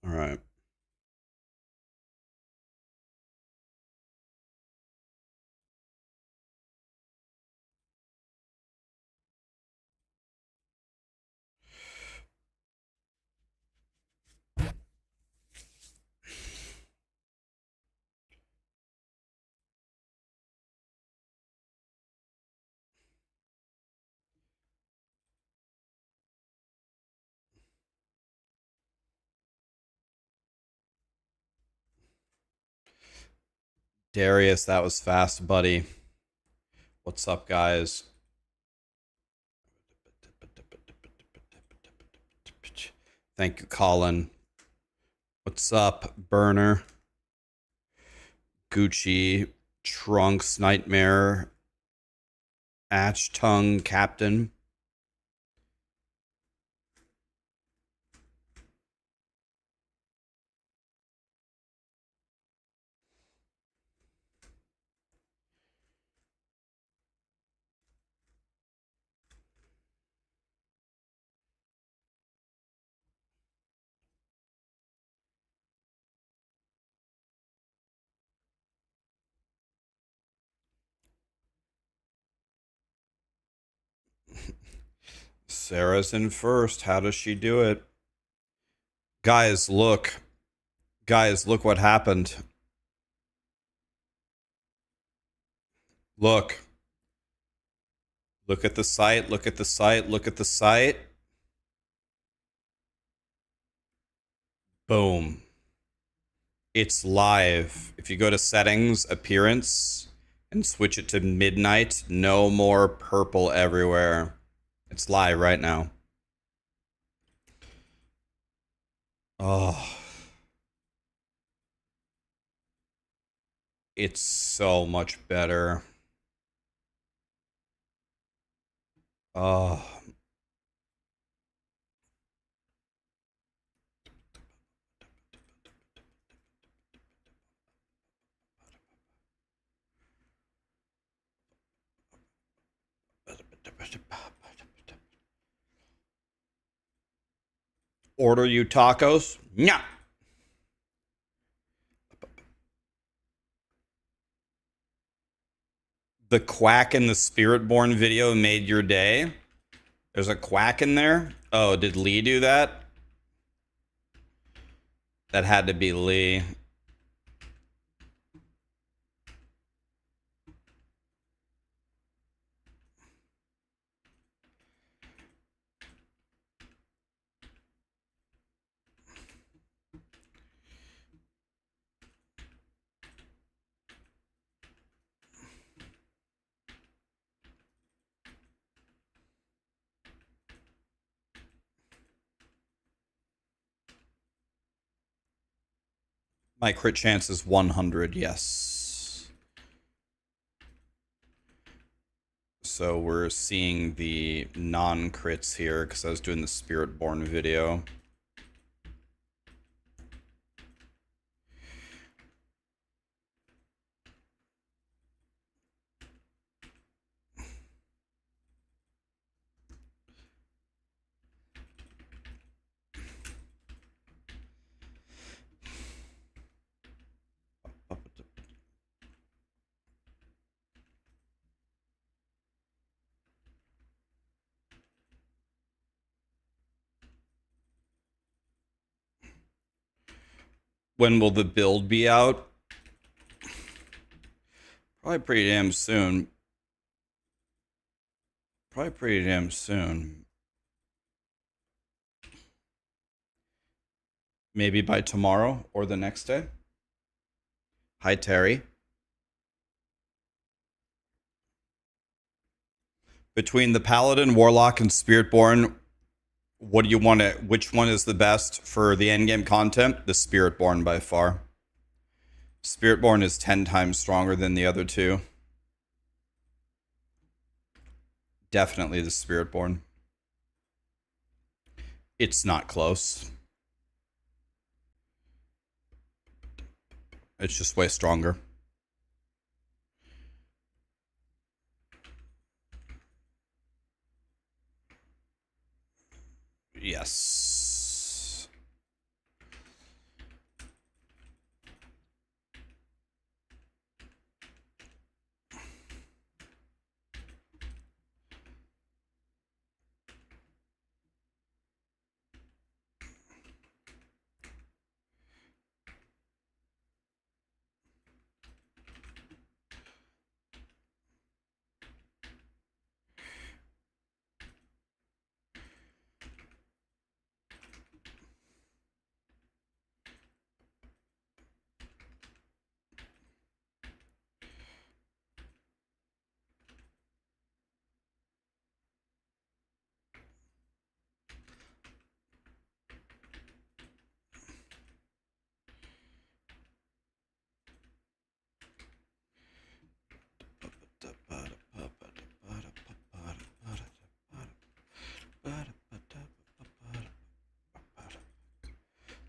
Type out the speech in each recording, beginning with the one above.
All right. Darius, that was fast, buddy. What's up, guys? Thank you, Colin. What's up, Burner? Gucci, Trunks, Nightmare, Atch Tongue, Captain. Sarah's in first. How does she do it? Guys, look. Guys, look what happened. Look. Look at the site. Look at the site. Look at the site. Boom. It's live. If you go to settings, appearance, and switch it to midnight, no more purple everywhere. It's live right now. Oh. It's so much better. Oh. Order you tacos? Nya. The quack in the Spiritborn video made your day. There's a quack in there. Oh, did Lee do that? That had to be Lee. My crit chance is 100, yes. So we're seeing the non-crits here because I was doing the Spiritborn video. When will the build be out? Probably pretty damn soon. Probably pretty damn soon. Maybe by tomorrow or the next day. Hi, Terry. Between the Paladin, Warlock, and Spiritborn, what do you want to? Which one is the best for the endgame content? The Spiritborn by far. Spiritborn is 10 times stronger than the other two. Definitely the Spiritborn. It's not close. It's just way stronger. Yes.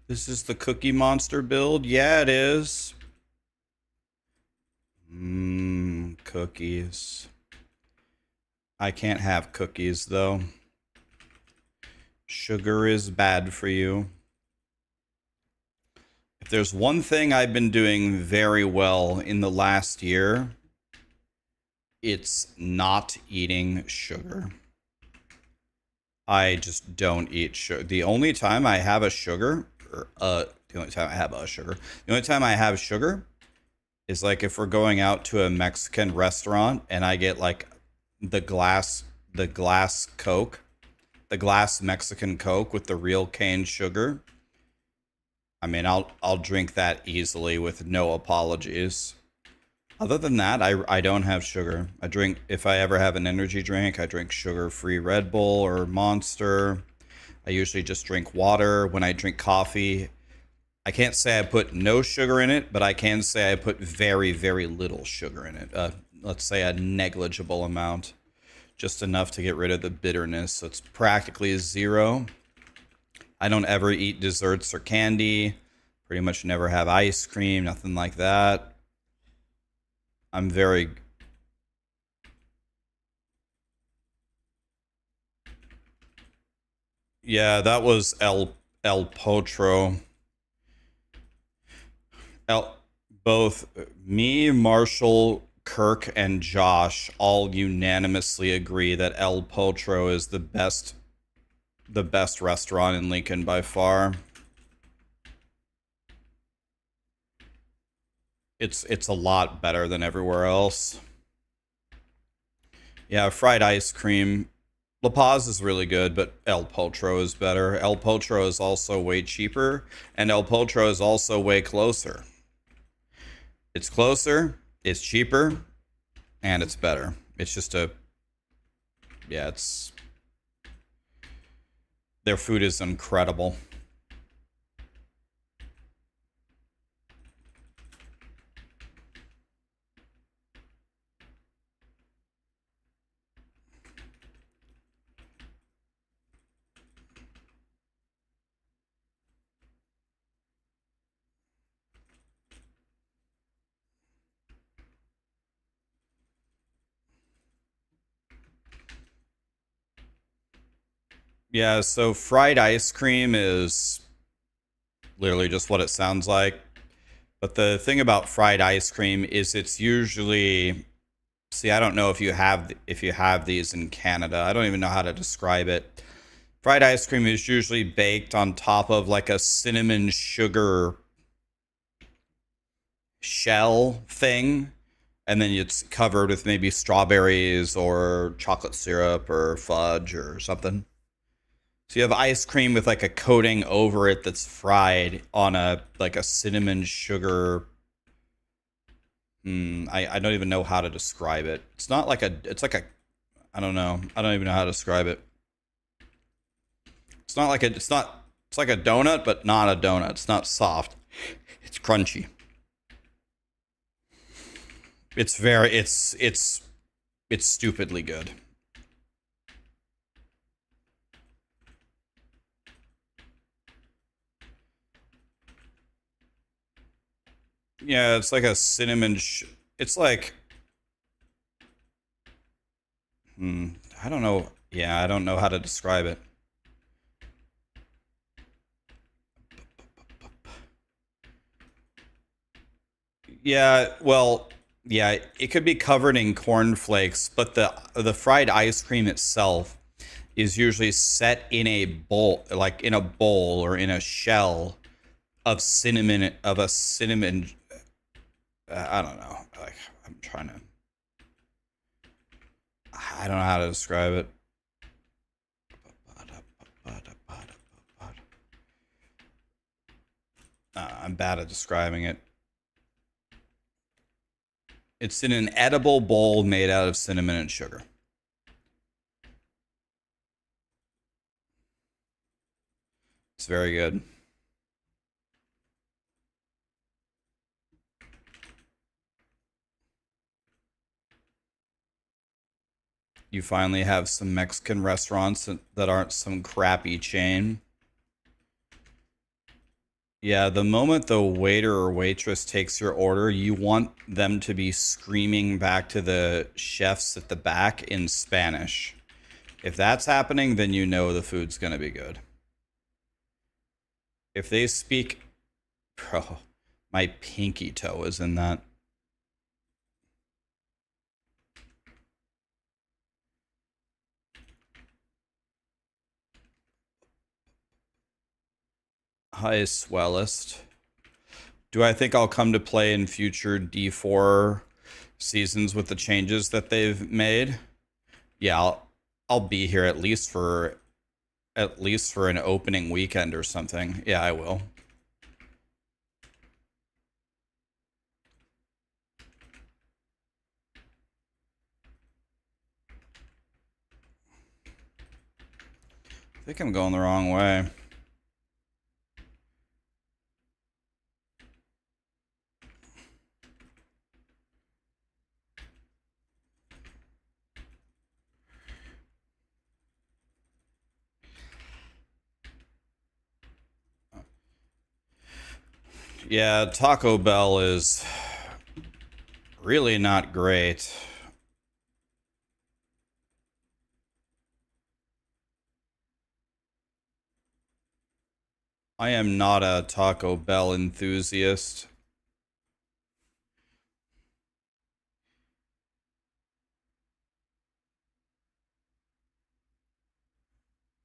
This is the Cookie Monster build? Yeah, it is. Cookies. I can't have cookies, though. Sugar is bad for you. If there's one thing I've been doing very well in the last year, it's not eating sugar. I just don't eat sugar. The only time I have a sugar, the only time I have sugar is like if we're going out to a Mexican restaurant and I get like the glass Coke, the glass Mexican Coke with the real cane sugar. I mean, I'll drink that easily with no apologies. Other than that, I don't have sugar. I drink, if I ever have an energy drink, I drink sugar-free Red Bull or Monster. I usually just drink water. When I drink coffee, I can't say I put no sugar in it, but I can say I put very, very little sugar in it. Let's say a negligible amount. Just enough to get rid of the bitterness. So it's practically zero. I don't ever eat desserts or candy. Pretty much never have ice cream, nothing like that. I'm very... Yeah, that was El Potro. Both me, Marshall, Kirk, and Josh all unanimously agree that El Potro is the best restaurant in Lincoln by far. It's a lot better than everywhere else. Yeah, fried ice cream. La Paz is really good, but El Potro is better. El Potro is also way cheaper, and El Potro is also way closer. It's closer, it's cheaper, and it's better. It's just a... Yeah, it's... Their food is incredible. Yeah, so fried ice cream is literally just what it sounds like. But the thing about fried ice cream is it's usually... See, I don't know if you have these in Canada. I don't even know how to describe it. Fried ice cream is usually baked on top of like a cinnamon sugar shell thing, and then it's covered with maybe strawberries or chocolate syrup or fudge or something. So you have ice cream with like a coating over it that's fried on a like a cinnamon sugar. I don't even know how to describe it. It's not like a. It's like a. I don't know. I don't even know how to describe it. It's not like a. It's not. It's like a donut, but not a donut. It's not soft. It's crunchy. It's very. It's stupidly good. Yeah, it's like a cinnamon. It's like. I don't know. Yeah, I don't know how to describe it. Yeah, well, yeah, it could be covered in cornflakes, but the fried ice cream itself is usually set in a bowl, like in a bowl or in a shell of cinnamon of a cinnamon. I don't know. Like I'm trying to. I don't know how to describe it. I'm bad at describing it. It's in an edible bowl made out of cinnamon and sugar. It's very good. You finally have some Mexican restaurants that aren't some crappy chain. Yeah, the moment the waiter or waitress takes your order, you want them to be screaming back to the chefs at the back in Spanish. If that's happening, then you know the food's gonna be good. If they speak... Bro, my pinky toe is in that. Hi, Swellest. Do I think I'll come to play in future D4 seasons with the changes that they've made? Yeah, I'll be here at least for an opening weekend or something. Yeah, I will. I think I'm going the wrong way. Yeah, Taco Bell is really not great. I am not a Taco Bell enthusiast.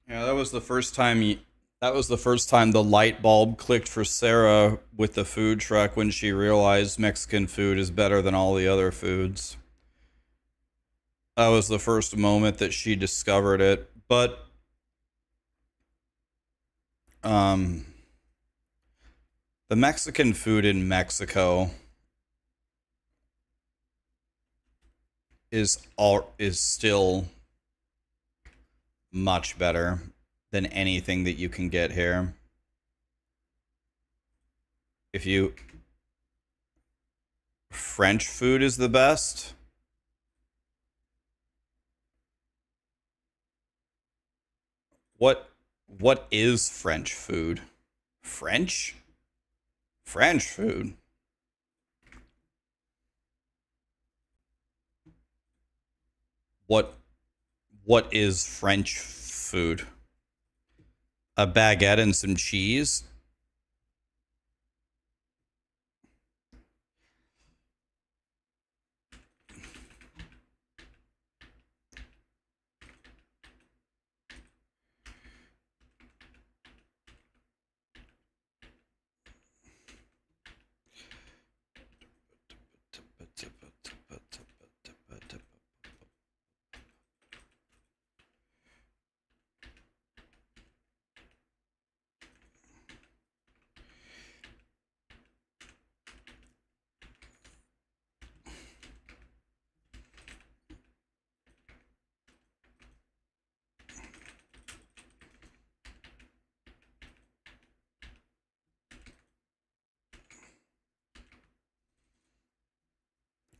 Yeah, that was the first time the light bulb clicked for Sarah with the food truck when she realized Mexican food is better than all the other foods. That was the first moment that she discovered it. But the Mexican food in Mexico is still much better than anything that you can get here. If you French food is the best. What is French food? French? French food. What is French food? A baguette and some cheese?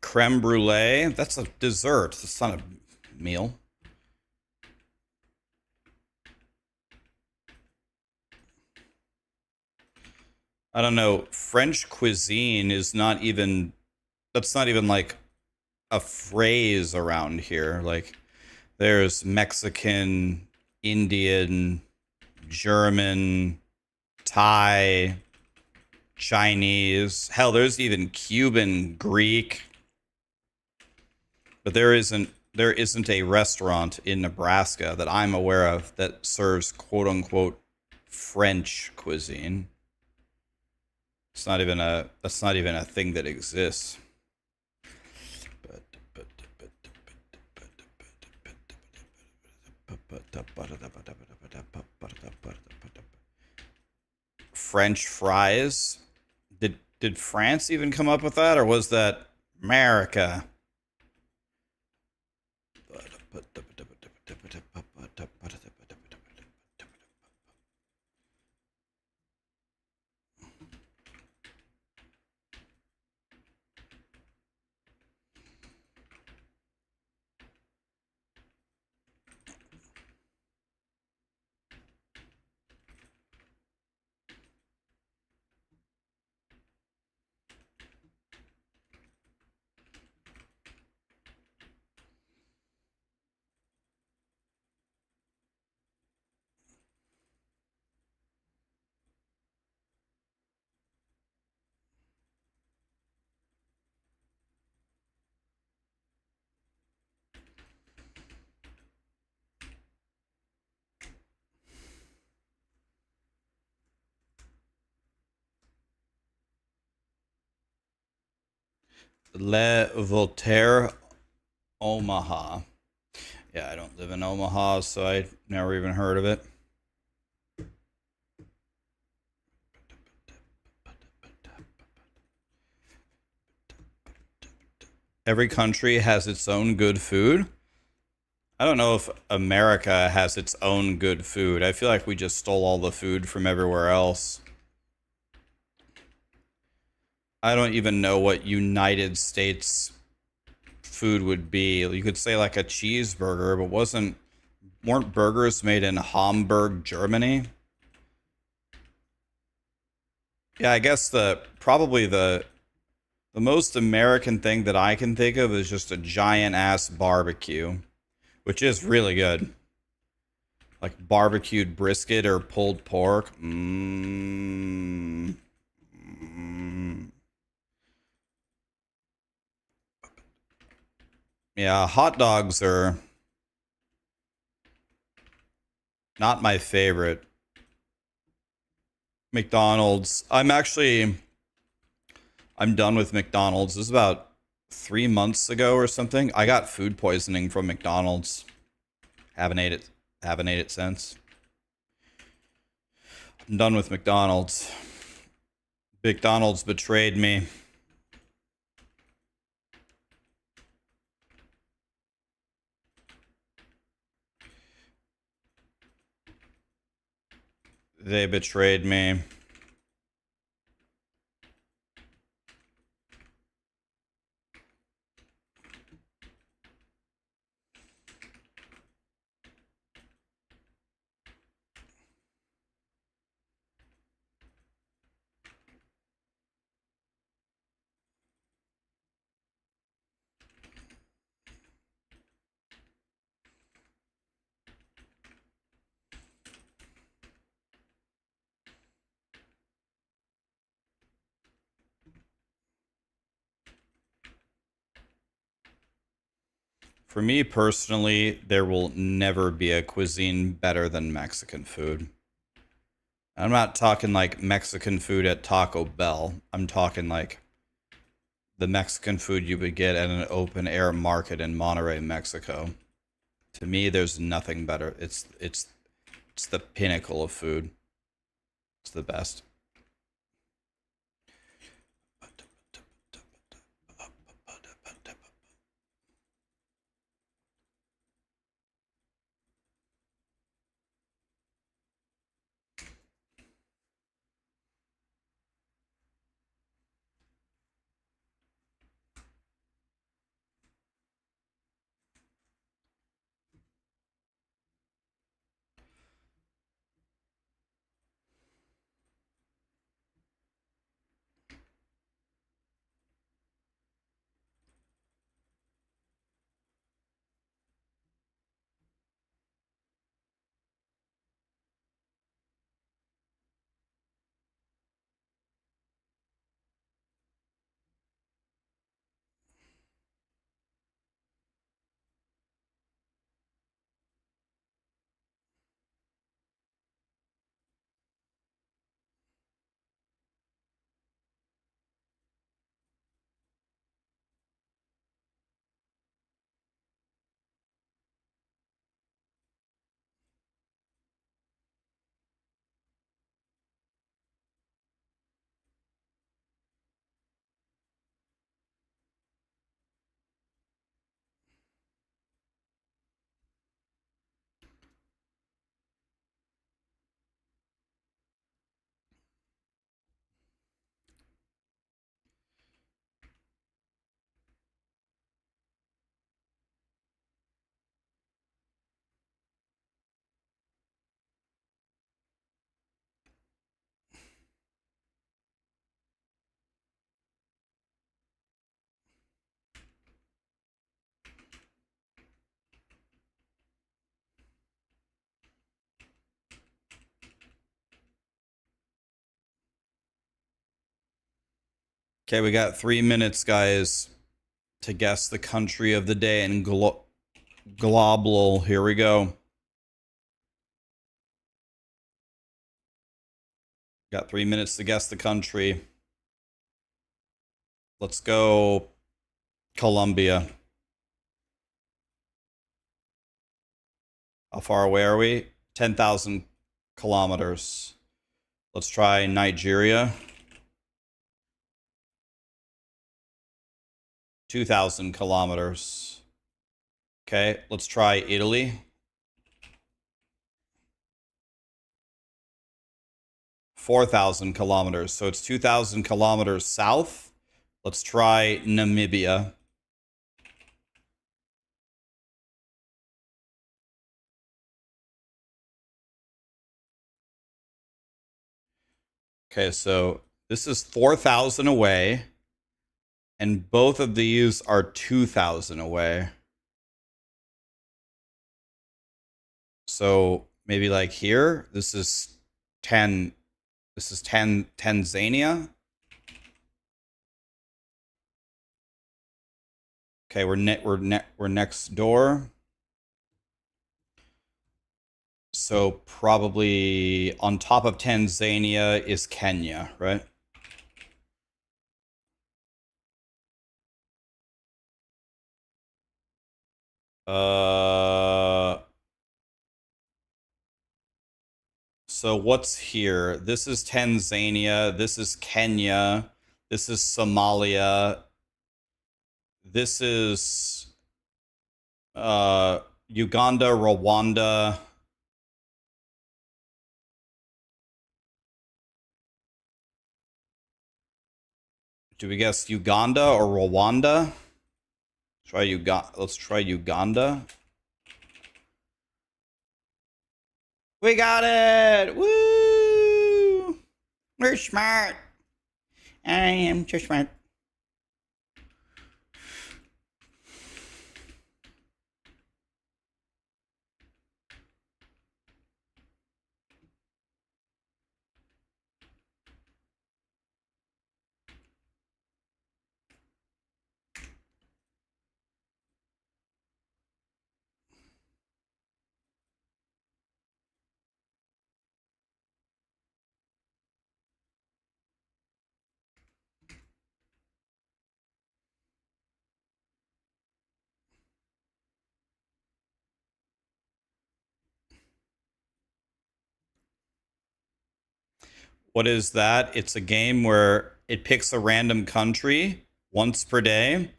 Creme brulee? That's a dessert. That's not a meal. I don't know. French cuisine is not even... That's not even like a phrase around here. Like, there's Mexican, Indian, German, Thai, Chinese. Hell, there's even Cuban, Greek. But there isn't a restaurant in Nebraska that I'm aware of that serves quote unquote French cuisine. That's not even a thing that exists. French fries? Did France even come up with that, or was that America? Le Voltaire, Omaha. Yeah, I don't live in Omaha, so I never even heard of it. Every country has its own good food. I don't know if America has its own good food. I feel like we just stole all the food from everywhere else. I don't even know what United States food would be. You could say like a cheeseburger, but weren't burgers made in Hamburg, Germany? Yeah, I guess probably the most American thing that I can think of is just a giant ass barbecue, which is really good. Like barbecued brisket or pulled pork. Yeah, hot dogs are not my favorite. McDonald's. I'm done with McDonald's. This is about 3 months ago or something. I got food poisoning from McDonald's. Haven't ate it. Haven't ate it since. I'm done with McDonald's. McDonald's betrayed me. They betrayed me. For me personally, there will never be a cuisine better than Mexican food. I'm not talking like Mexican food at Taco Bell. I'm talking like the Mexican food you would get at an open air market in Monterrey, Mexico. To me, there's nothing better. It's the pinnacle of food. It's the best. Okay, we got 3 minutes, guys, to guess the country of the day and global. Here we go. Got 3 minutes to guess the country. Let's go Colombia. How far away are we? 10,000 kilometers. Let's try Nigeria. 2,000 kilometers. Okay, let's try Italy. 4,000 kilometers. So it's 2,000 kilometers south. Let's try Namibia. Okay, so this is 4,000 away, and both of these are 2,000 away. So maybe like here, this is 10. This is 10 Tanzania. Okay, we're next door. So probably on top of Tanzania is Kenya, right? So what's here? This is Tanzania. This is Kenya. This is Somalia. This is Uganda, Rwanda. Do we guess Uganda or Rwanda? Let's try Uganda. We got it! Woo! We're smart. I am too smart. What is that? It's a game where it picks a random country once per day,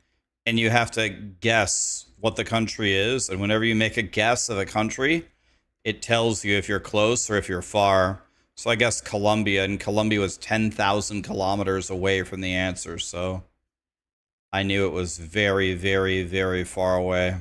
and you have to guess what the country is. And whenever you make a guess of a country, it tells you if you're close or if you're far. So I guess Colombia, and Colombia was 10,000 kilometers away from the answer. So I knew it was very, very, very far away.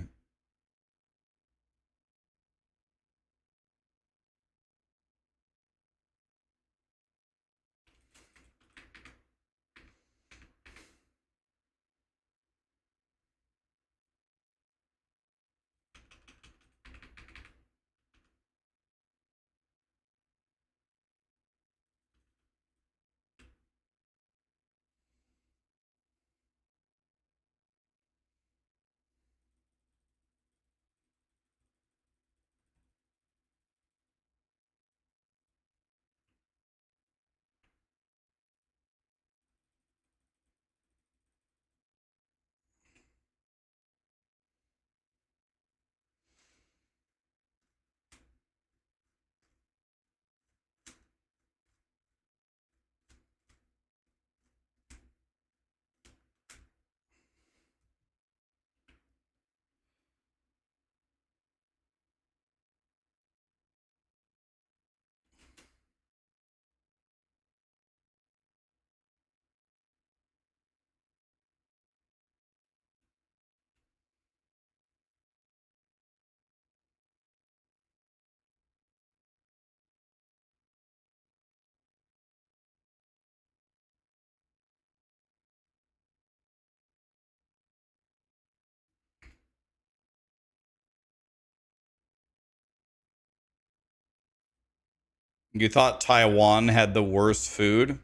You thought Taiwan had the worst food?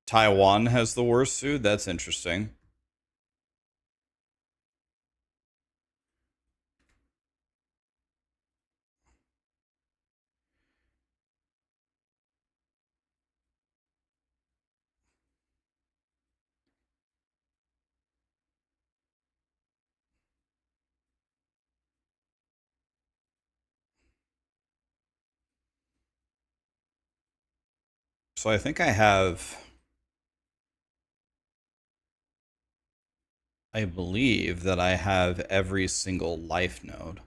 Taiwan has the worst food? That's interesting. So I think I have, I believe that I have every single life node.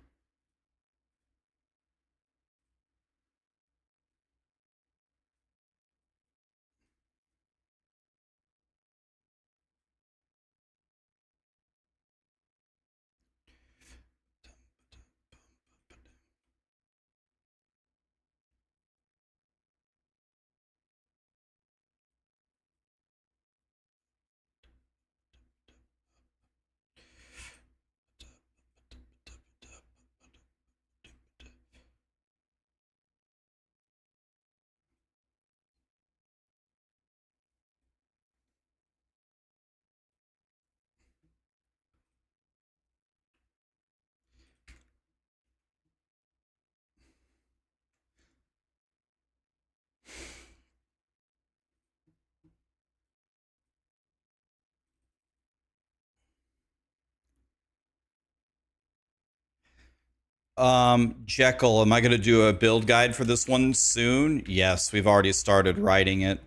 Jekyll, am I going to do a build guide for this one soon? Yes, we've already started writing it.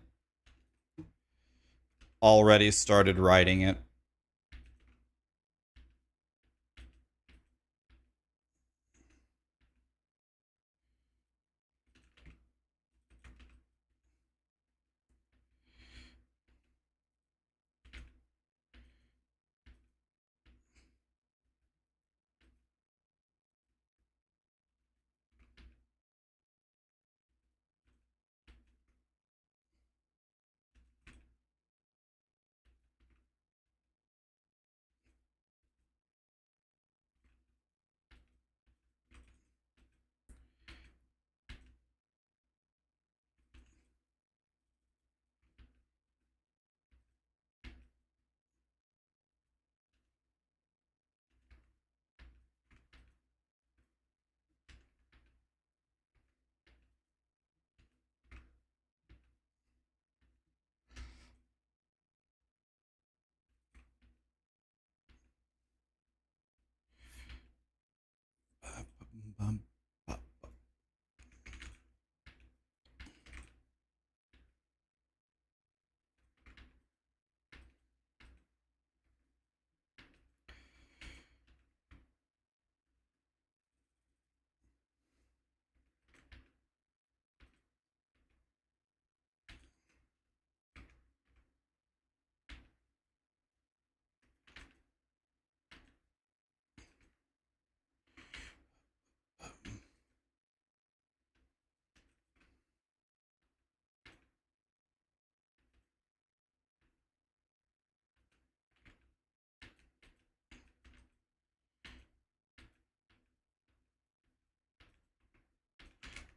Already started writing it.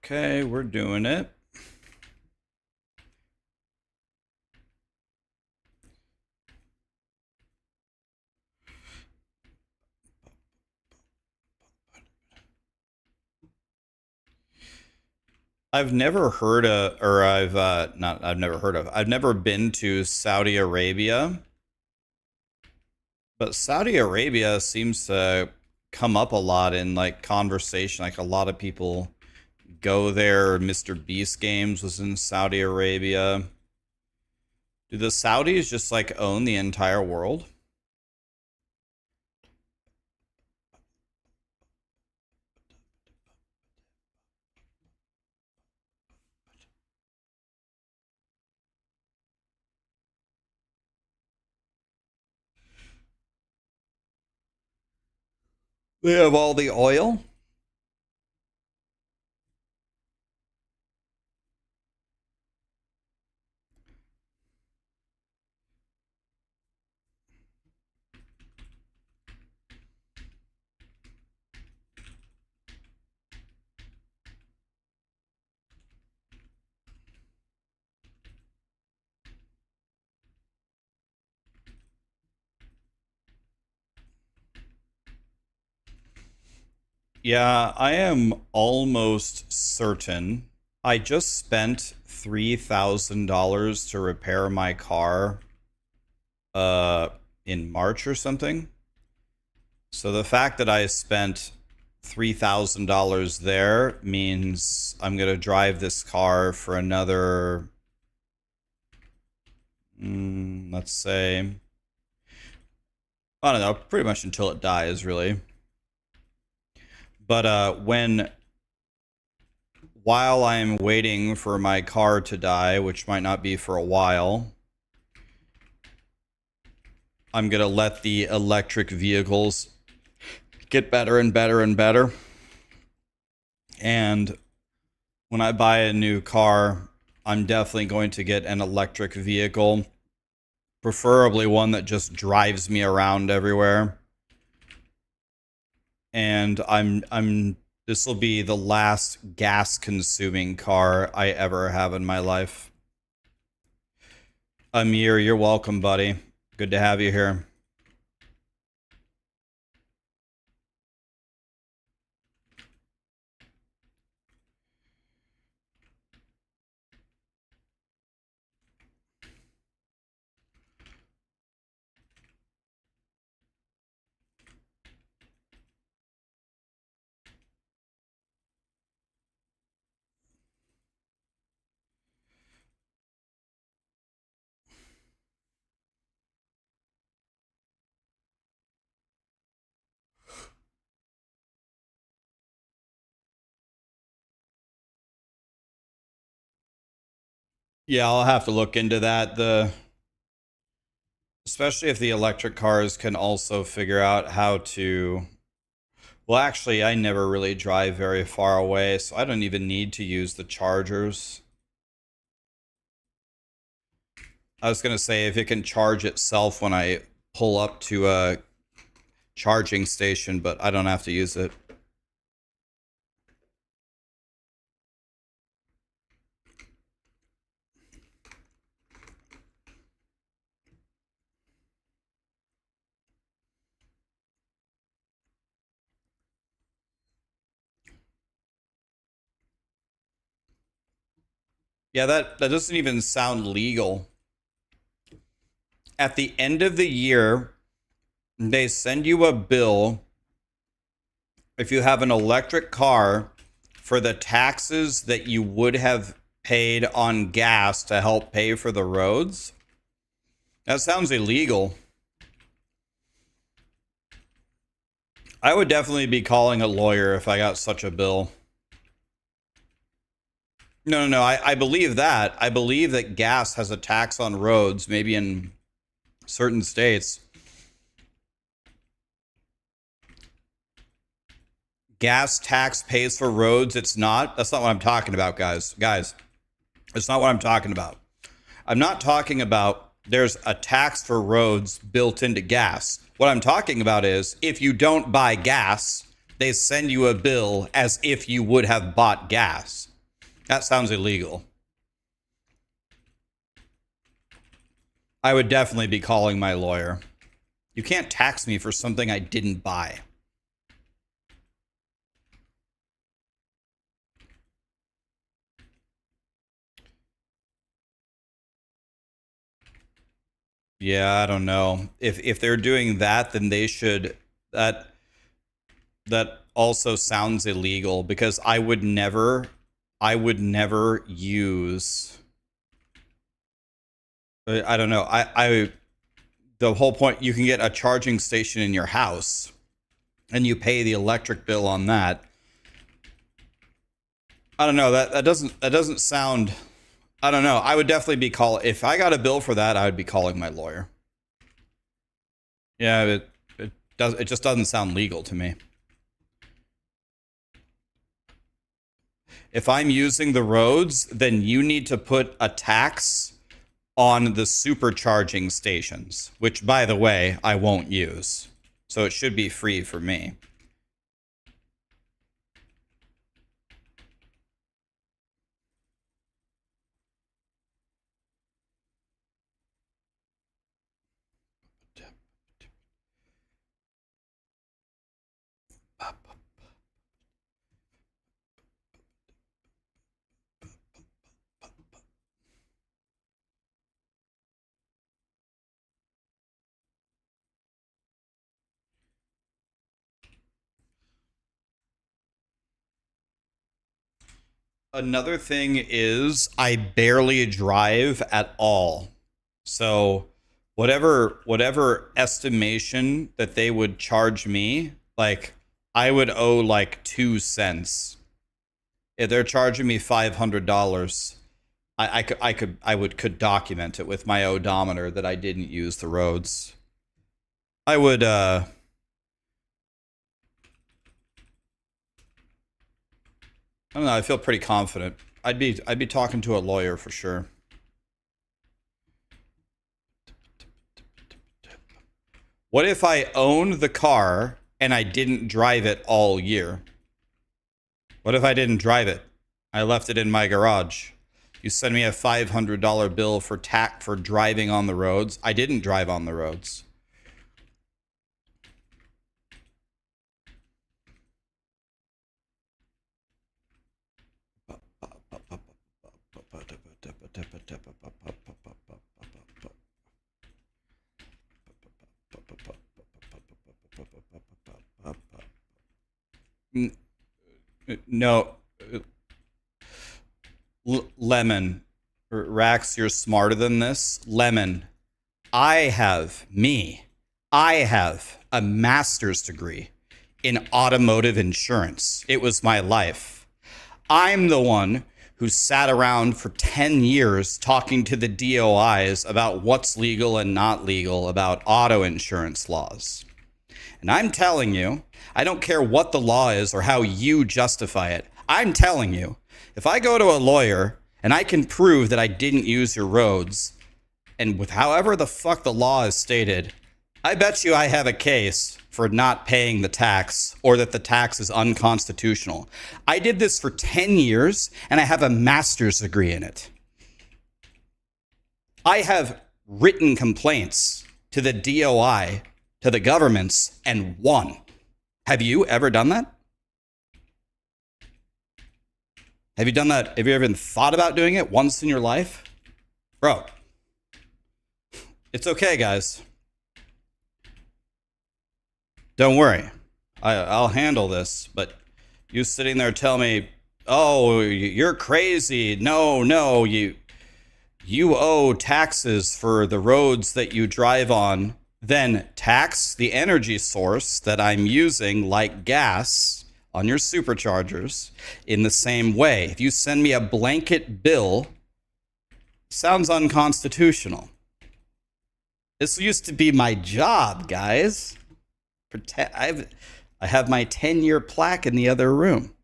Okay, we're doing it. I've never heard of, or I've not, I've never heard of, I've never been to Saudi Arabia, but Saudi Arabia seems to come up a lot in like conversation. Like a lot of people go there. Mr. Beast Games was in Saudi Arabia. Do the Saudis just like own the entire world? They have all the oil? Yeah, I am almost certain. I just spent $3,000 to repair my car in March or something. So the fact that I spent $3,000 there means I'm going to drive this car for another Let's say, I don't know, pretty much until it dies, really. But while I'm waiting for my car to die, which might not be for a while, I'm gonna let the electric vehicles get better and better and better. And when I buy a new car, I'm definitely going to get an electric vehicle, preferably one that just drives me around everywhere. And this will be the last gas consuming car I ever have in my life. Amir, you're welcome, buddy. Good to have you here. Yeah, I'll have to look into that. Especially if the electric cars can also figure out how to. Well, actually, I never really drive very far away, so I don't even need to use the chargers. I was going to say, if it can charge itself when I pull up to a charging station, but I don't have to use it. Yeah, that doesn't even sound legal. At the end of the year, they send you a bill if you have an electric car for the taxes that you would have paid on gas to help pay for the roads. That sounds illegal. I would definitely be calling a lawyer if I got such a bill. No. I believe that. I believe that gas has a tax on roads, maybe in certain states. Gas tax pays for roads. It's not. That's not what I'm talking about, guys. Guys, it's not what I'm talking about. I'm not talking about there's a tax for roads built into gas. What I'm talking about is if you don't buy gas, they send you a bill as if you would have bought gas. That sounds illegal. I would definitely be calling my lawyer. You can't tax me for something I didn't buy. Yeah, I don't know. If they're doing that, then they should that also sounds illegal because I would never use I don't know. I the whole point you can get a charging station in your house and you pay the electric bill on that. I don't know. That doesn't sound. I don't know. I would definitely be if I got a bill for that, I would be calling my lawyer. Yeah, it just doesn't sound legal to me. If I'm using the roads, then you need to put a tax on the supercharging stations, which by the way, I won't use. So it should be free for me. Another thing is I barely drive at all. So whatever estimation that they would charge me, like I would owe like 2 cents. If they're charging me $500, I could document it with my odometer that I didn't use the roads. I would I don't know, I feel pretty confident. I'd be talking to a lawyer for sure. What if I owned the car and I didn't drive it all year? What if I didn't drive it? I left it in my garage. You send me a $500 bill for for driving on the roads. I didn't drive on the roads. No, Lemon, Rax, you're smarter than this. Lemon, I have a master's degree in automotive insurance. It was my life. I'm the one who sat around for 10 years talking to the DOIs about what's legal and not legal about auto insurance laws. And I'm telling you, I don't care what the law is or how you justify it. I'm telling you, if I go to a lawyer and I can prove that I didn't use your roads, and with however the fuck the law is stated, I bet you I have a case for not paying the tax or that the tax is unconstitutional. I did this for 10 years and I have a master's degree in it. I have written complaints to the DOI, to the governments, and won. Have you ever done that? Have you done that? Have you ever even thought about doing it once in your life? Bro, it's okay, guys. Don't worry. I'll handle this. But you sitting there telling me, oh, you're crazy. No, you owe taxes for the roads that you drive on. Then tax the energy source that I'm using, like gas, on your superchargers in the same way. If you send me a blanket bill, sounds unconstitutional. This used to be my job, guys. I have my 10-year plaque in the other room.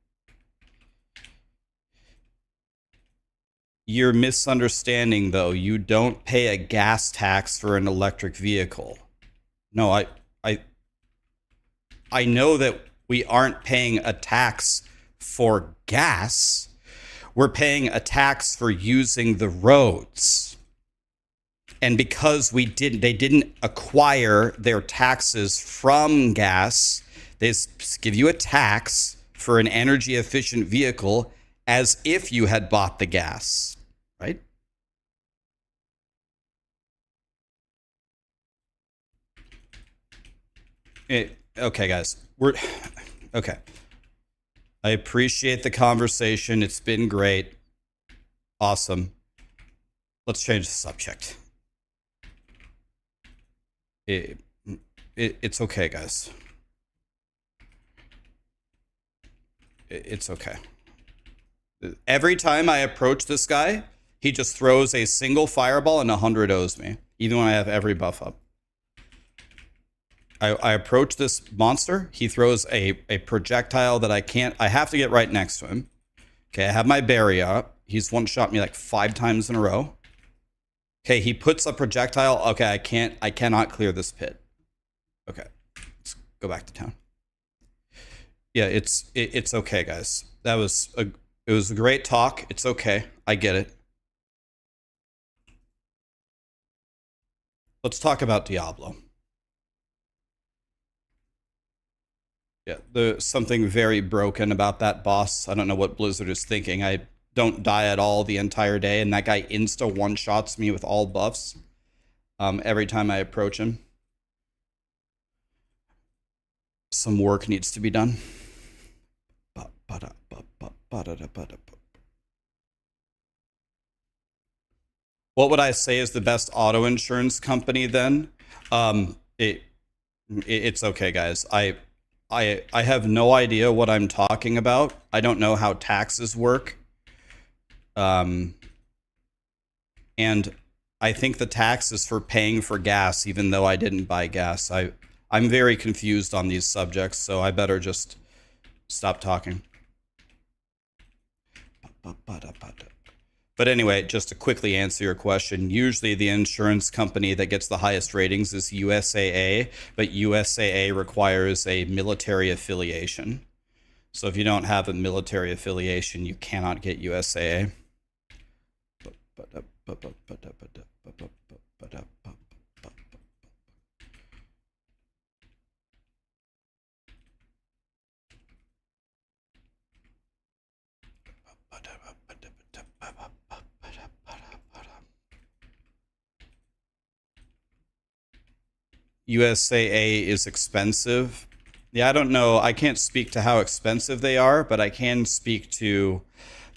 You're misunderstanding, though. You don't pay a gas tax for an electric vehicle. No, I know that we aren't paying a tax for gas. We're paying a tax for using the roads. And because they didn't acquire their taxes from gas, they give you a tax for an energy efficient vehicle as if you had bought the gas, right? Okay, guys. Okay. I appreciate the conversation. It's been great. Awesome. Let's change the subject. It's okay, guys. It's okay. Every time I approach this guy, he just throws a single fireball and 100 O's me, even when I have every buff up. I approach this monster, he throws a projectile that I have to get right next to him. Okay, I have my berry up. He's one-shot me like 5 times in a row. Okay, he puts a projectile. Okay, I cannot clear this pit. Okay, let's go back to town. Yeah, it's okay, guys. It was a great talk. It's okay. I get it. Let's talk about Diablo. Yeah, there's something very broken about that boss. I don't know what Blizzard is thinking. I don't die at all the entire day, and that guy insta one-shots me with all buffs every time I approach him. Some work needs to be done. What would I say is the best auto insurance company then? It's okay, guys. I have no idea what I'm talking about. I don't know how taxes work. And I think the tax is for paying for gas, even though I didn't buy gas. I'm very confused on these subjects, so I better just stop talking. But anyway, just to quickly answer your question, usually the insurance company that gets the highest ratings is USAA, but USAA requires a military affiliation. So if you don't have a military affiliation, you cannot get USAA. USAA is expensive. Yeah, I don't know. I can't speak to how expensive they are, but I can speak to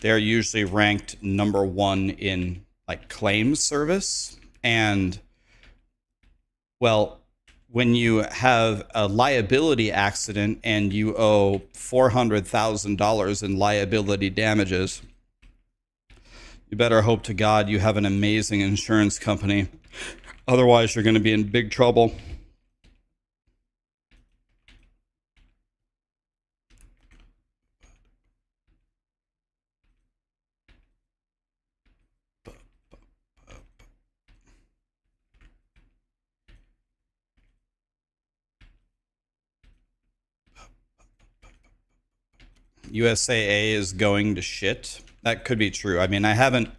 they're usually ranked number one in like claims service. And well, when you have a liability accident and you owe $400,000 in liability damages, you better hope to God you have an amazing insurance company. Otherwise, you're going to be in big trouble. USAA is going to shit. That could be true. I mean, I haven't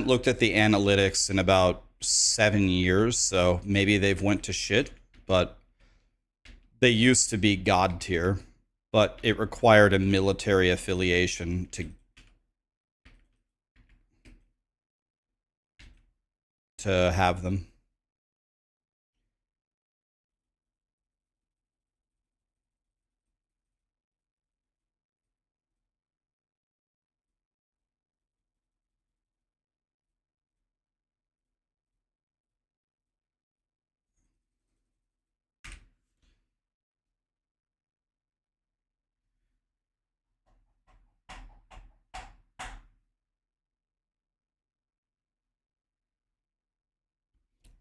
looked at the analytics in about 7 years, so maybe they've went to shit, but they used to be god tier, but it required a military affiliation to have them.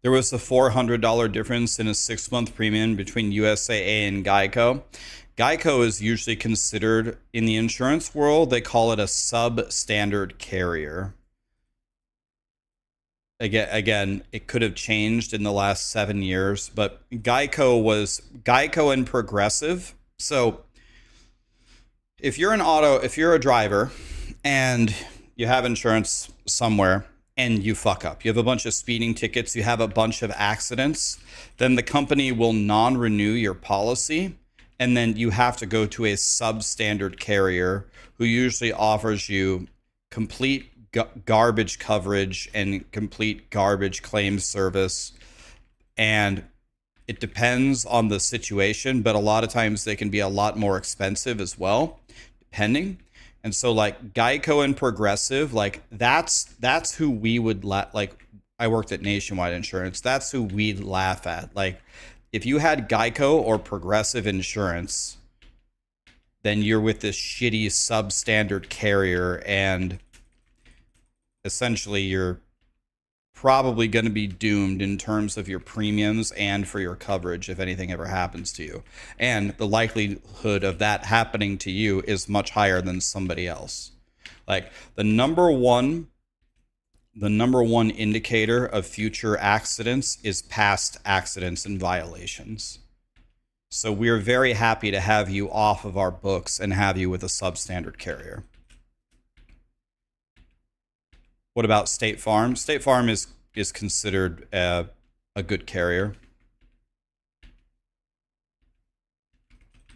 There was a $400 difference in a 6-month premium between USAA and Geico. Geico is usually considered, in the insurance world, they call it a substandard carrier. Again, it could have changed in the last 7 years, but Geico and Progressive. So if you're a driver and you have insurance somewhere and you fuck up, you have a bunch of speeding tickets, you have a bunch of accidents, then the company will non-renew your policy, and then you have to go to a substandard carrier who usually offers you complete garbage coverage and complete garbage claim service. And it depends on the situation, but a lot of times they can be a lot more expensive as well, depending. And so like Geico and Progressive, like that's who we would like. I worked at Nationwide Insurance. That's who we'd laugh at. Like if you had Geico or Progressive insurance, then you're with this shitty substandard carrier, and essentially you're probably going to be doomed in terms of your premiums and for your coverage if anything ever happens to you. And the likelihood of that happening to you is much higher than somebody else. Like the number one indicator of future accidents is past accidents and violations. So we're very happy to have you off of our books and have you with a substandard carrier. What about State Farm? State Farm is considered a good carrier.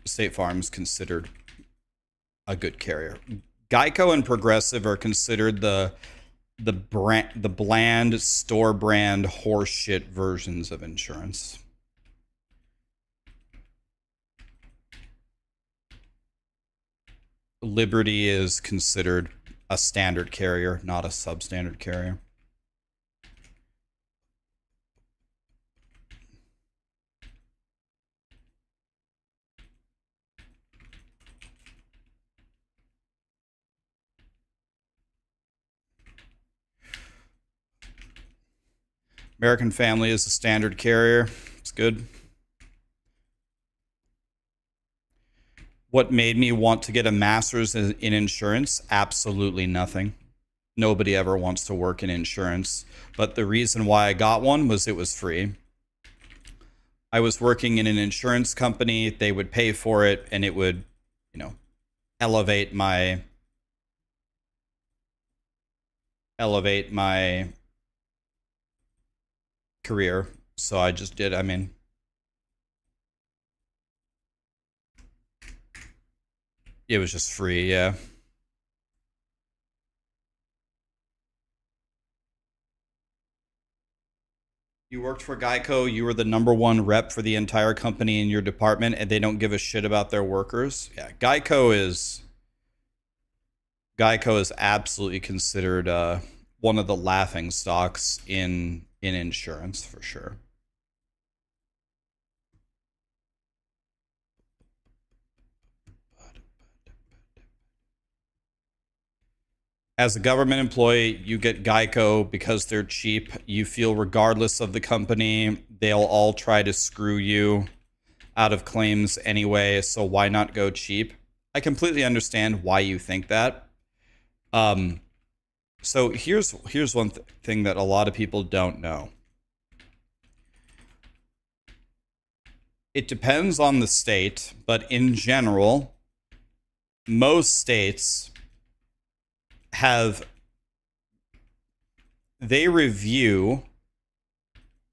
State Farm is considered a good carrier. Geico and Progressive are considered the bland store brand horseshit versions of insurance. Liberty is considered a standard carrier, not a substandard carrier. American Family is a standard carrier. It's good. What made me want to get a master's in insurance? Absolutely nothing. Nobody ever wants to work in insurance. But the reason why I got one was it was free. I was working in an insurance company. They would pay for it, and it would, you know, elevate my career. So I just did. I mean, it was just free, yeah. You worked for Geico, you were the #1 rep for the entire company in your department, and they don't give a shit about their workers. Yeah, Geico is absolutely considered one of the laughing stocks in insurance for sure. As a government employee, you get Geico because they're cheap. You feel regardless of the company, they'll all try to screw you out of claims anyway, so why not go cheap? I completely understand why you think that. So here's one thing that a lot of people don't know. It depends on the state, but in general, most states they review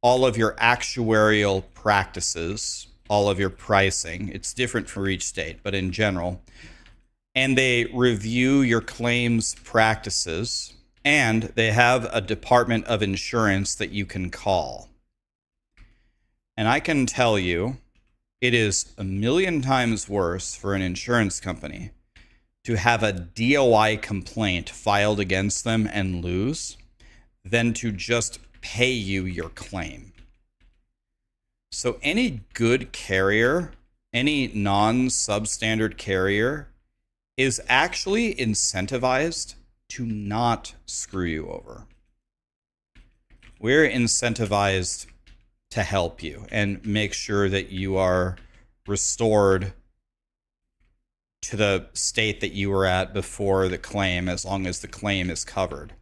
all of your actuarial practices, all of your pricing. It's different for each state, but in general. And they review your claims practices, and they have a department of insurance that you can call. And I can tell you, it is a million times worse for an insurance company to have a DOI complaint filed against them and lose than to just pay you your claim. So any good carrier, any non-substandard carrier is actually incentivized to not screw you over. We're incentivized to help you and make sure that you are restored to the state that you were at before the claim, as long as the claim is covered.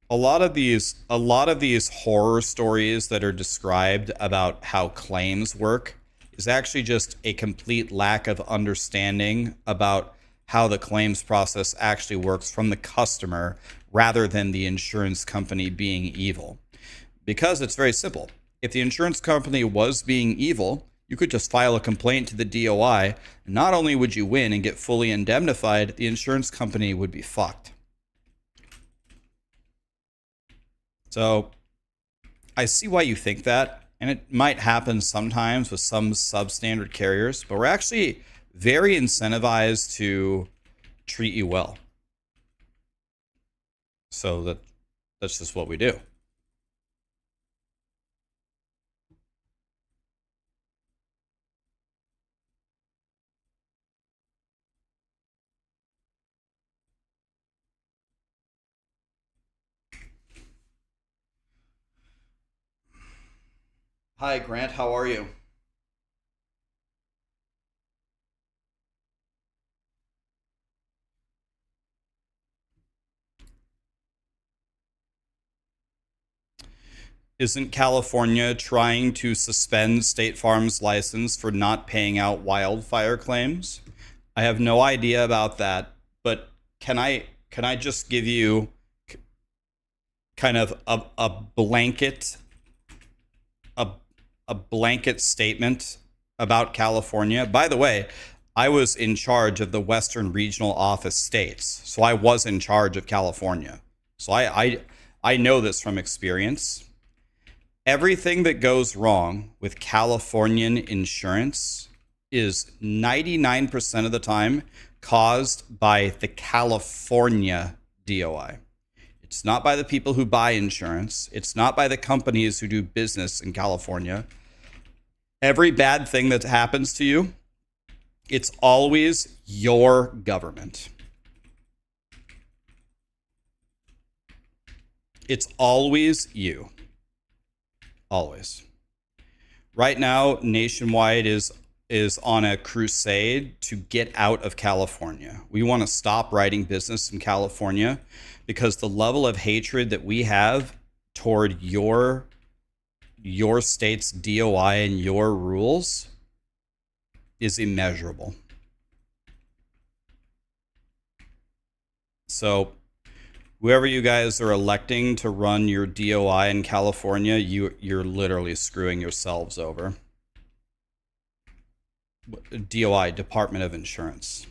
A lot of these horror stories that are described about how claims work is actually just a complete lack of understanding about how the claims process actually works from the customer rather than the insurance company being evil. Because it's very simple. If the insurance company was being evil, you could just file a complaint to the DOI. And not only would you win and get fully indemnified, the insurance company would be fucked. So I see why you think that, and it might happen sometimes with some substandard carriers, but we're actually very incentivized to treat you well. So that's just what we do. Hi, Grant. How are you? Isn't California trying to suspend State Farm's license for not paying out wildfire claims? I have no idea about that, but can I just give you kind of a blanket a blanket statement about California? By the way, I was in charge of the Western Regional Office states, so I was in charge of California. So I know this from experience. Everything that goes wrong with Californian insurance is 99% of the time caused by the California DOI. It's not by the people who buy insurance. It's not by the companies who do business in California. Every bad thing that happens to you, it's always your government. It's always you. Always. Right now, Nationwide is on a crusade to get out of California. We want to stop writing business in California because the level of hatred that we have toward your state's DOI and your rules is immeasurable. So whoever you guys are electing to run your DOI in California, you're literally screwing yourselves over. DOI, Department of Insurance.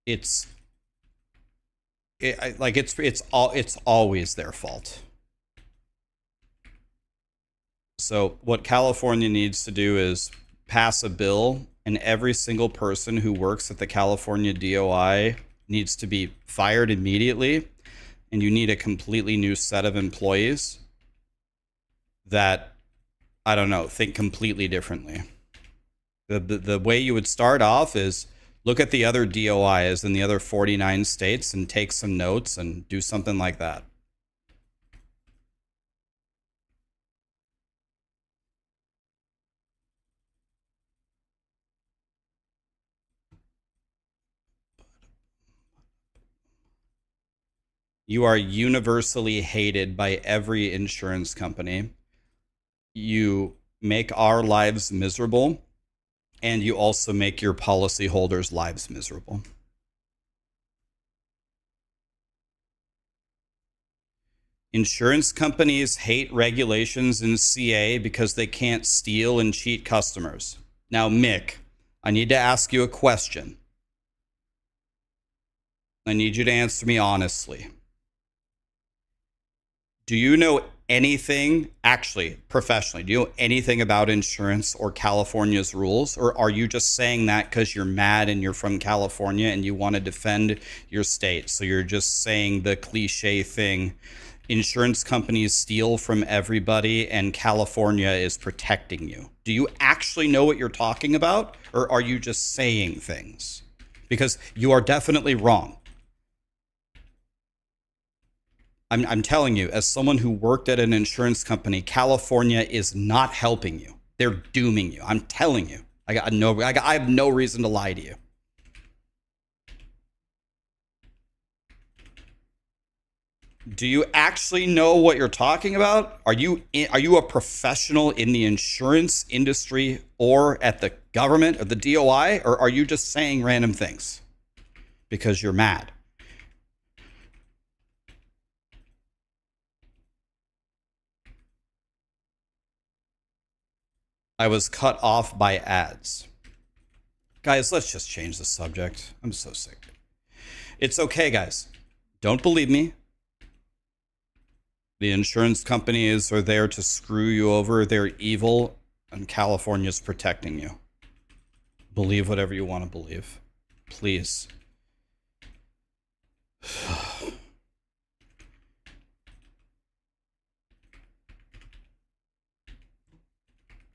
It's always their fault. So what California needs to do is pass a bill, and every single person who works at the California DOI needs to be fired immediately, and you need a completely new set of employees that, I don't know, think completely differently. The way you would start off is look at the other DOIs in the other 49 states and take some notes and do something like that. You are universally hated by every insurance company. You make our lives miserable, and you also make your policyholders' lives miserable. Insurance companies hate regulations in CA because they can't steal and cheat customers. Now, Mick, I need to ask you a question. I need you to answer me honestly. Do you know anything, actually, professionally, do you know anything about insurance or California's rules? Or are you just saying that because you're mad and you're from California and you want to defend your state? So you're just saying the cliche thing, insurance companies steal from everybody and California is protecting you. Do you actually know what you're talking about? Or are you just saying things? Because you are definitely wrong. I'm telling you, as someone who worked at an insurance company, California is not helping you. They're dooming you. I'm telling you. I have no reason to lie to you. Do you actually know what you're talking about? Are you a professional in the insurance industry or at the government or the DOI, or are you just saying random things because you're mad? I was cut off by ads. Guys, let's just change the subject. I'm so sick. It's okay, guys. Don't believe me. The insurance companies are there to screw you over. They're evil, and California's protecting you. Believe whatever you want to believe. Please.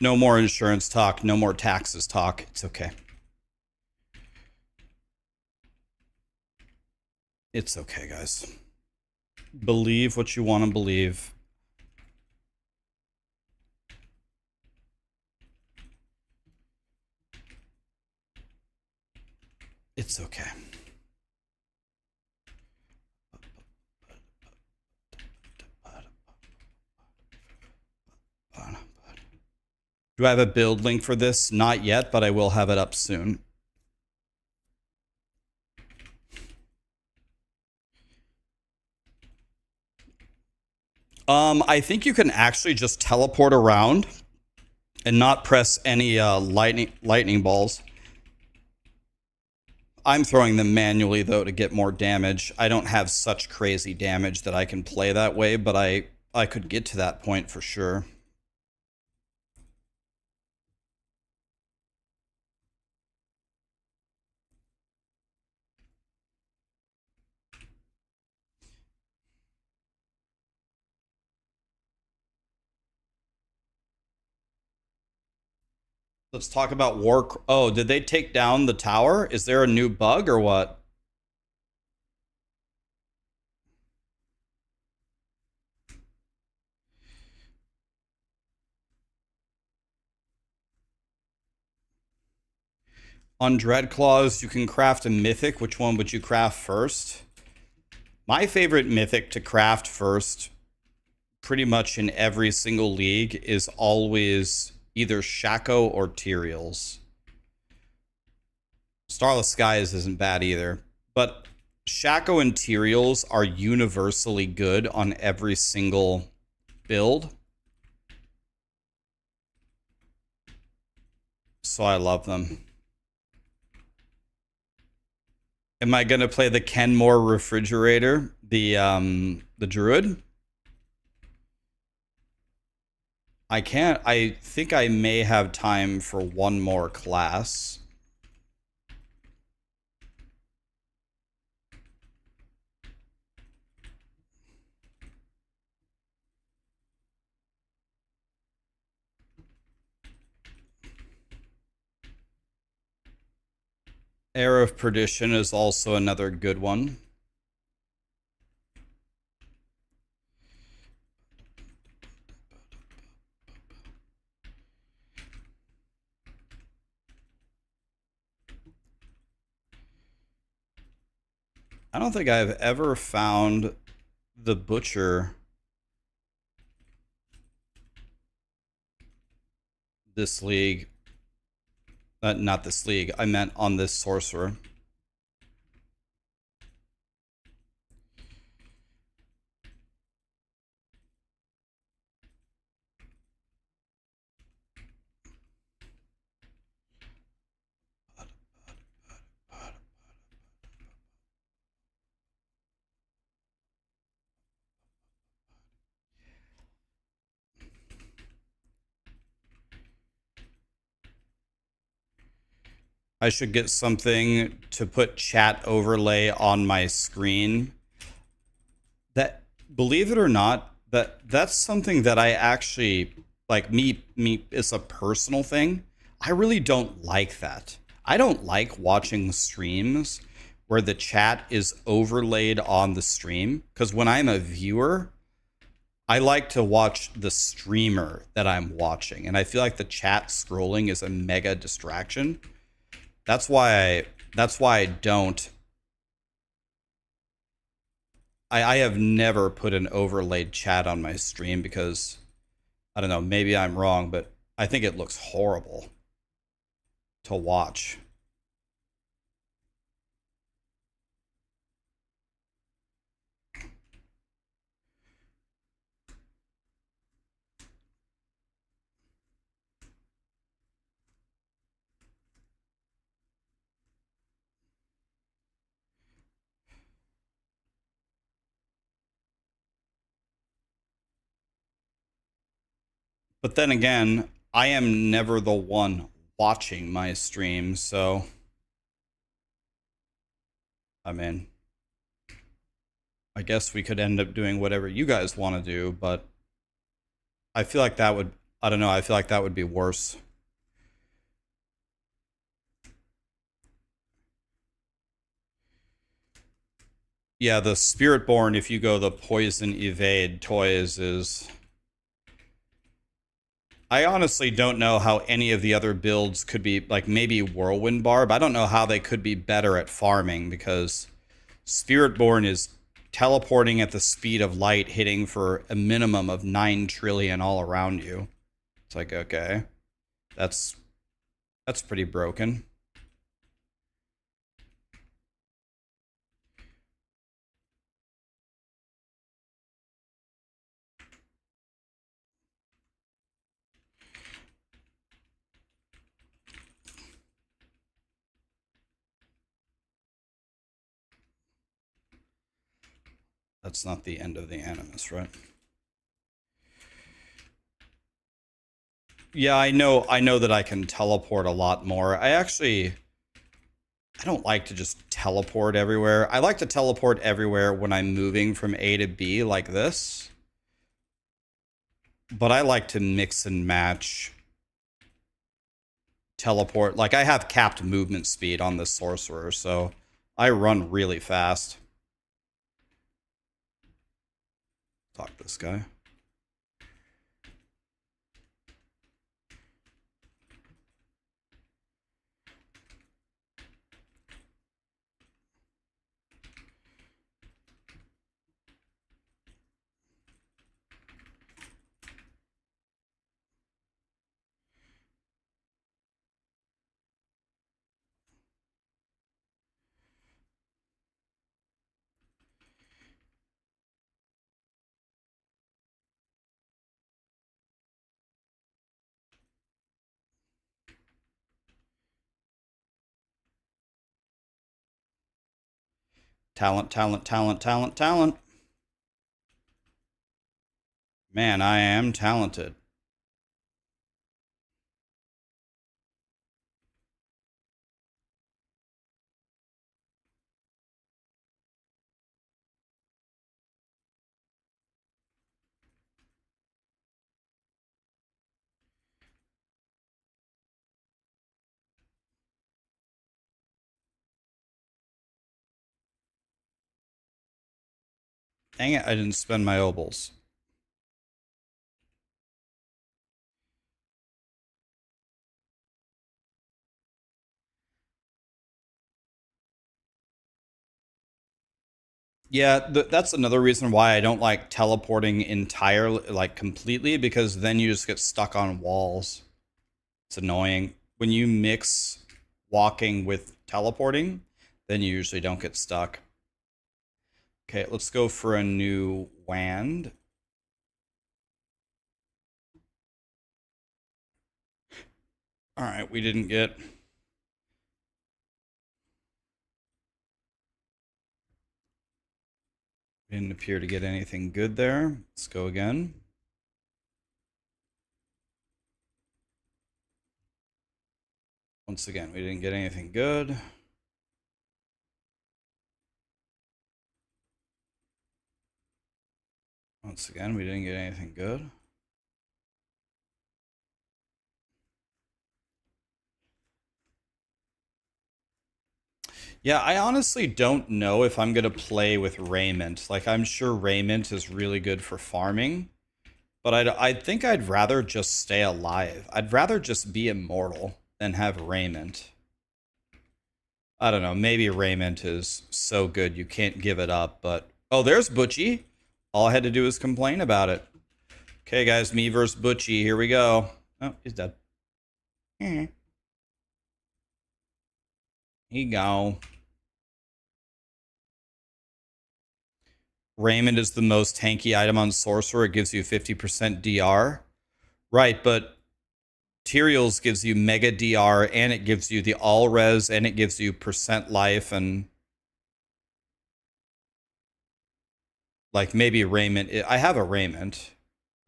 No more insurance talk. No more taxes talk. It's okay. It's okay, guys. Believe what you want to believe. It's okay. Do I have a build link for this? Not yet, but I will have it up soon. I think you can actually just teleport around and not press any lightning balls. I'm throwing them manually, though, to get more damage. I don't have such crazy damage that I can play that way, but I could get to that point for sure. Let's talk about war. Oh, did they take down the tower? Is there a new bug or what? On Dreadclaws, you can craft a mythic. Which one would you craft first? My favorite mythic to craft first, pretty much in every single league, is always either Shaco or Tyraels. Starless Skies isn't bad either, but Shaco and Tyraels are universally good on every single build. So I love them. Am I gonna play the Kenmore Refrigerator, the Druid? I can't. I think I may have time for one more class. Heir of Perdition is also another good one. I don't think I've ever found the Butcher this league. Not this league. I meant on this Sorcerer. I should get something to put chat overlay on my screen. That, believe it or not, that's something that I actually like. Me, it's a personal thing. I really don't like that. I don't like watching streams where the chat is overlaid on the stream, because when I'm a viewer, I like to watch the streamer that I'm watching, and I feel like the chat scrolling is a mega distraction. That's why I don't. I have never put an overlaid chat on my stream because I don't know, maybe I'm wrong, but I think it looks horrible to watch. But then again, I am never the one watching my stream, so I mean, I guess we could end up doing whatever you guys want to do, but I feel like that would, I don't know, I feel like that would be worse. Yeah, the Spiritborn, if you go the poison evade toys, is. I honestly don't know how any of the other builds could be, like maybe Whirlwind Barb. I don't know how they could be better at farming, because Spiritborn is teleporting at the speed of light, hitting for a minimum of 9 trillion all around you. It's like, okay, that's pretty broken. That's not the end of the Animus, right? Yeah, I know that I can teleport a lot more. I don't like to just teleport everywhere. I like to teleport everywhere when I'm moving from A to B like this. But I like to mix and match teleport. Like, I have capped movement speed on this sorcerer, so I run really fast. Talk this guy. Talent, talent, talent, talent, talent. Man, I am talented. Dang it, I didn't spend my obols. Yeah, that's another reason why I don't like teleporting entirely, like completely, because then you just get stuck on walls. It's annoying. When you mix walking with teleporting, then you usually don't get stuck. Okay, let's go for a new wand. All right, we didn't get... Didn't appear to get anything good there. Let's go again. Once again, we didn't get anything good. Once again, we didn't get anything good. Yeah, I honestly don't know if I'm going to play with Raiment. Like, I'm sure Raiment is really good for farming, but I think I'd rather just stay alive. I'd rather just be immortal than have Raiment. I don't know, maybe Raiment is so good you can't give it up, but... Oh, there's Butchie. All I had to do is complain about it. Okay, guys, me versus Butchie. Here we go. Oh, he's dead. Here you go. Raymond is the most tanky item on Sorcerer. It gives you 50% DR. Right, but Tyrael's gives you mega DR, and it gives you the all res, and it gives you percent life, and like maybe Raymond. I have a Raymond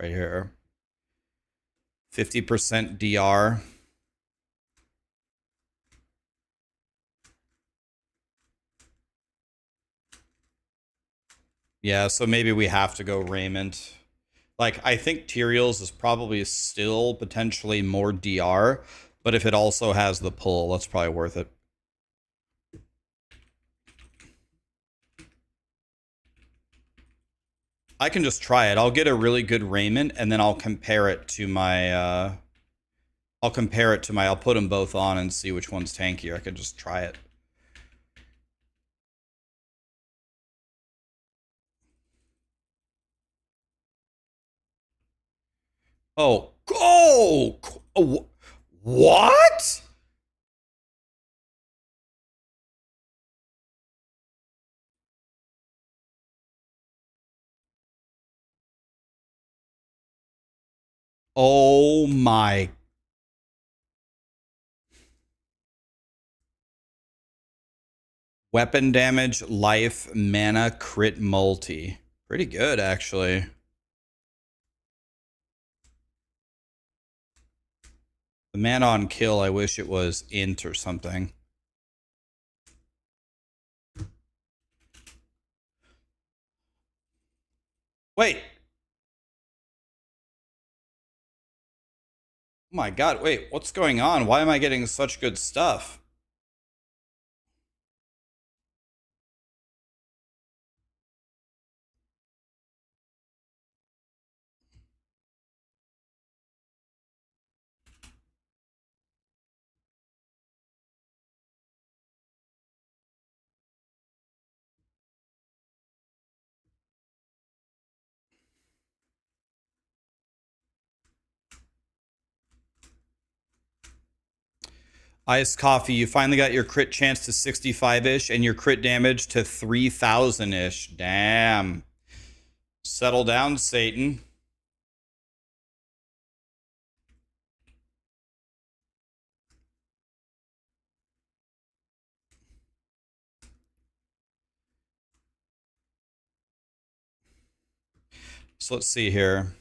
right here. 50% DR. Yeah, so maybe we have to go Raymond. Like, I think Tyrael's is probably still potentially more DR, but if it also has the pull, that's probably worth it. I can just try it. I'll get a really good Raymond, and then I'll compare it to my... I'll put them both on and see which one's tankier. I could just try it. Oh, what? Oh my. Weapon damage, life, mana, crit multi. Pretty good, actually. The mana on kill, I wish it was int or something. Wait. my god, wait, what's going on? Why am I getting such good stuff? Iced coffee, you finally got your crit chance to 65-ish and your crit damage to 3,000-ish. Damn. Settle down, Satan. So let's see here.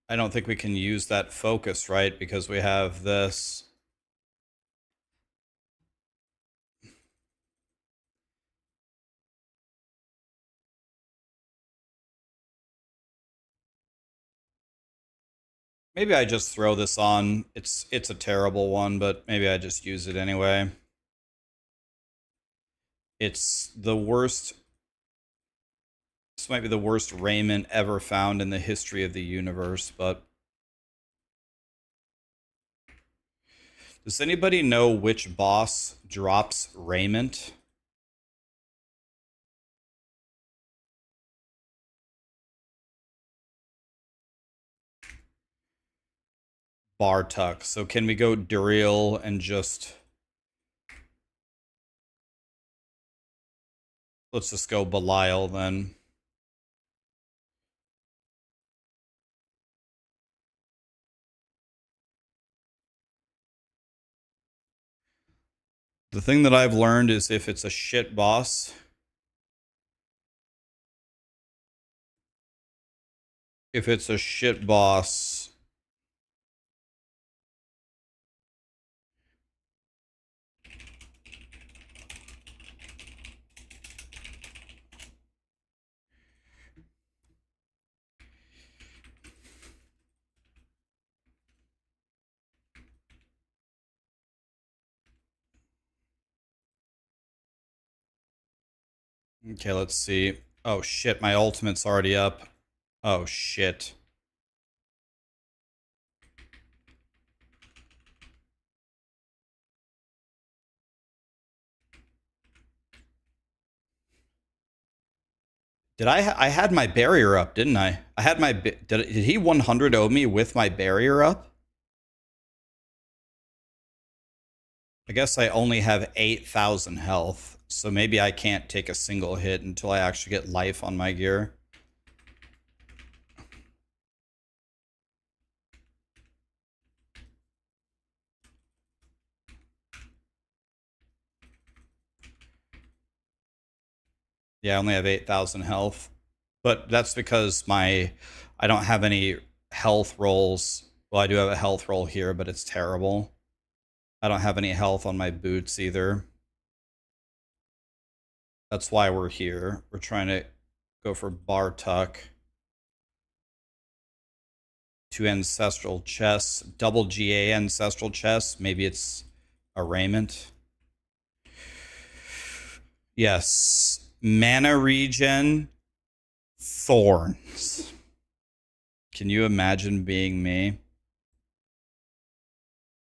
I don't think we can use that focus, right? Because we have this. Maybe I just throw this on. It's a terrible one, but maybe I just use it anyway. It's the worst. This might be the worst raiment ever found in the history of the universe, but does anybody know which boss drops raiment? Bartuck. So can we go Duriel and just... Let's just go Belial then. The thing that I've learned is if it's a shit boss, Okay, let's see. Oh shit, my ultimate's already up. Oh shit. Did I had my barrier up, didn't I? I had my did he 100 owe me with my barrier up? I guess I only have 8,000 health, so maybe I can't take a single hit until I actually get life on my gear. Yeah, I only have 8,000 health. But that's because I don't have any health rolls. Well, I do have a health roll here, but it's terrible. I don't have any health on my boots either. That's why we're here. We're trying to go for Bartuck. 2 ancestral chests, double GA ancestral chests. Maybe it's a raiment. Yes. Mana regen, thorns. Can you imagine being me?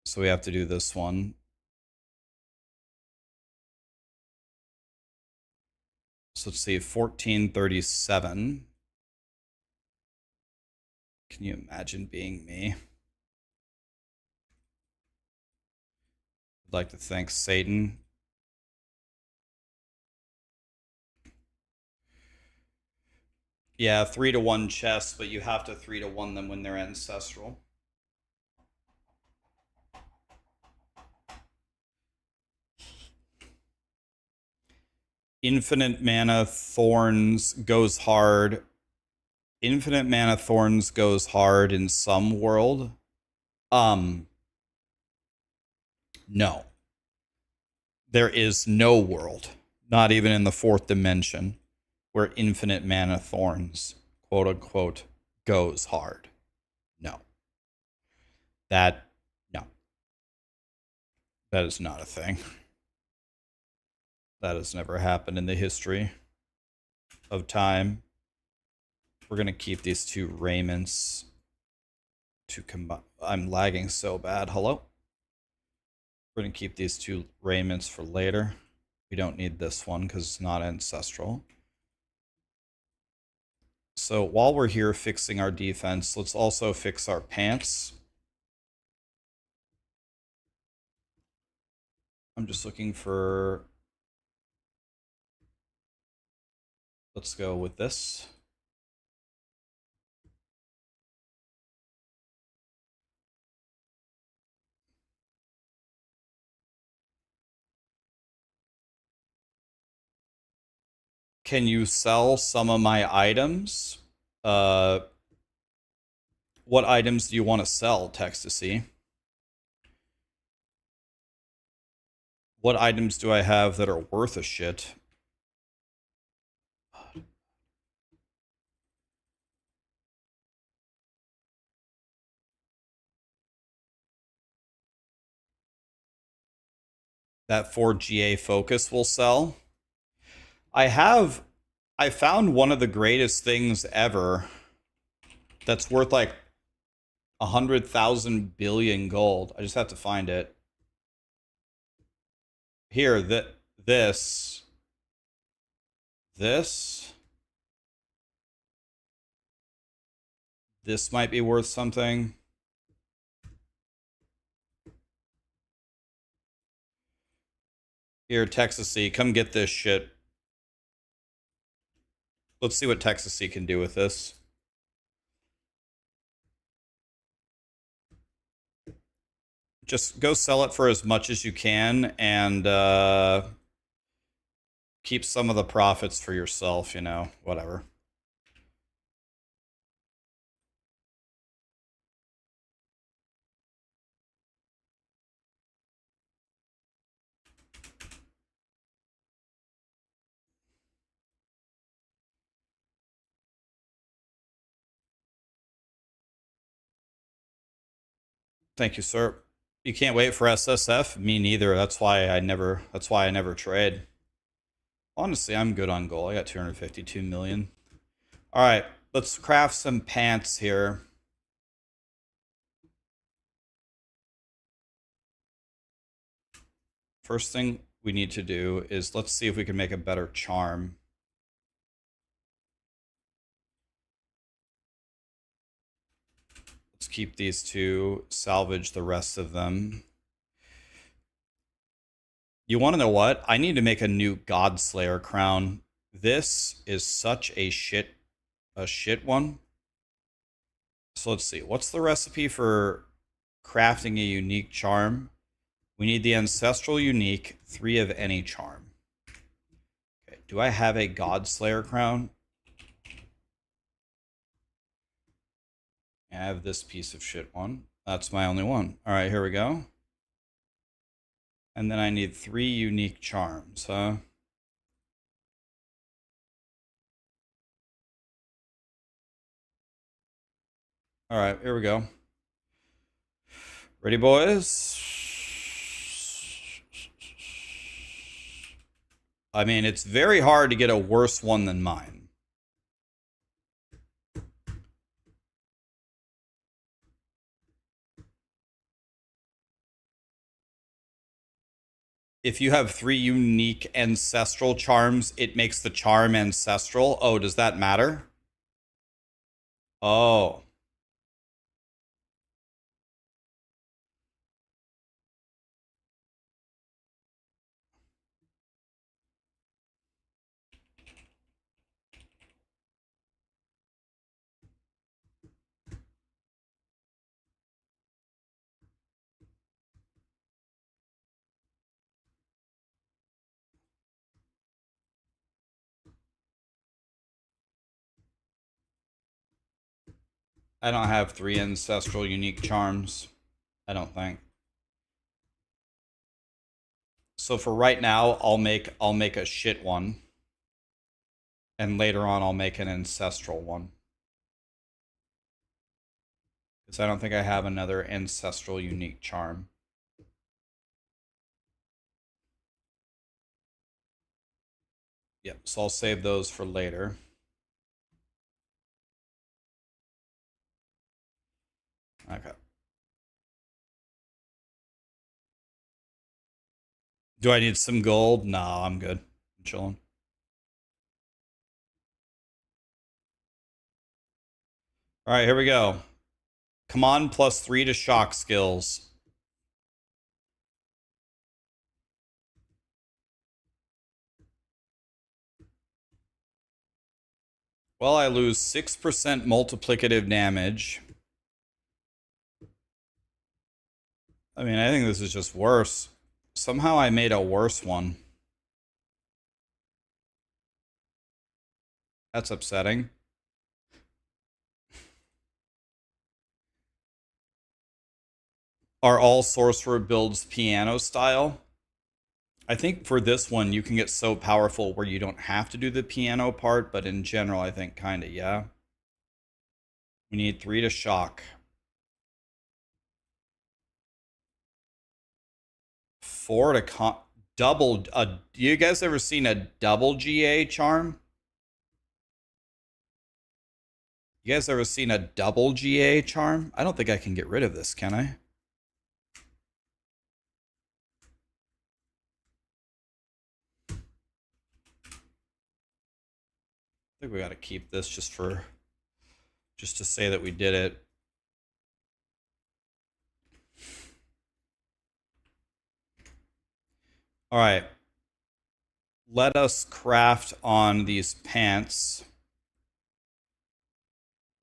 So we have to do this one. So let's see, 1437. Can you imagine being me? I'd like to thank Satan. Yeah, 3-to-1 chests, but you have to 3-to-1 them when they're ancestral. Infinite mana thorns goes hard. Infinite mana thorns goes hard in some world. No. There is no world, not even in the 4th dimension, where infinite mana thorns, quote unquote, goes hard. No. That, no. That is not a thing. That has never happened in the history of time. We're going to keep these two raiments to combine. I'm lagging so bad. Hello? We're going to keep these two raiments for later. We don't need this one because it's not ancestral. So while we're here fixing our defense, let's also fix our pants. I'm just looking for... Let's go with this. Can you sell some of my items? What items do you want to sell, Textasy? What items do I have that are worth a shit? That 4GA focus will sell. I found one of the greatest things ever that's worth like 100,000 billion gold. I just have to find it. Here, this might be worth something. Here, Texasy, come get this shit. Let's see what Texasy can do with this. Just go sell it for as much as you can and keep some of the profits for yourself, you know, whatever. Thank you, sir. You can't wait for SSF? Me neither. That's why I never trade. Honestly, I'm good on gold. I got 252 million. All right, let's craft some pants here. First thing we need to do is let's see if we can make a better charm. Let's keep these two, salvage the rest of them. You want to know what? I need to make a new Godslayer crown. This is such a shit one. So let's see. What's the recipe for crafting a unique charm? We need the ancestral unique, 3 of any charm. Okay, do I have a Godslayer crown? I have this piece of shit one. That's my only one. All right, here we go. And then I need 3 unique charms, huh? All right, here we go. Ready, boys? I mean, it's very hard to get a worse one than mine. If you have 3 unique ancestral charms, it makes the charm ancestral. Oh, does that matter? Oh. I don't have 3 ancestral unique charms. I don't think. So for right now, I'll make a shit one. And later on I'll make an ancestral one. Because I don't think I have another ancestral unique charm. Yep, so I'll save those for later. Okay. Do I need some gold? No, I'm good. I'm chilling. All right, here we go. Come on, +3 to shock skills. Well, I lose 6% multiplicative damage. I mean, I think this is just worse. Somehow I made a worse one. That's upsetting. Are all sorcerer builds piano style? I think for this one, you can get so powerful where you don't have to do the piano part, but in general, I think kind of, yeah. We need 3 to shock. 4 to double. You guys ever seen a double GA charm? You guys ever seen a double GA charm? I don't think I can get rid of this, can I? I think we got to keep this just to say that we did it. All right. Let us craft on these pants.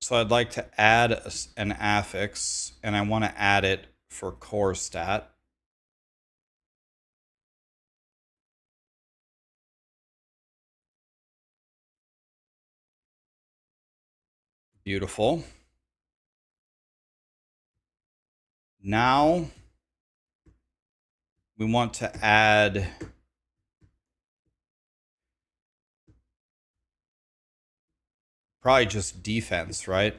So I'd like to add an affix, and I want to add it for core stat. Beautiful. Now we want to add probably just defense, right?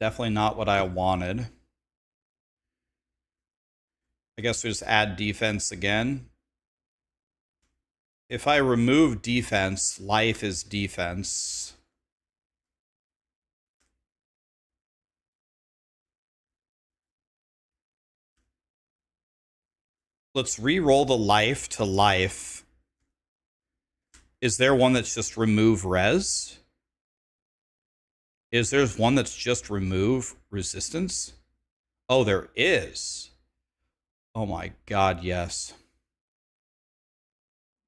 Definitely not what I wanted. I guess we just add defense again. If I remove defense, life is defense. Let's re-roll the life to life. Is there one that's just remove res? Is there one that's just remove resistance? Oh, there is. Oh my god, yes.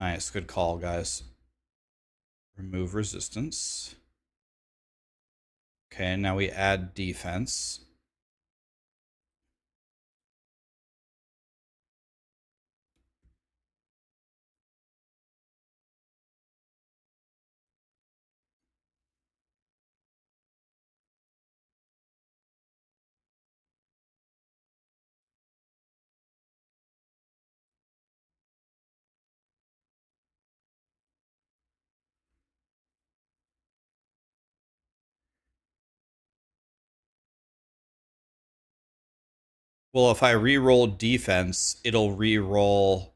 Nice, good call, guys. Remove resistance. Okay, now we add defense. Well, if I re-roll defense, it'll re-roll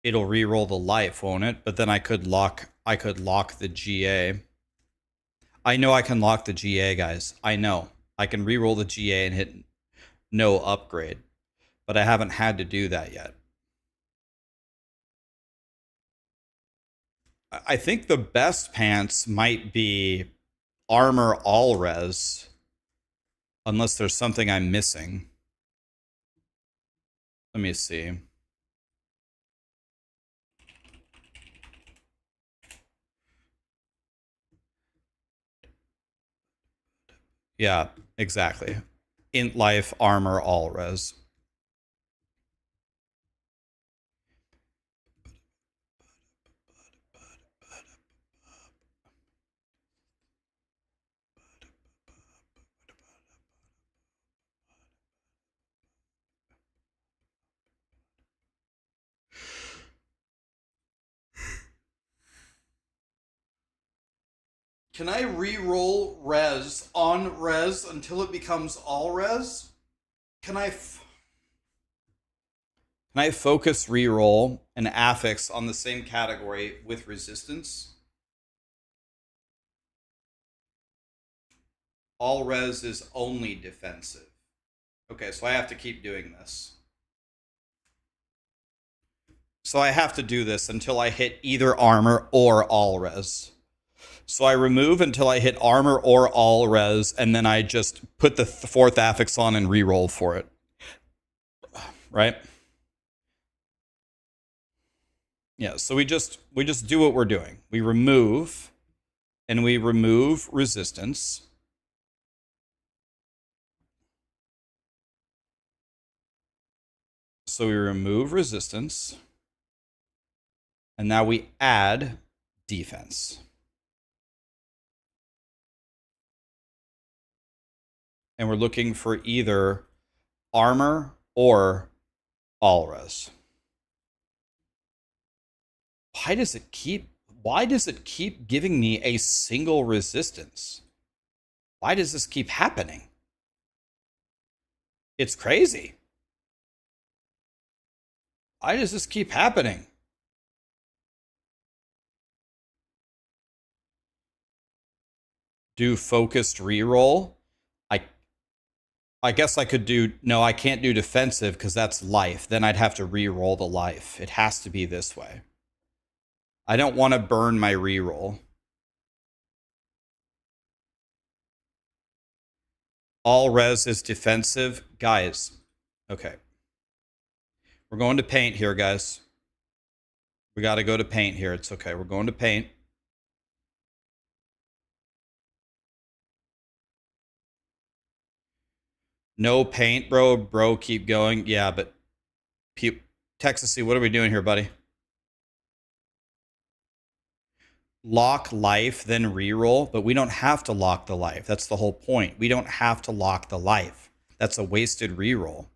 the life, won't it? But then I could lock the GA. I know I can lock the GA, guys. I know. I can re-roll the GA and hit no upgrade. But I haven't had to do that yet. I think the best pants might be armor all res. Unless there's something I'm missing. Let me see. Yeah, exactly. Int life, armor, all res. Can I re-roll res on res until it becomes all res? Can I focus reroll an affix on the same category with resistance? All res is only defensive. Okay, so I have to keep doing this. So I have to do this until I hit either armor or all res. So I remove until I hit armor or all res, and then I just put the fourth affix on and reroll for it. Right? Yeah, so we just do what we're doing. We remove, and we remove resistance. So we remove resistance, and now we add defense. And we're looking for either armor or all res. Why does it keep giving me a single resistance? Why does this keep happening? It's crazy. Why does this keep happening? Do focused reroll. I guess I could do, no, I can't do defensive because that's life. Then I'd have to re-roll the life. It has to be this way. I don't want to burn my re-roll. All res is defensive. Guys, okay. We're going to paint here, guys. We got to go to paint here. It's okay. We're going to paint. No paint, bro. Bro, keep going. Yeah, but Texas, what are we doing here, buddy? Lock life, then reroll, but we don't have to lock the life. That's the whole point. We don't have to lock the life. That's a wasted reroll.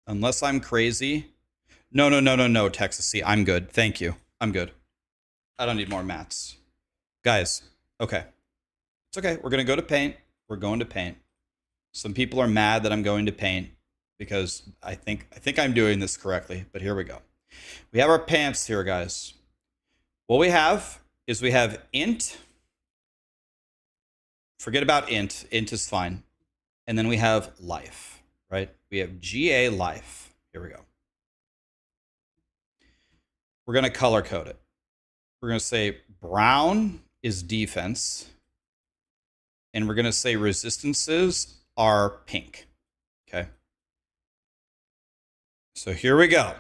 Unless I'm crazy. No, Texas. I'm good. Thank you. I'm good. I don't need more mats. Guys, okay. It's okay. We're going to go to paint. We're going to paint. Some people are mad that I'm going to paint because I think I'm doing this correctly, but here we go. We have our pants here, guys. What we have is we have int. Forget about int. Int is fine. And then we have life, right? We have GA life. Here we go. We're going to color code it. We're going to say brown is defense. And we're going to say resistances are pink. Okay. So here we go.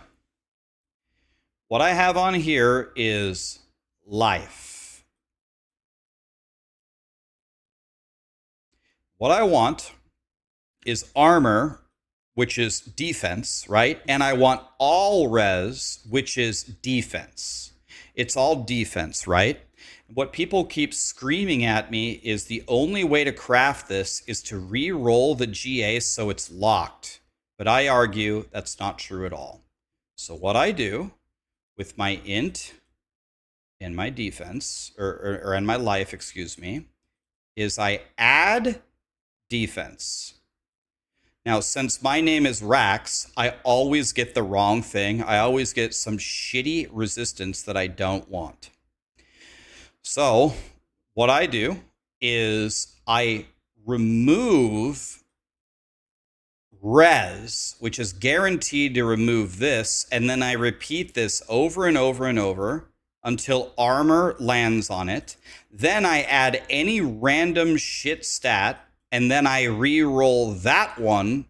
What I have on here is life. What I want is armor, which is defense, right? And I want all res, which is defense. It's all defense, right? What people keep screaming at me is the only way to craft this is to re-roll the GA so it's locked. But I argue that's not true at all. So what I do with my int and my defense, or in my life, excuse me, is I add defense. Now, since my name is Rax, I always get the wrong thing. I always get some shitty resistance that I don't want. So what I do is I remove res, which is guaranteed to remove this, and then I repeat this over and over and over until armor lands on it. Then I add any random shit stat, and then I re-roll that one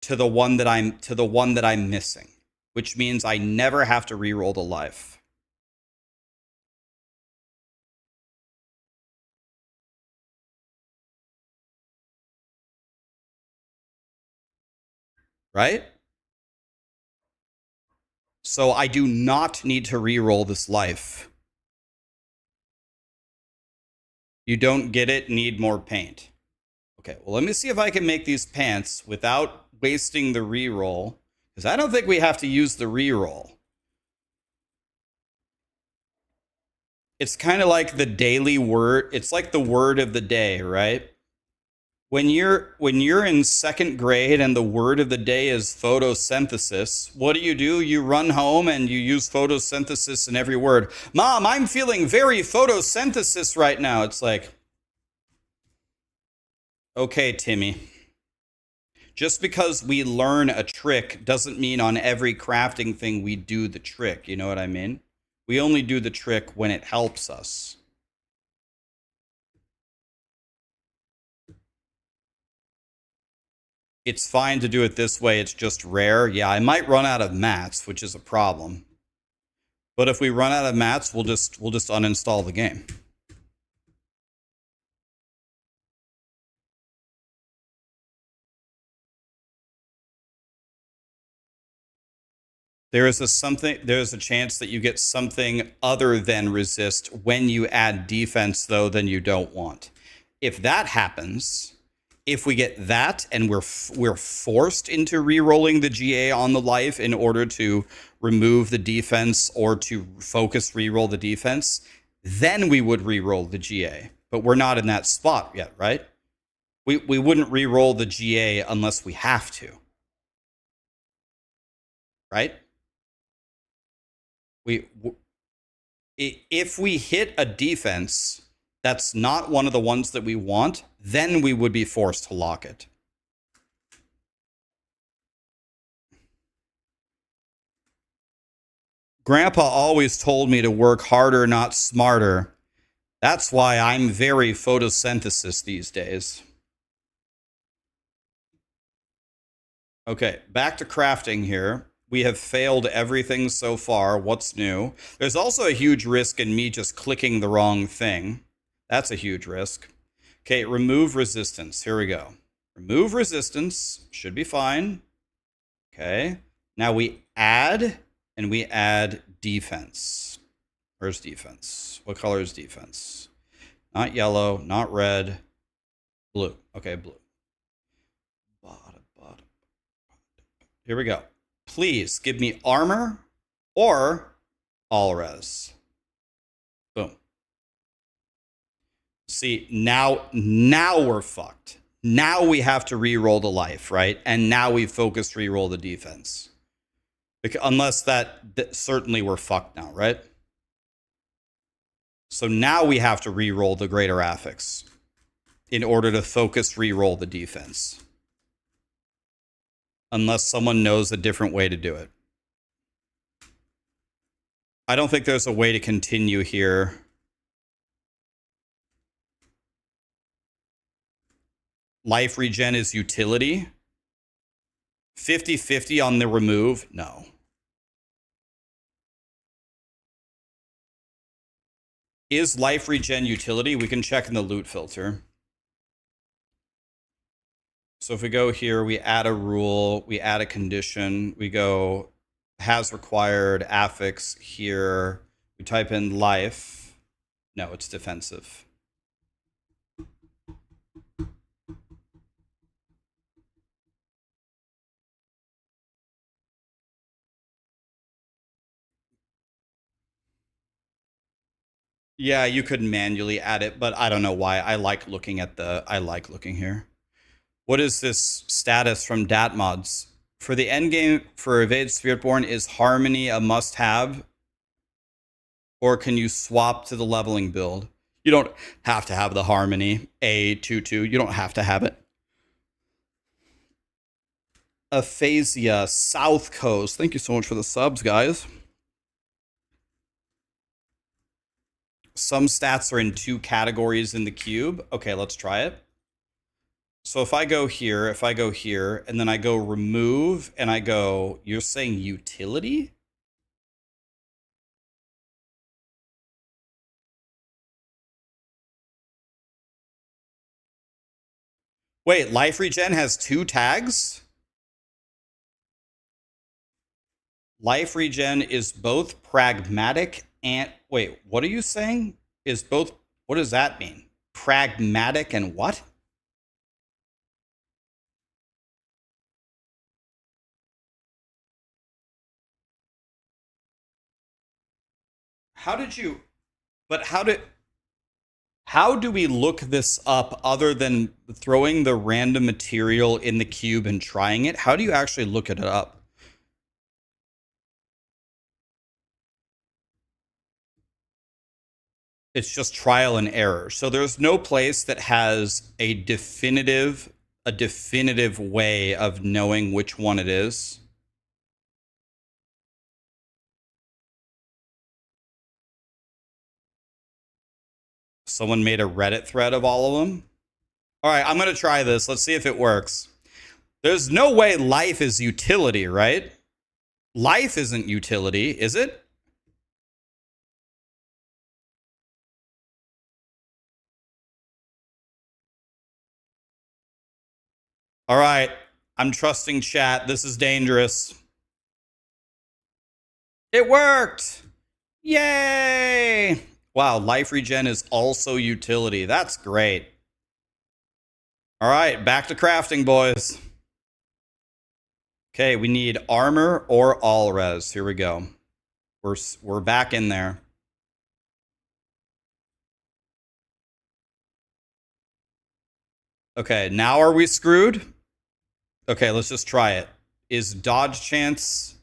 to the one that I'm missing, which means I never have to re-roll the life. Right? So I do not need to re-roll this life. You don't get it, need more paint. Okay, well, let me see if I can make these pants without wasting the re-roll, because I don't think we have to use the re-roll. It's kind of like the daily word. It's like the word of the day, right? When you're in second grade and the word of the day is photosynthesis, what do? You run home and you use photosynthesis in every word. Mom, I'm feeling very photosynthesis right now. It's like, okay, Timmy. Just because we learn a trick doesn't mean on every crafting thing we do the trick. You know what I mean? We only do the trick when it helps us. It's fine to do it this way. It's just rare. Yeah, I might run out of mats, which is a problem. But if we run out of mats, we'll just uninstall the game. There is a chance that you get something other than resist when you add defense though than you don't want. If that happens, if we get that and we're forced into re-rolling the GA on the life in order to remove the defense or to focus re-roll the defense, then we would re-roll the GA. But we're not in that spot yet, right? We wouldn't re-roll the GA unless we have to, right? We if we hit a defense that's not one of the ones that we want, then we would be forced to lock it. Grandpa always told me to work harder, not smarter. That's why I'm very photosynthesis these days. Okay, back to crafting here. We have failed everything so far. What's new? There's also a huge risk in me just clicking the wrong thing. That's a huge risk. Okay, remove resistance. Here we go. Remove resistance. Should be fine. Okay. Now we add, and we add defense. Where's defense? What color is defense? Not yellow, not red. Blue. Okay, blue. Here we go. Please give me armor or all res. Boom. See, now we're fucked. Now we have to re-roll the life, right? And now we focus re-roll the defense. Unless that certainly we're fucked now, right? So now we have to re-roll the greater affix in order to focus re-roll the defense. Unless someone knows a different way to do it. I don't think there's a way to continue here. Life regen is utility. 50-50 on the remove? No. Is life regen utility? We can check in the loot filter. So if we go here, we add a rule, we add a condition, we go has required affix here, we type in life. No, it's defensive. Yeah, you could manually add it, but I don't know why. I like looking here. What is this status from Dat Mods? For the endgame for Evade Spiritborn, is Harmony a must-have? Or can you swap to the leveling build? You don't have to have the Harmony A22. You don't have to have it. Aphasia, South Coast. Thank you so much for the subs, guys. Some stats are in 2 categories in the cube. Okay, let's try it. So if I go here, and then I go remove, and I go, you're saying utility? Wait, life regen has 2 tags? Life regen is both pragmatic and... Wait, what are you saying? Is both... What does that mean? Pragmatic and what? How did you... But how do we look this up other than throwing the random material in the cube and trying it? How do you actually look it up? It's just trial and error. So there's no place that has a definitive way of knowing which one it is. Someone made a Reddit thread of all of them. All right, I'm going to try this. Let's see if it works. There's no way life is utility, right? Life isn't utility, is it? All right, I'm trusting chat. This is dangerous. It worked! Yay! Wow, life regen is also utility. That's great. All right, back to crafting, boys. Okay, we need armor or all res. Here we go. We're back in there. Okay, now are we screwed? Okay, let's just try it. Is dodge chance...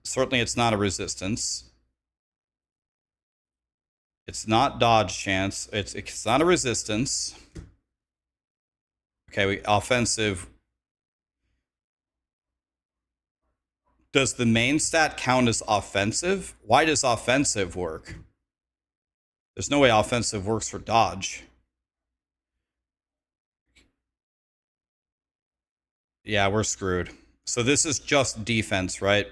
Certainly it's not a resistance. It's not dodge chance. It's not a resistance. Okay, offensive. Does the main stat count as offensive? Why does offensive work? There's no way offensive works for dodge. Yeah, we're screwed. So this is just defense, right?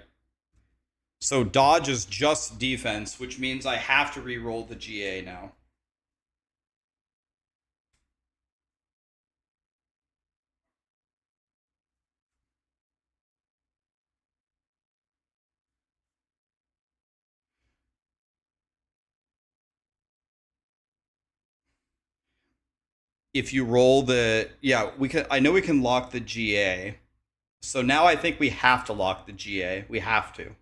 So dodge is just defense, which means I have to re-roll the GA now. If you roll the... Yeah, we can. I know we can lock the GA. So now I think we have to lock the GA. We have to.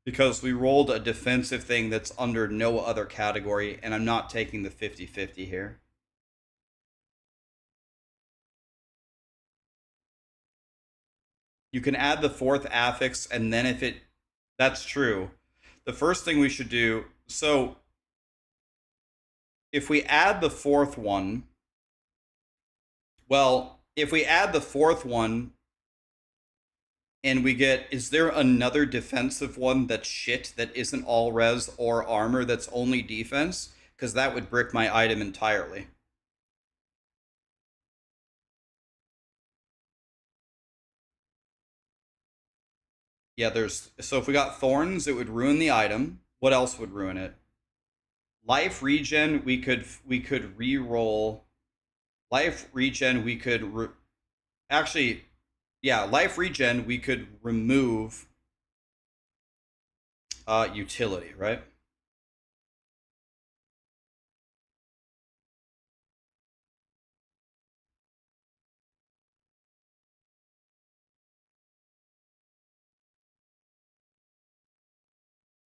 Because we rolled a defensive thing that's under no other category, and I'm not taking the 50-50 here. You can add the fourth affix, and then if it... That's true. The first thing we should do... So, if we add the fourth one... Well, if we add the fourth one, and we get... Is there another defensive one that's shit that isn't all res or armor that's only defense? Because that would brick my item entirely. Yeah, there's... So if we got thorns, it would ruin the item. What else would ruin it? Life regen, we could re-roll. Life regen, we could... Actually, yeah, life regen, we could remove utility, right?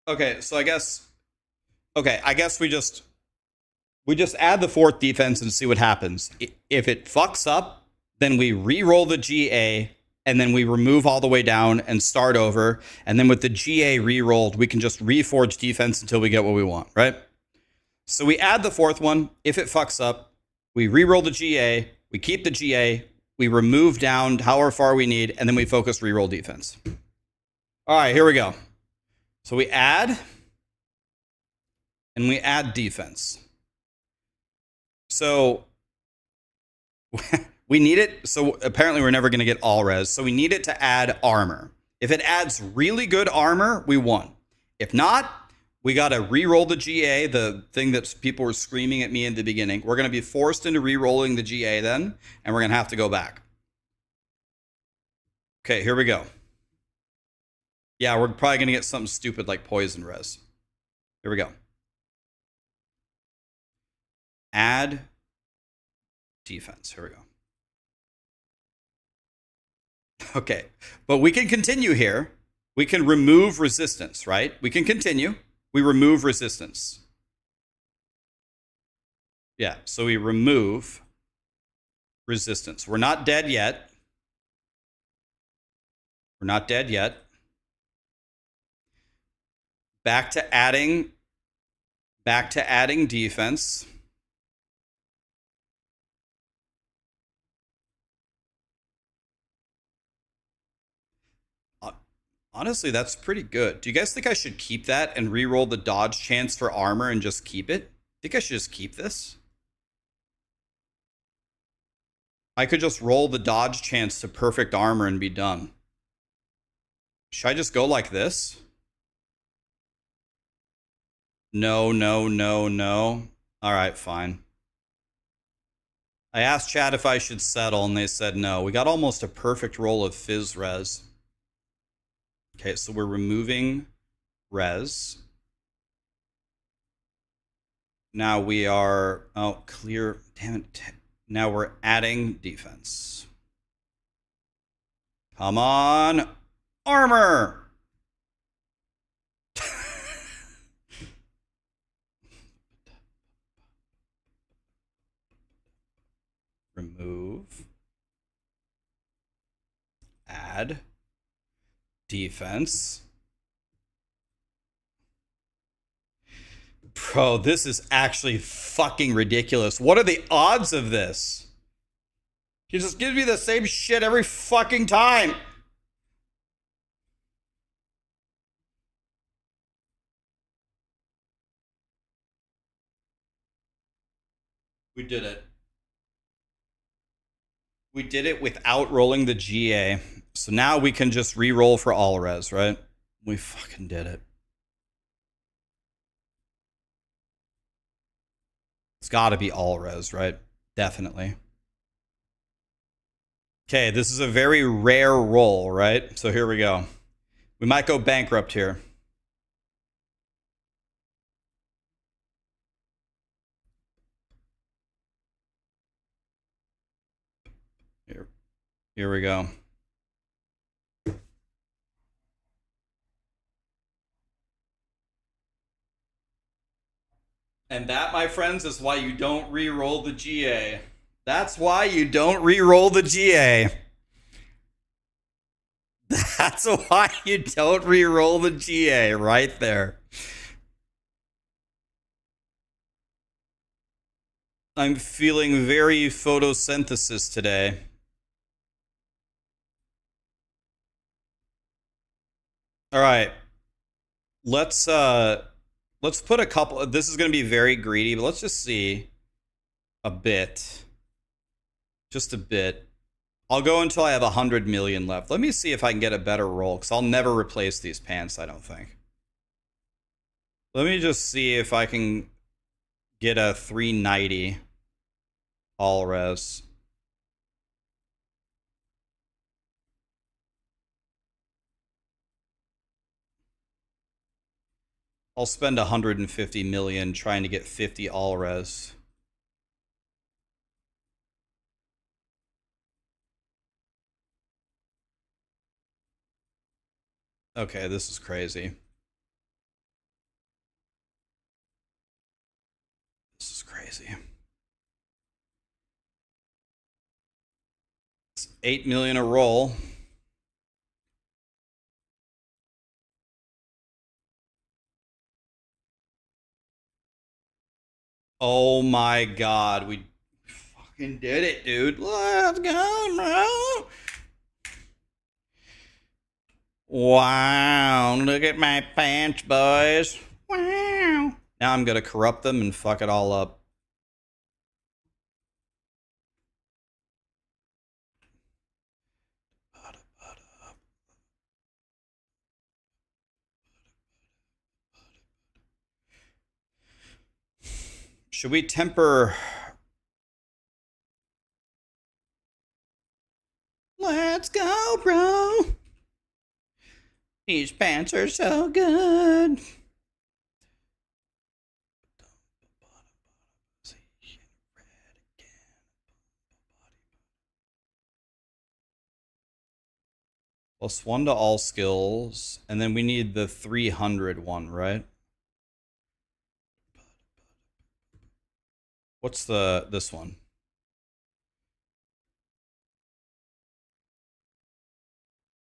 Okay, so I guess... Okay, I guess we just add the fourth defense and see what happens. If it fucks up, then we re-roll the GA, and then we remove all the way down and start over. And then with the GA re-rolled, we can just reforge defense until we get what we want, right? So we add the fourth one. If it fucks up, we re-roll the GA, we keep the GA, we remove down however far we need, and then we focus re-roll defense. All right, here we go. So we add, and we add defense. So we need it. So apparently we're never going to get all res. So we need it to add armor. If it adds really good armor, we won. If not, we got to re-roll the GA, the thing that people were screaming at me in the beginning. We're going to be forced into re-rolling the GA then, and we're going to have to go back. Okay, here we go. Yeah, we're probably going to get something stupid like poison res. Here we go. Add defense. Here we go. Okay, but we can continue here. We can remove resistance, right? We can continue. We remove resistance. Yeah, so we remove resistance. We're not dead yet. We're not dead yet. Back to adding defense. Honestly, that's pretty good. Do you guys think I should keep that and re-roll the dodge chance for armor and just keep it? Think I should just keep this? I could just roll the dodge chance to perfect armor and be done. Should I just go like this? No, no, no, no. All right, fine. I asked chat if I should settle, and they said no. We got almost a perfect roll of Fizz Res. Okay, so we're removing Res. Now we are... Oh, clear. Damn it. Now we're adding defense. Come on. Armor! Remove. Add. Defense. Bro, this is actually fucking ridiculous. What are the odds of this? He just gives me the same shit every fucking time. We did it. We did it without rolling the GA. So now we can just re-roll for all res, right? We fucking did it. It's got to be all res, right? Definitely. Okay, this is a very rare roll, right? So here we go. We might go bankrupt here. Here we go. And that, my friends, is why you don't re-roll the GA. That's why you don't re-roll the GA. That's why you don't re-roll the GA right there. I'm feeling very photosynthesis today. All right. Let's put a couple. This is going to be very greedy, but let's just see a bit. Just a bit. I'll go until I have 100 million left. Let me see if I can get a better roll, because I'll never replace these pants, I don't think. Let me just see if I can get a 390 all res. I'll spend 150 million trying to get 50 all res. Okay, this is crazy. This is crazy. It's 8 million a roll. Oh my god, we fucking did it, dude. Let's go, bro. Wow, look at my pants, boys. Wow. Now I'm gonna corrupt them and fuck it all up. Should we temper? Let's go, bro. These pants are so good. +1 to all skills. And then we need the 300 one, right? What's this one?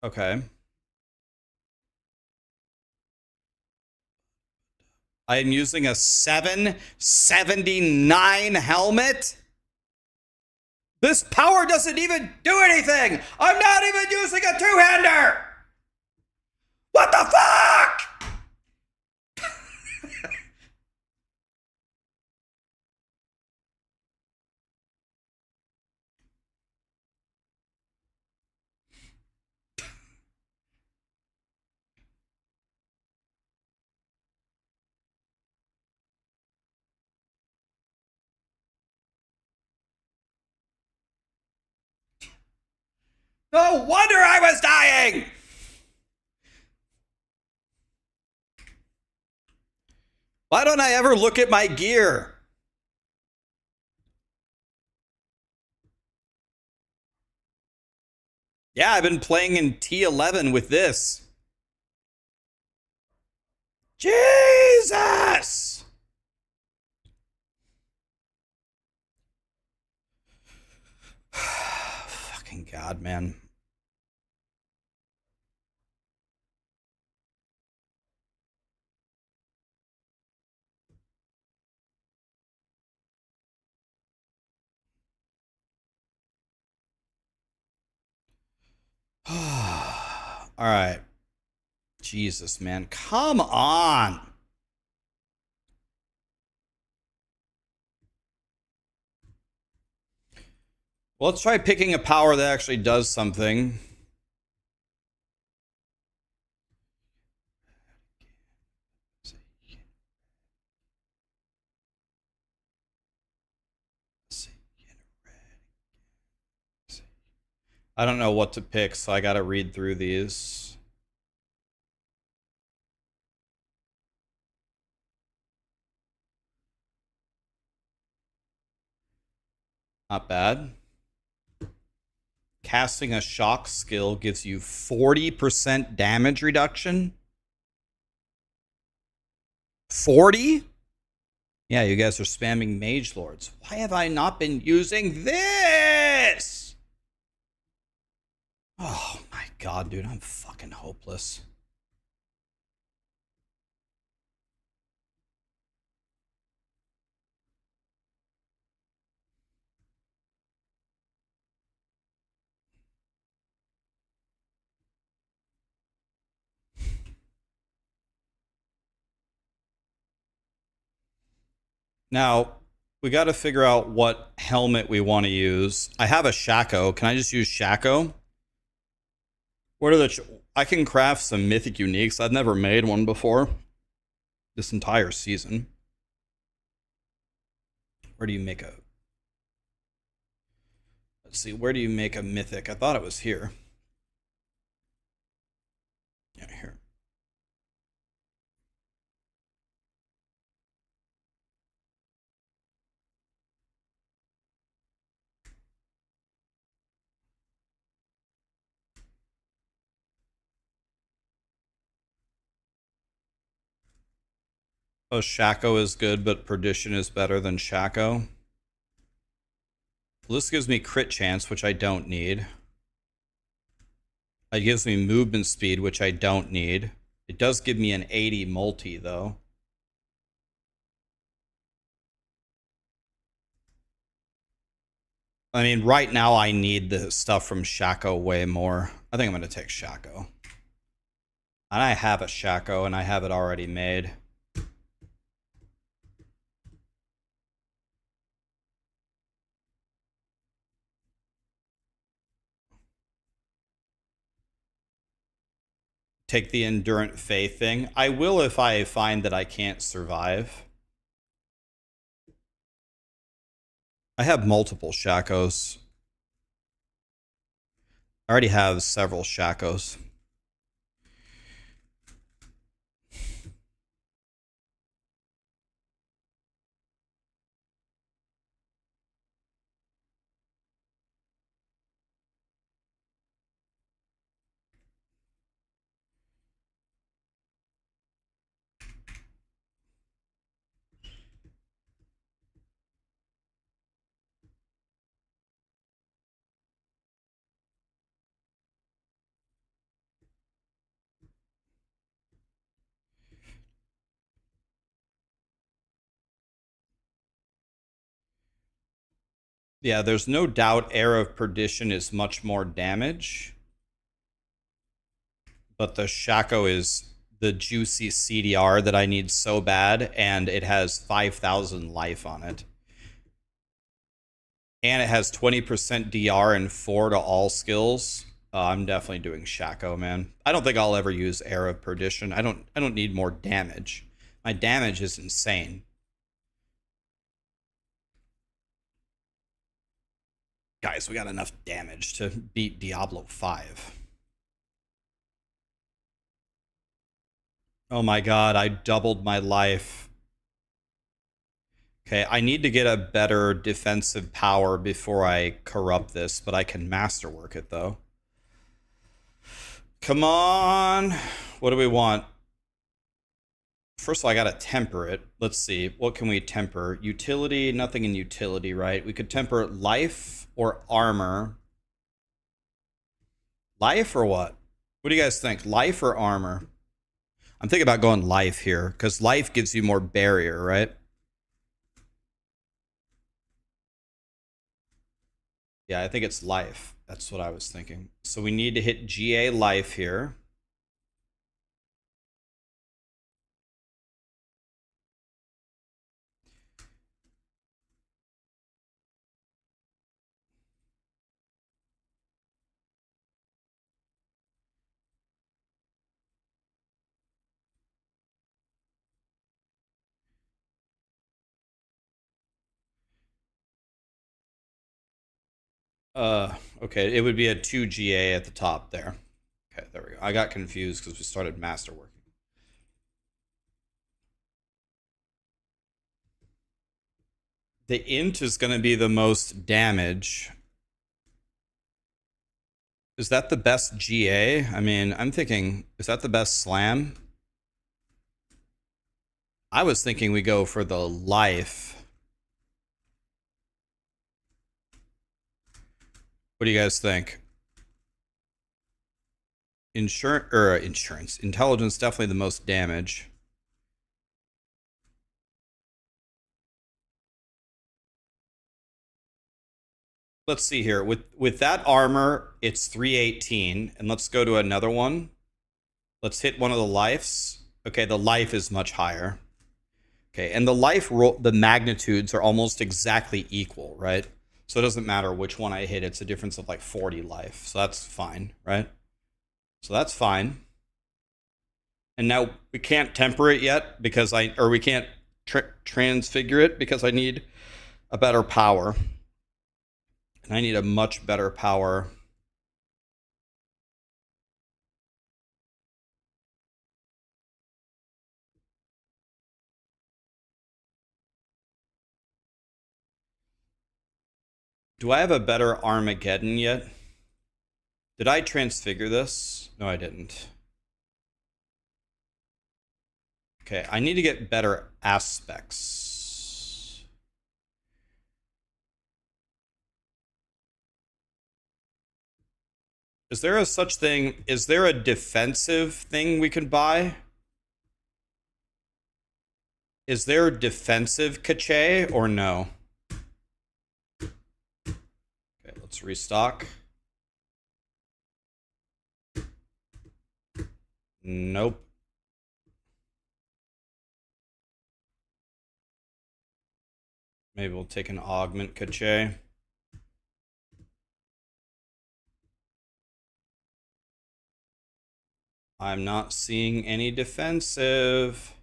Okay. I am using a 779 helmet. This power doesn't even do anything. I'm not even using a two-hander. What the fuck? No wonder I was dying. Why don't I ever look at my gear? Yeah, I've been playing in T11 with this. Jesus! Fucking God, man. All right. Jesus, man. Come on. Well, let's try picking a power that actually does something. I don't know what to pick, so I gotta read through these. Not bad. Casting a shock skill gives you 40% damage reduction. 40? Yeah, you guys are spamming Mage Lords. Why have I not been using this? Oh my God, dude, I'm fucking hopeless. Now, we got to figure out what helmet we want to use. I have a Shaco. Can I just use Shaco? What are the... I can craft some mythic uniques. I've never made one before this entire season. Where do you make a... Let's see, where do you make a mythic? I thought it was here. Yeah, here. Oh, Shaco is good, but Perdition is better than Shaco. Well, this gives me crit chance, which I don't need. It gives me movement speed, which I don't need. It does give me an 80 multi, though. I mean, right now I need the stuff from Shaco way more. I think I'm going to take Shaco. And I have a Shaco, and I have it already made. Take the Endurant Faith thing. I will if I find that I can't survive. I have multiple Shacos. I already have several Shacos. Yeah, there's no doubt Air of Perdition is much more damage, but the Shaco is the juicy CDR that I need so bad, and it has 5,000 life on it. And it has 20% DR and 4 to all skills. I'm definitely doing Shaco, man. I don't think I'll ever use Air of Perdition. I don't need more damage. My damage is insane. Guys, we got enough damage to beat Diablo 5. Oh my god, I doubled my life. Okay, I need to get a better defensive power before I corrupt this, but I can masterwork it though. Come on. What do we want? First of all, I gotta temper it. Let's see. What can we temper? Utility, nothing in utility, right? We could temper life or armor. Life or what? What do you guys think? Life or armor? I'm thinking about going life here, because life gives you more barrier, right? Yeah, I think it's life. That's what I was thinking. So we need to hit GA life here. Okay, it would be a 2 GA at the top there. Okay, there we go. I got confused because we started masterworking. The int is going to be the most damage. Is that the best GA? I mean, I'm thinking, is that the best slam? I was thinking we go for the life. What do you guys think? Insurance. Intelligence, definitely the most damage. Let's see here. With that armor, it's 318. And let's go to another one. Let's hit one of the lives. Okay, the life is much higher. Okay, and the life roll, the magnitudes are almost exactly equal, right? So it doesn't matter which one I hit. It's a difference of like 40 life. So that's fine, right? So that's fine. And now we can't temper it yet because we can't transfigure it because I need a better power. And I need a much better power. Do I have a better Armageddon yet? Did I transfigure this? No, I didn't. Okay, I need to get better aspects. Is there a such thing? Is there a defensive thing we can buy? Is there defensive cache or no? Okay, let's restock. Nope. Maybe we'll take an augment cache. I'm not seeing any defensive.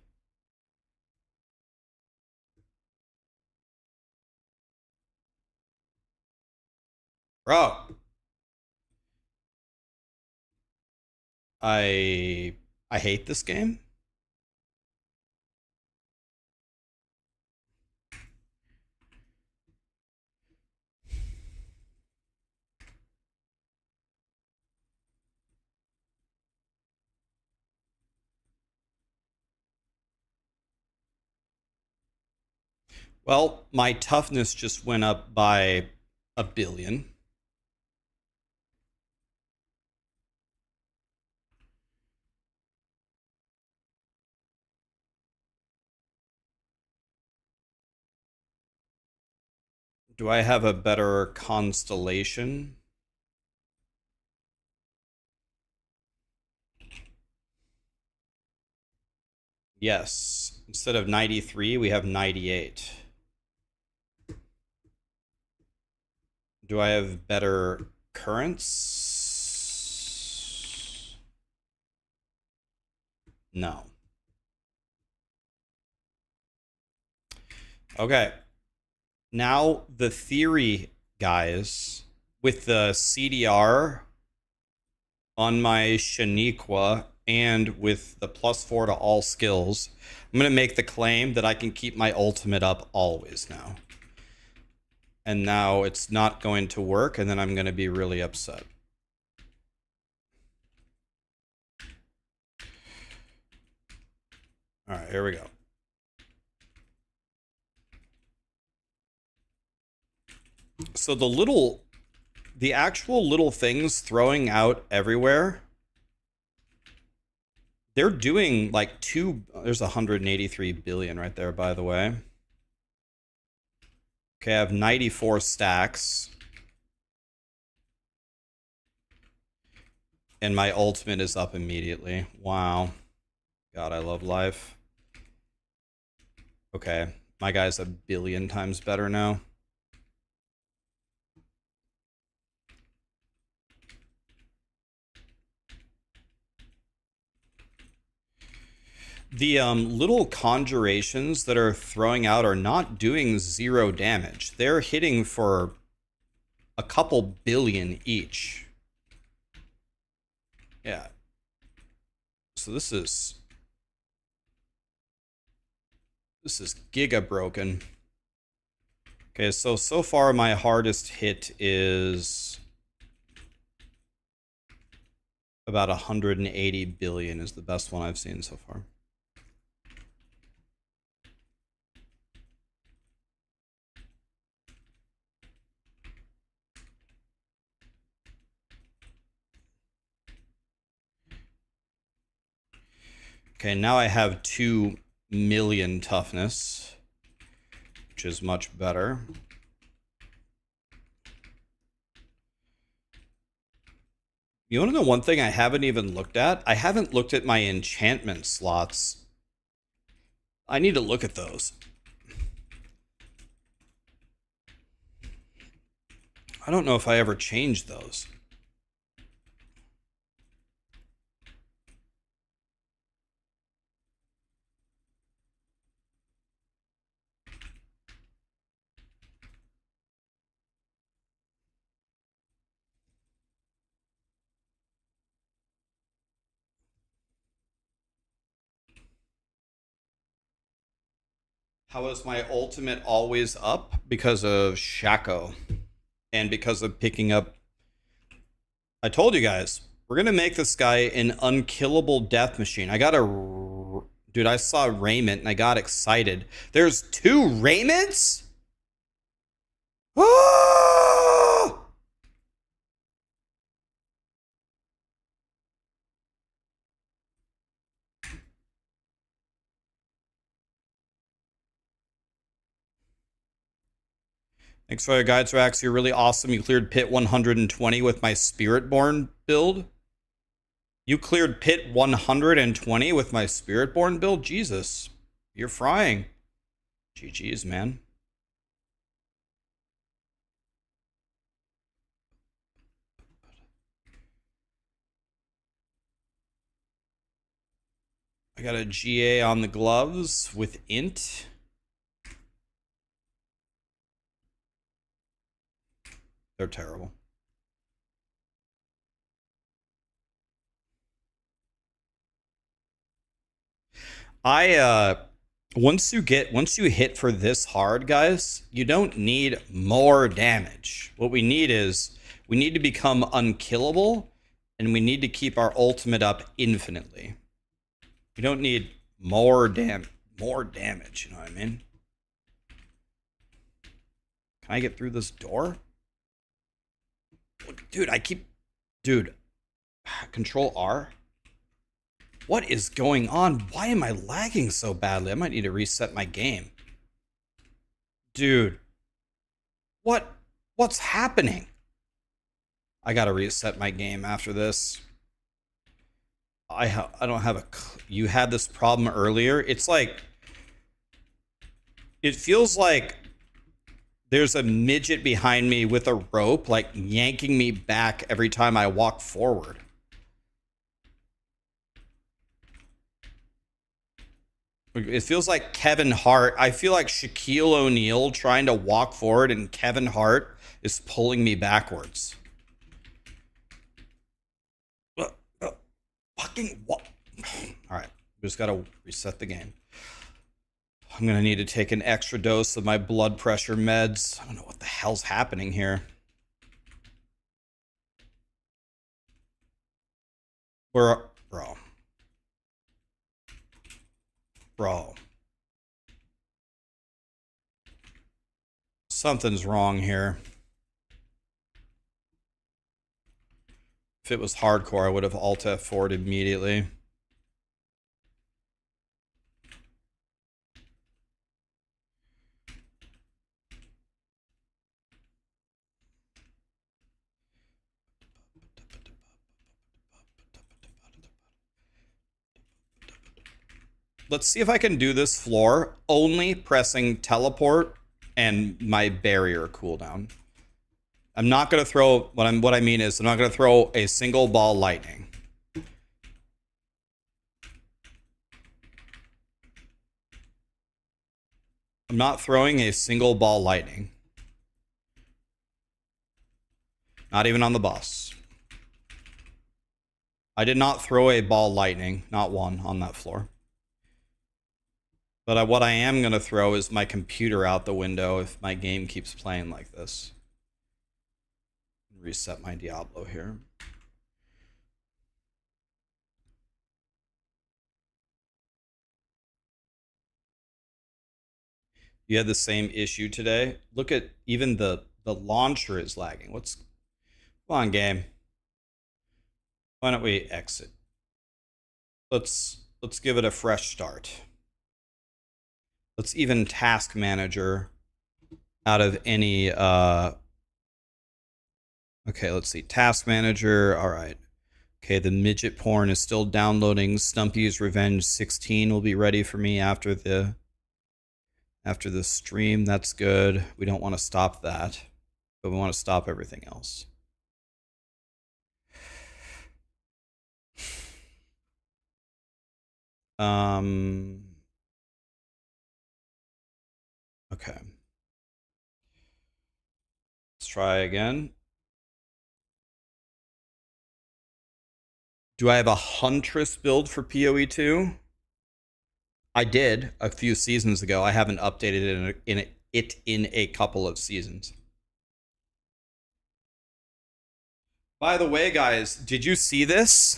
Bro. I hate this game. Well, my toughness just went up by 1,000,000,000. Do I have a better constellation? Yes. Instead of 93, we have 98. Do I have better currents? No. Okay. Now the theory, guys, with the CDR on my Shaniqua and with the +4 to all skills, I'm going to make the claim that I can keep my ultimate up always now. And now it's not going to work, and then I'm going to be really upset. All right, here we go. So the actual little things throwing out everywhere, they're doing like there's 183 billion right there, by the way. Okay, I have 94 stacks. And my ultimate is up immediately. Wow. God, I love life. Okay, my guy's a billion times better now. The little conjurations that are throwing out are not doing 0 damage. They're hitting for a couple billion each. Yeah. So this is giga broken. Okay, so far my hardest hit is about 180 billion is the best one I've seen so far. Okay, now I have 2 million toughness, which is much better. You want to know one thing I haven't even looked at? I haven't looked at my enchantment slots. I need to look at those. I don't know if I ever changed those. How is my ultimate always up? Because of Shaco. And because of picking up... I told you guys, we're going to make this guy an unkillable death machine. I got a... Dude, I saw Raiment and I got excited. There's 2 Raiments? Ah! Thanks for the guides, Rax. You're really awesome. You cleared pit 120 with my Spiritborn build. You cleared pit 120 with my Spiritborn build? Jesus. You're frying. GG's, man. I got a GA on the gloves with int. They're terrible. Once you hit for this hard, guys, you don't need more damage. What we need is we need to become unkillable, and we need to keep our ultimate up infinitely. We don't need more damage, you know what I mean? Can I get through this door? Dude, dude, control R. What is going on? Why am I lagging so badly? I might need to reset my game. Dude. What's happening? I gotta reset my game after this. I don't have a. You had this problem earlier. It's like it feels like there's a midget behind me with a rope, like yanking me back every time I walk forward. It feels like Kevin Hart. I feel like Shaquille O'Neal trying to walk forward, and Kevin Hart is pulling me backwards. Fucking what? All right, just gotta reset the game. I'm gonna need to take an extra dose of my blood pressure meds. I don't know what the hell's happening here. Bro. Something's wrong here. If it was hardcore, I would have Alt F4'd immediately. Let's see if I can do this floor only pressing teleport and my barrier cooldown. I'm not gonna throw what I mean is I'm not gonna throw a single ball lightning. I'm not throwing a single ball lightning. Not even on the boss. I did not throw a ball lightning, not one, on that floor. But what I am going to throw is my computer out the window if my game keeps playing like this. Reset my Diablo here. You had the same issue today. Look at even the launcher is lagging. Come on, game. Why don't we exit? Let's give it a fresh start. Let's even task manager out of any okay, let's see. Task manager. All right. Okay, the midget porn is still downloading. Stumpy's Revenge 16 will be ready for me after the stream. That's good. We don't want to stop that, but we want to stop everything else. Okay. Let's try again. Do I have a Huntress build for PoE2? I did a few seasons ago. I haven't updated it in a couple of seasons. By the way, guys, did you see this?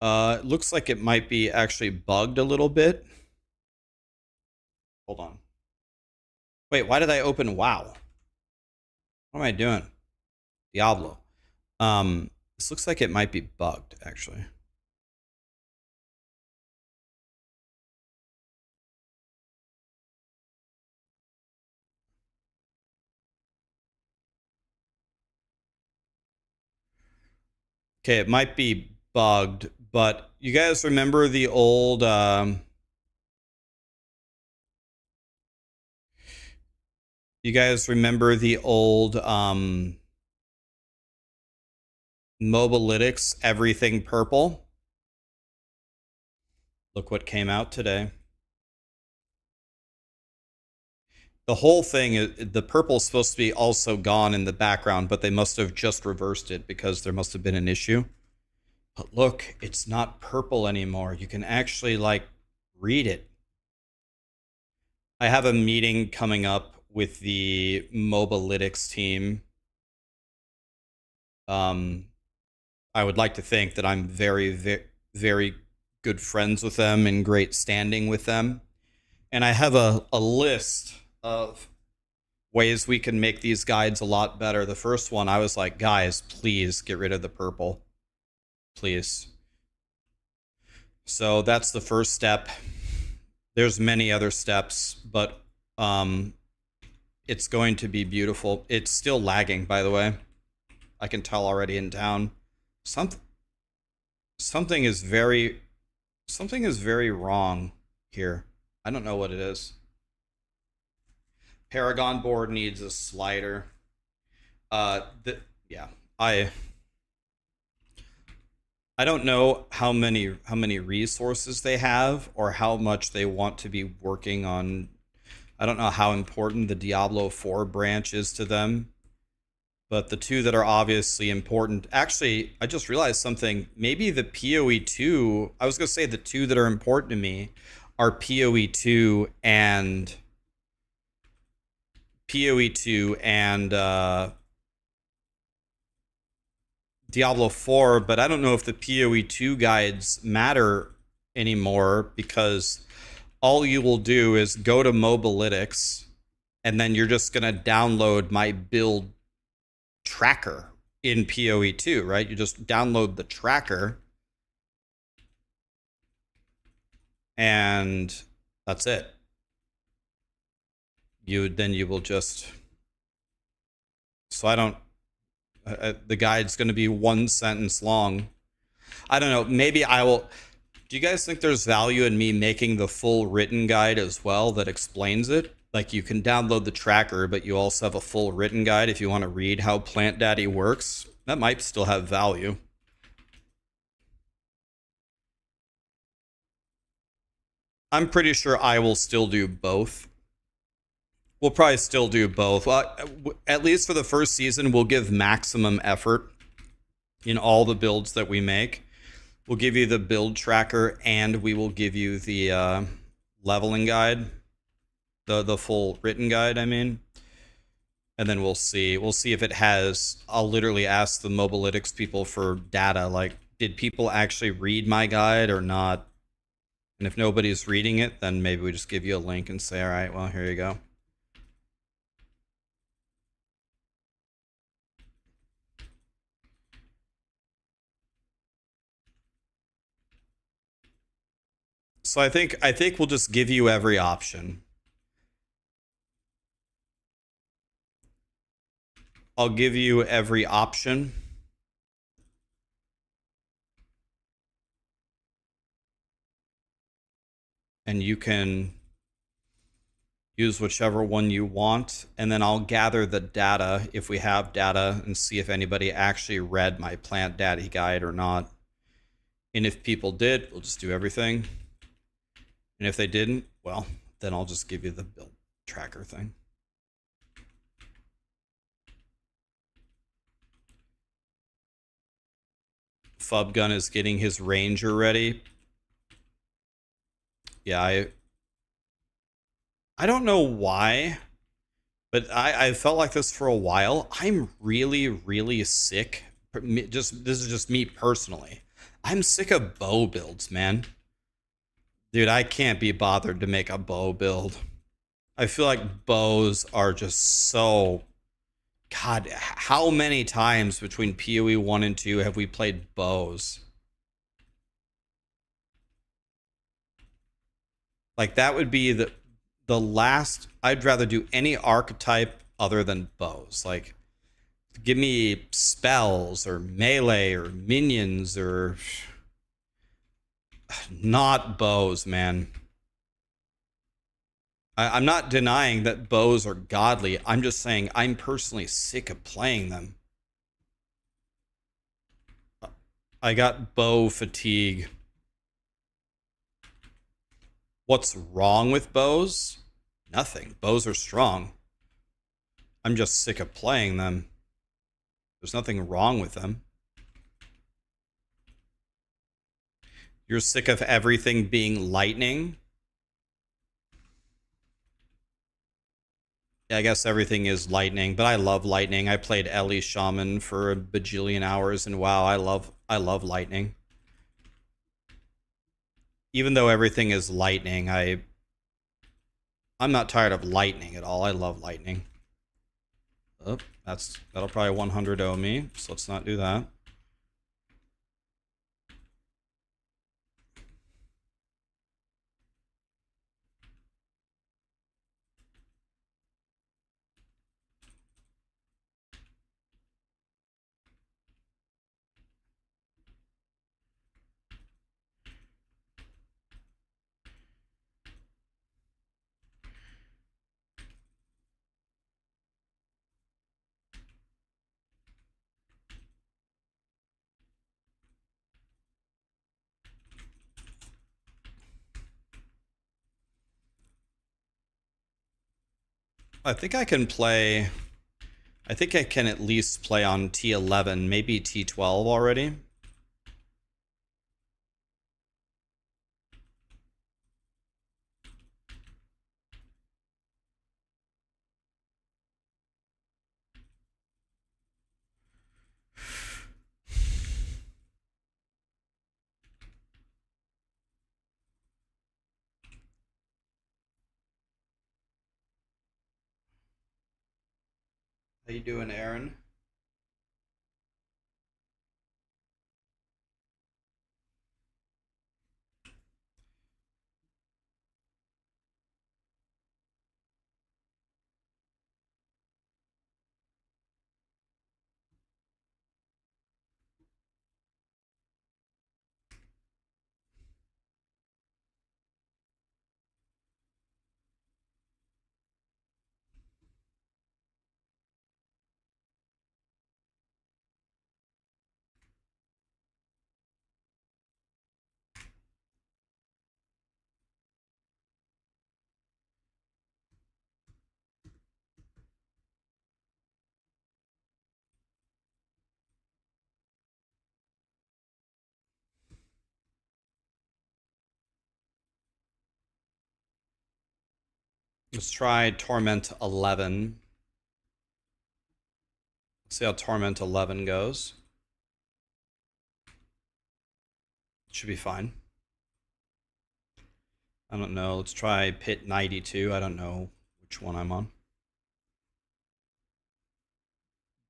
It looks like it might be actually bugged a little bit. Hold on. Wait, why did I open WoW? What am I doing? Diablo. This looks like it might be bugged, actually. Okay, it might be bugged, but you guys remember the old you guys remember the old Mobalytics everything purple? Look what came out today. The whole thing, the purple is supposed to be also gone in the background, but they must have just reversed it because there must have been an issue. But look, it's not purple anymore. You can actually, like, read it. I have a meeting coming up with the Mobalytics team. I would like to think that I'm very, very good friends with them and great standing with them. And I have a list of ways we can make these guides a lot better. The first one, I was like, guys, please get rid of the purple. Please. So that's the first step. There's many other steps, but it's going to be beautiful. It's still lagging, by the way. I can tell already in town. Something is very wrong here. I don't know what it is. Paragon board needs a slider. Yeah, I don't know how many resources they have or how much they want to be working on. I don't know how important the Diablo 4 branch is to them. But the two that are obviously important, actually, I just realized something. Maybe the PoE 2, I was going to say the two that are important to me are PoE 2 and Diablo 4, but I don't know if the PoE 2 guides matter anymore, because all you will do is go to Mobalytics and then you're just going to download my build tracker in PoE 2, right? You just download the tracker and that's it. You will just, so I don't, the guide's going to be one sentence long. I don't know, maybe I will. Do you guys think there's value in me making the full written guide as well that explains it? Like, you can download the tracker, but you also have a full written guide if you want to read how Plant Daddy works. That might still have value. I'm pretty sure I will still do both. We'll probably still do both. Well, at least for the first season, we'll give maximum effort in all the builds that we make. We'll give you the build tracker, and we will give you the leveling guide. The full written guide, I mean. And then we'll see. We'll see if it has. I'll literally ask the Mobalytics people for data. Like, did people actually read my guide or not? And if nobody's reading it, then maybe we just give you a link and say, all right, well, here you go. So I think we'll just give you every option. I'll give you every option. And you can use whichever one you want. And then I'll gather the data, if we have data, and see if anybody actually read my Plant Daddy guide or not. And if people did, we'll just do everything. And if they didn't, well, then I'll just give you the build tracker thing. Fubgun is getting his ranger ready. Yeah, I don't know why, but I felt like this for a while. I'm really, really sick. This is just me personally. I'm sick of bow builds, man. Dude, I can't be bothered to make a bow build. I feel like bows are just so... God, how many times between PoE 1 and 2 have we played bows? Like, that would be the last... I'd rather do any archetype other than bows. Like, give me spells or melee or minions or... Not bows, man. I'm not denying that bows are godly. I'm just saying I'm personally sick of playing them. I got bow fatigue. What's wrong with bows? Nothing. Bows are strong. I'm just sick of playing them. There's nothing wrong with them. You're sick of everything being lightning? Yeah, I guess everything is lightning, but I love lightning. I played Ellie Shaman for a bajillion hours, and wow, I love lightning. Even though everything is lightning, I'm not tired of lightning at all. I love lightning. Oh, that'll probably 100 me, so let's not do that. I think I can play. I think I can at least play on T11, maybe T12 already. How you doing, Aaron? Let's try Torment 11. Let's see how Torment 11 goes. Should be fine. I don't know. Let's try Pit 92. I don't know which one I'm on.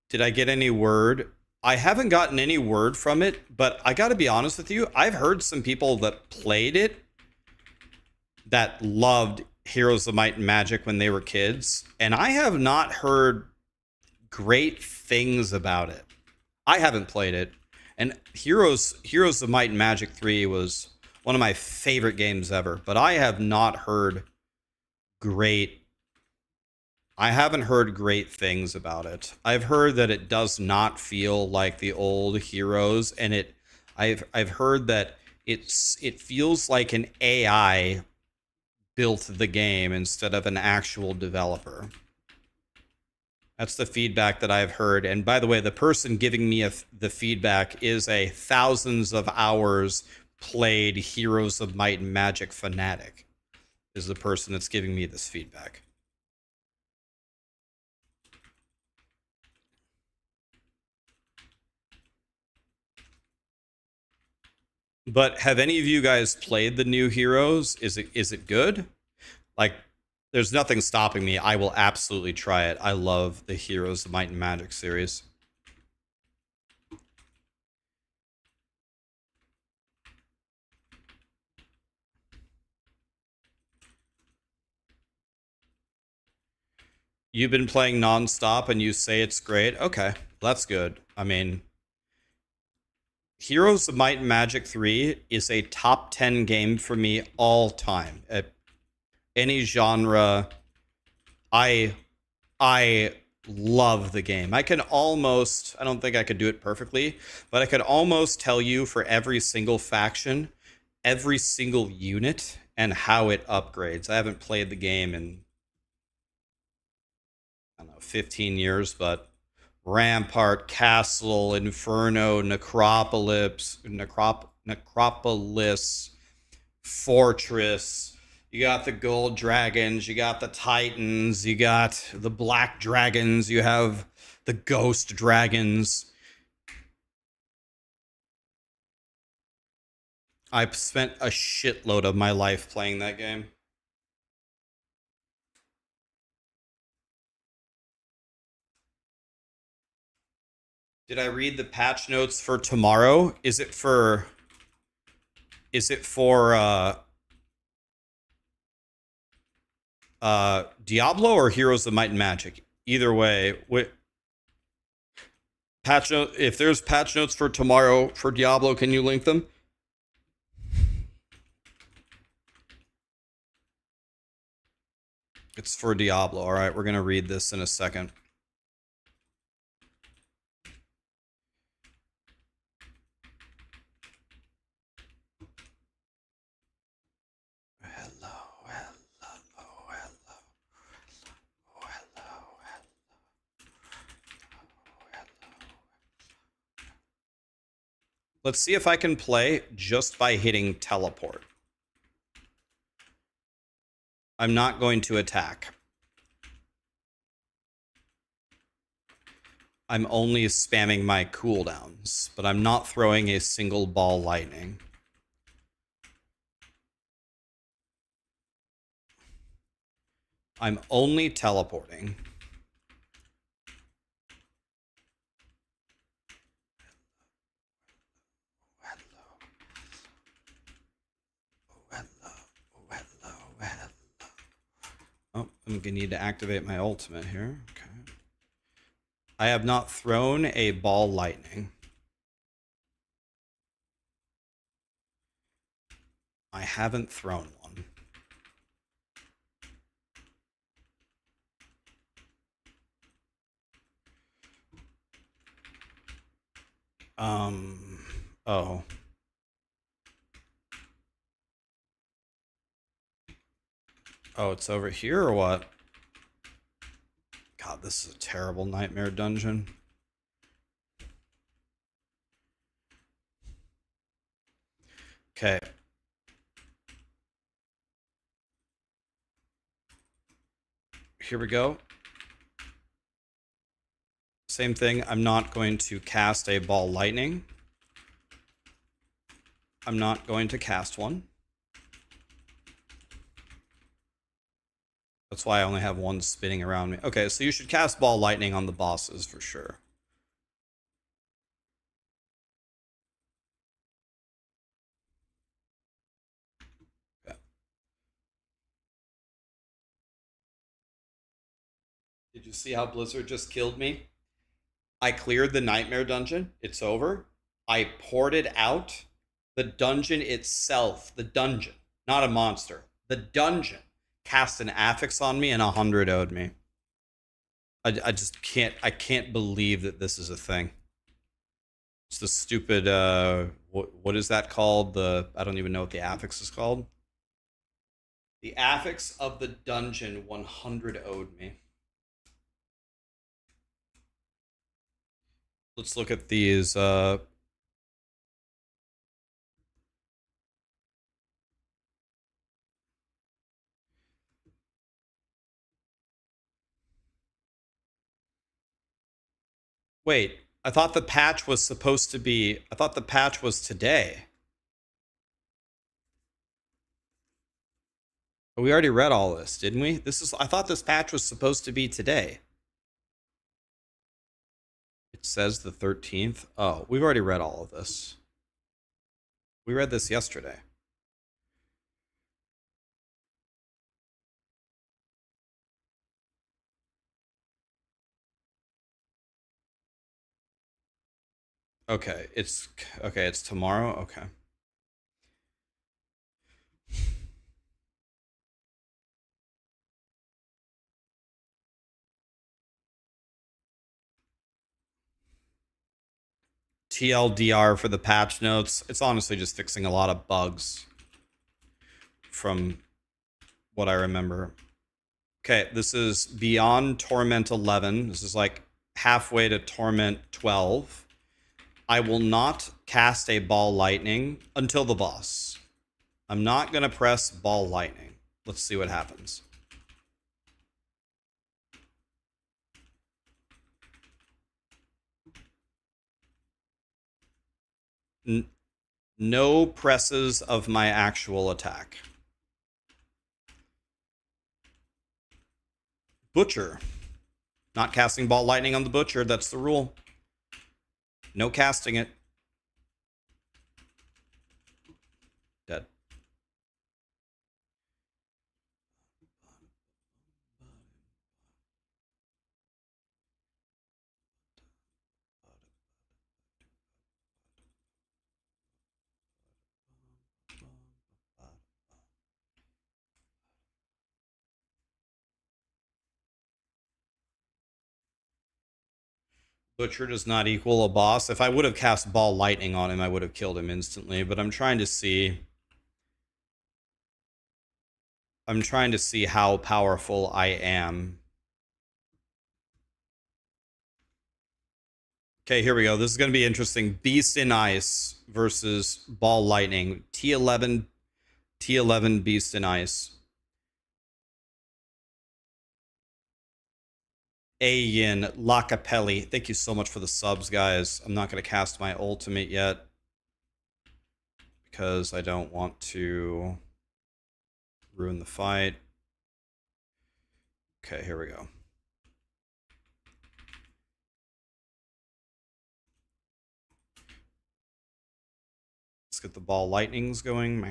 Did I get any word? I haven't gotten any word from it, but I got to be honest with you. I've heard some people that played it that loved Heroes of Might and Magic when they were kids, and I have not heard great things about it. I haven't played it, and Heroes of Might and Magic 3 was one of my favorite games ever, but I have not heard great I haven't heard great things about it. I've heard that it does not feel like the old Heroes, and I've heard that it feels like an AI built the game instead of an actual developer. That's the feedback that I've heard. And by the way, the person giving me the feedback is a thousands of hours played Heroes of Might and Magic fanatic, is the person that's giving me this feedback. But have any of you guys played the new Heroes? Is it good? Like, there's nothing stopping me. I will absolutely try it. I love the Heroes of Might and Magic series. You've been playing nonstop and you say it's great? Okay, that's good. I mean, Heroes of Might and Magic 3 is a top 10 game for me all time. At any genre, I love the game. I don't think I could do it perfectly, but I could almost tell you for every single faction, every single unit, and how it upgrades. I haven't played the game in, I don't know, 15 years, but Rampart, Castle, Inferno, Necropolis, Fortress. You got the gold dragons, you got the titans, you got the black dragons, you have the ghost dragons. I've spent a shitload of my life playing that game. Did I read the patch notes for tomorrow? Is it for Diablo or Heroes of Might and Magic? Either way, patch note, if there's patch notes for tomorrow for Diablo, can you link them? It's for Diablo. All right, we're going to read this in a second. Let's see if I can play just by hitting teleport. I'm not going to attack. I'm only spamming my cooldowns, but I'm not throwing a single ball lightning. I'm only teleporting. Oh, I'm gonna need to activate my ultimate here. Okay. I have not thrown a ball lightning. I haven't thrown one. Oh. Oh, it's over here or what? God, this is a terrible nightmare dungeon. Okay. Here we go. Same thing. I'm not going to cast a ball lightning. I'm not going to cast one. That's why I only have one spinning around me. Okay, so you should cast ball lightning on the bosses for sure. Okay. Did you see how Blizzard just killed me? I cleared the nightmare dungeon. It's over. I ported out the dungeon itself. The dungeon, not a monster. The dungeon cast an affix on me and 100 owed me. I just can't. I can't believe that this is a thing. It's the stupid. What is that called? I don't even know what the affix is called. The affix of the dungeon 100 owed me. Let's look at these. Wait, I thought the patch was supposed to be. I thought the patch was today. We already read all this, didn't we? I thought this patch was supposed to be today. It says the 13th. Oh, we've already read all of this. We read this yesterday. Okay, it's tomorrow. Okay. TLDR for the patch notes. It's honestly just fixing a lot of bugs from what I remember. Okay, this is beyond Torment 11. This is like halfway to Torment 12. I will not cast a ball lightning until the boss. I'm not going to press ball lightning. Let's see what happens. No presses of my actual attack. Butcher. Not casting ball lightning on the butcher. That's the rule. No casting it. Dead. Butcher does not equal a boss. If I would have cast Ball Lightning on him, I would have killed him instantly. But I'm trying to see how powerful I am. Okay, here we go. This is going to be interesting. Beast in Ice versus Ball Lightning. T11 Beast in Ice. Ayin, Lacapelli. Thank you so much for the subs, guys. I'm not going to cast my ultimate yet because I don't want to ruin the fight. Okay, here we go. Let's get the Ball Lightnings going.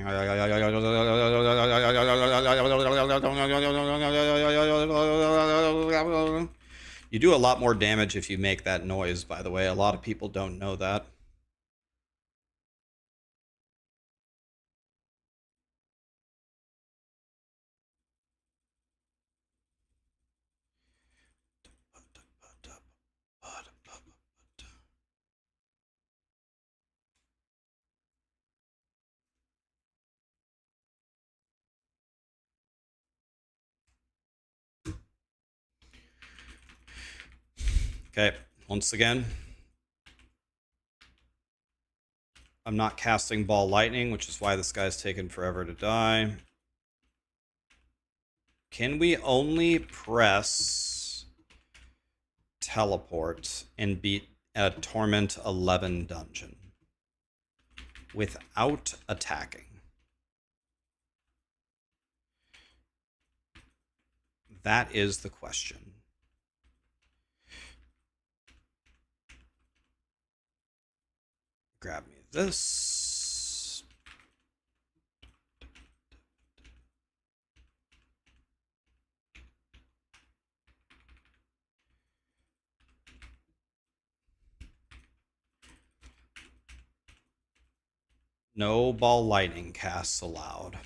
You do a lot more damage if you make that noise, by the way. A lot of people don't know that. Okay, once again, I'm not casting Ball Lightning, which is why this guy's taken forever to die. Can we only press teleport and beat a Torment 11 dungeon without attacking? That is the question. Grab me this. No Ball Lightning casts allowed.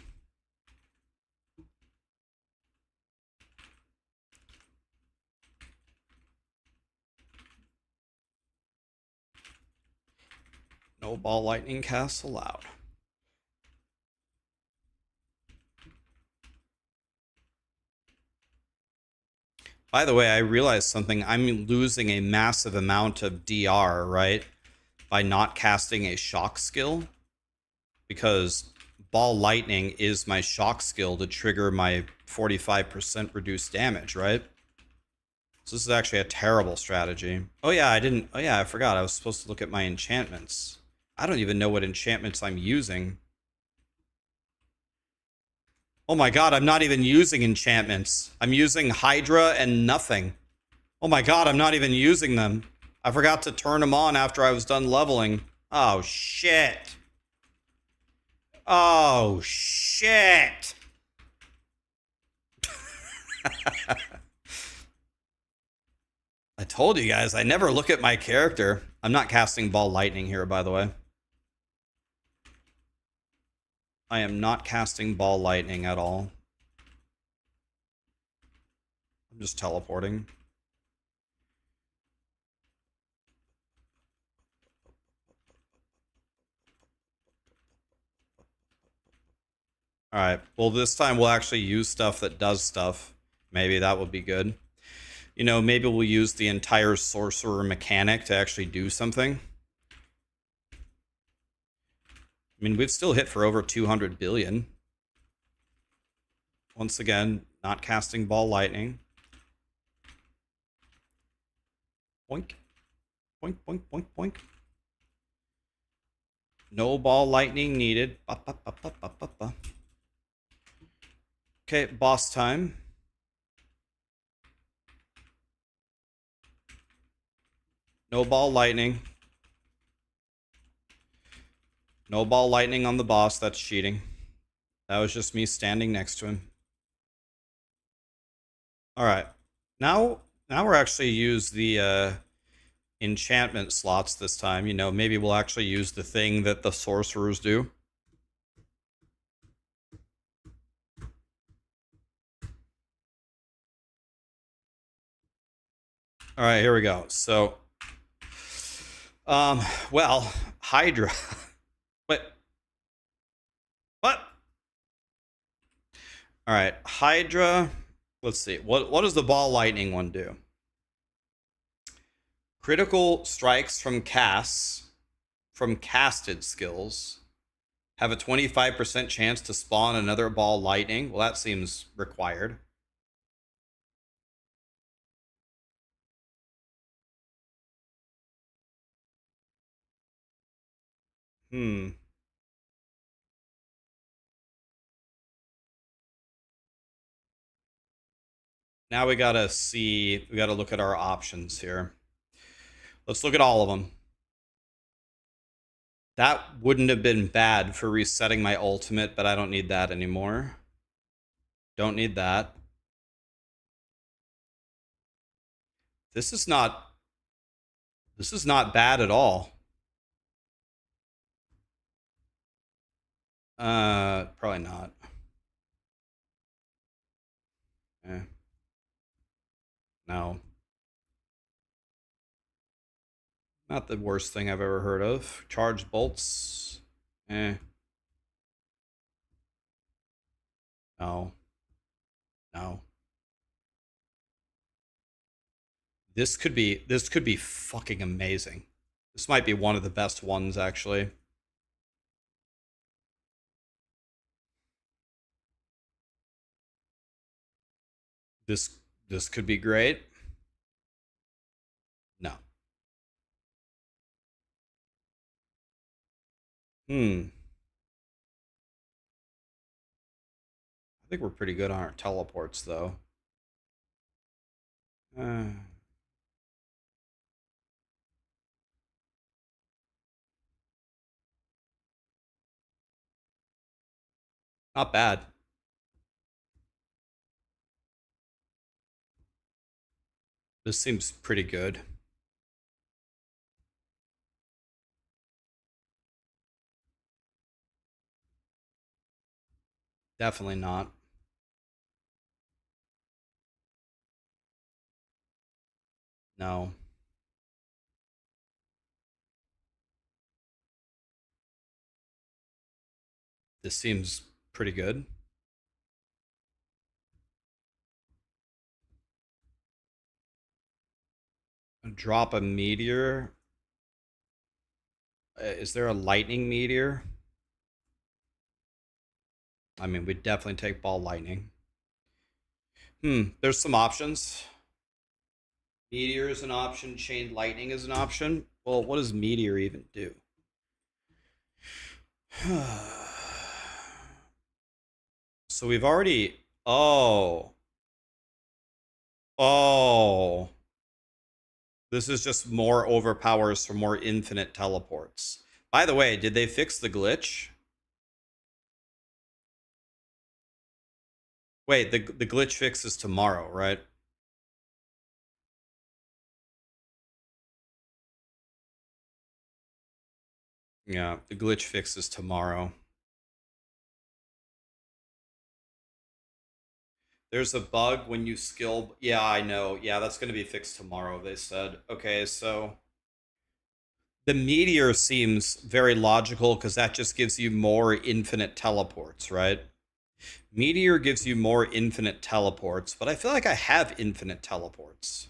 No Ball Lightning casts allowed. By the way, I realized something. I'm losing a massive amount of DR, right? By not casting a shock skill. Because Ball Lightning is my shock skill to trigger my 45% reduced damage, right? So this is actually a terrible strategy. Oh yeah, I forgot. I was supposed to look at my enchantments. I don't even know what enchantments I'm using. Oh my god, I'm not even using enchantments. I'm using Hydra and nothing. Oh my god, I'm not even using them. I forgot to turn them on after I was done leveling. Oh shit. Oh shit. I told you guys, I never look at my character. I'm not casting Ball Lightning here, by the way. I am not casting Ball Lightning at all. I'm just teleporting. Alright, well this time we'll actually use stuff that does stuff. Maybe that would be good. You know, maybe we'll use the entire Sorcerer mechanic to actually do something. I mean, we've still hit for over 200 billion. Once again, not casting Ball Lightning. Boink. Boink, boink, boink, boink. No Ball Lightning needed. Ba, ba, ba, ba, ba, ba, ba. Okay, boss time. No Ball Lightning. No ball lightning on the boss. That's cheating. That was just me standing next to him. All right. Now we're actually use the enchantment slots this time. You know, maybe we'll actually use the thing that the sorcerers do. All right, here we go. So, well, Hydra. What? What? All right, Hydra. Let's see. What does the ball lightning one do? Critical strikes from casted skills have a 25% chance to spawn another ball lightning. Well, that seems required. Hmm. Now we gotta see. We gotta look at our options here. Let's look at all of them. That wouldn't have been bad for resetting my ultimate, but I don't need that anymore. Don't need that. This is not bad at all. Probably not. Eh. No. Not the worst thing I've ever heard of. Charged bolts. Eh. No. No. This could be fucking amazing. This might be one of the best ones actually. This could be great. No. I think we're pretty good on our teleports though. Uh, Not bad. This seems pretty good. Definitely not. No. This seems pretty good. Drop a meteor. Is there a lightning meteor? I mean, we'd definitely take ball lightning. There's some options. Meteor is an option. Chain lightning is an option. Well, what does meteor even do? So we've already. Oh. Oh. This is just more overpowers for more infinite teleports. By the way, did they fix the glitch? Wait, the glitch fix is tomorrow, right? Yeah, the glitch fix is tomorrow. There's a bug when you skill. Yeah, I know. Yeah, that's going to be fixed tomorrow, they said. Okay, so the meteor seems very logical because that just gives you more infinite teleports, right? Meteor gives you more infinite teleports, but I feel like I have infinite teleports.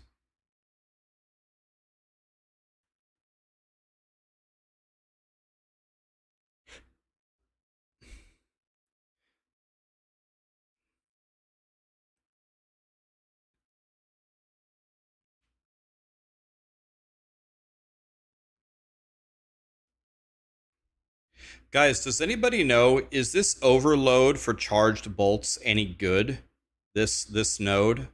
Guys, does anybody know, is this overload for charged bolts any good? This node?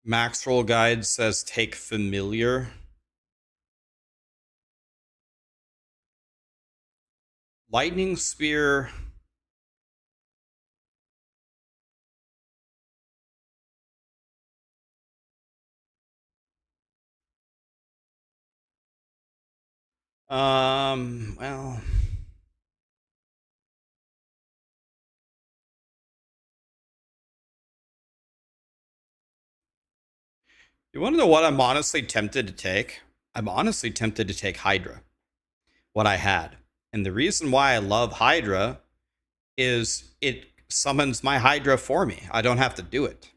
Max Roll Guide says take Familiar. Lightning Spear. Well, you want to know what I'm honestly tempted to take? I'm honestly tempted to take Hydra, what I had. And the reason why I love Hydra is it summons my Hydra for me. I don't have to do it.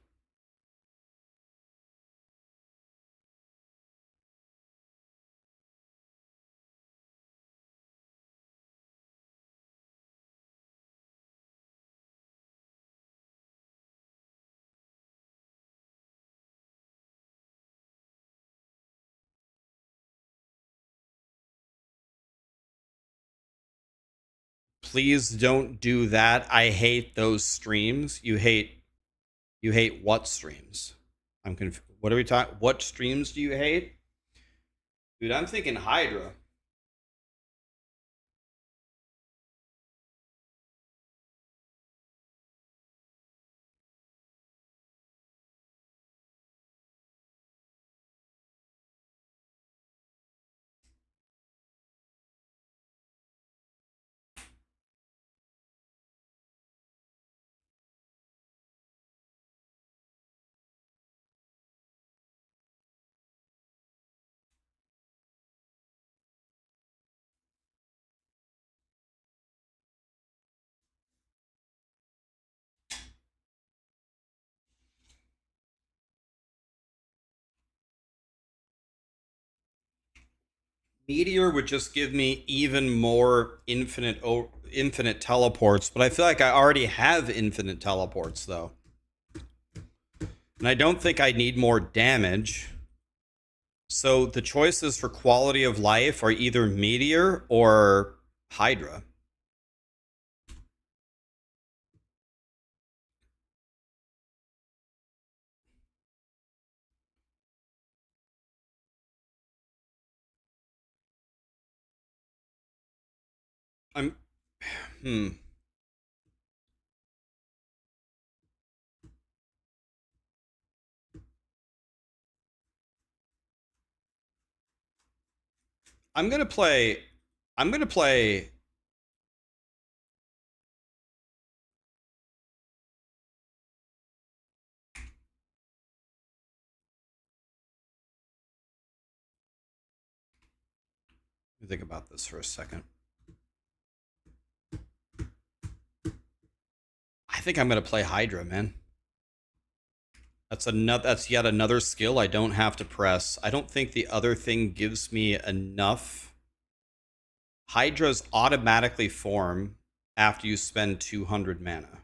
Please don't do that. I hate those streams. You hate what streams? I'm confused. What are we talking? What streams do you hate? Dude, I'm thinking Hydra. Meteor would just give me even more infinite teleports, but I feel like I already have infinite teleports though. And I don't think I need more damage. So the choices for quality of life are either Meteor or Hydra. I'm I'm gonna play. I'm gonna play. Let me think about this for a second. I think I'm gonna play Hydra, man. That's yet another skill I don't have to press. I don't think the other thing gives me enough. Hydras automatically form after you spend 200 mana.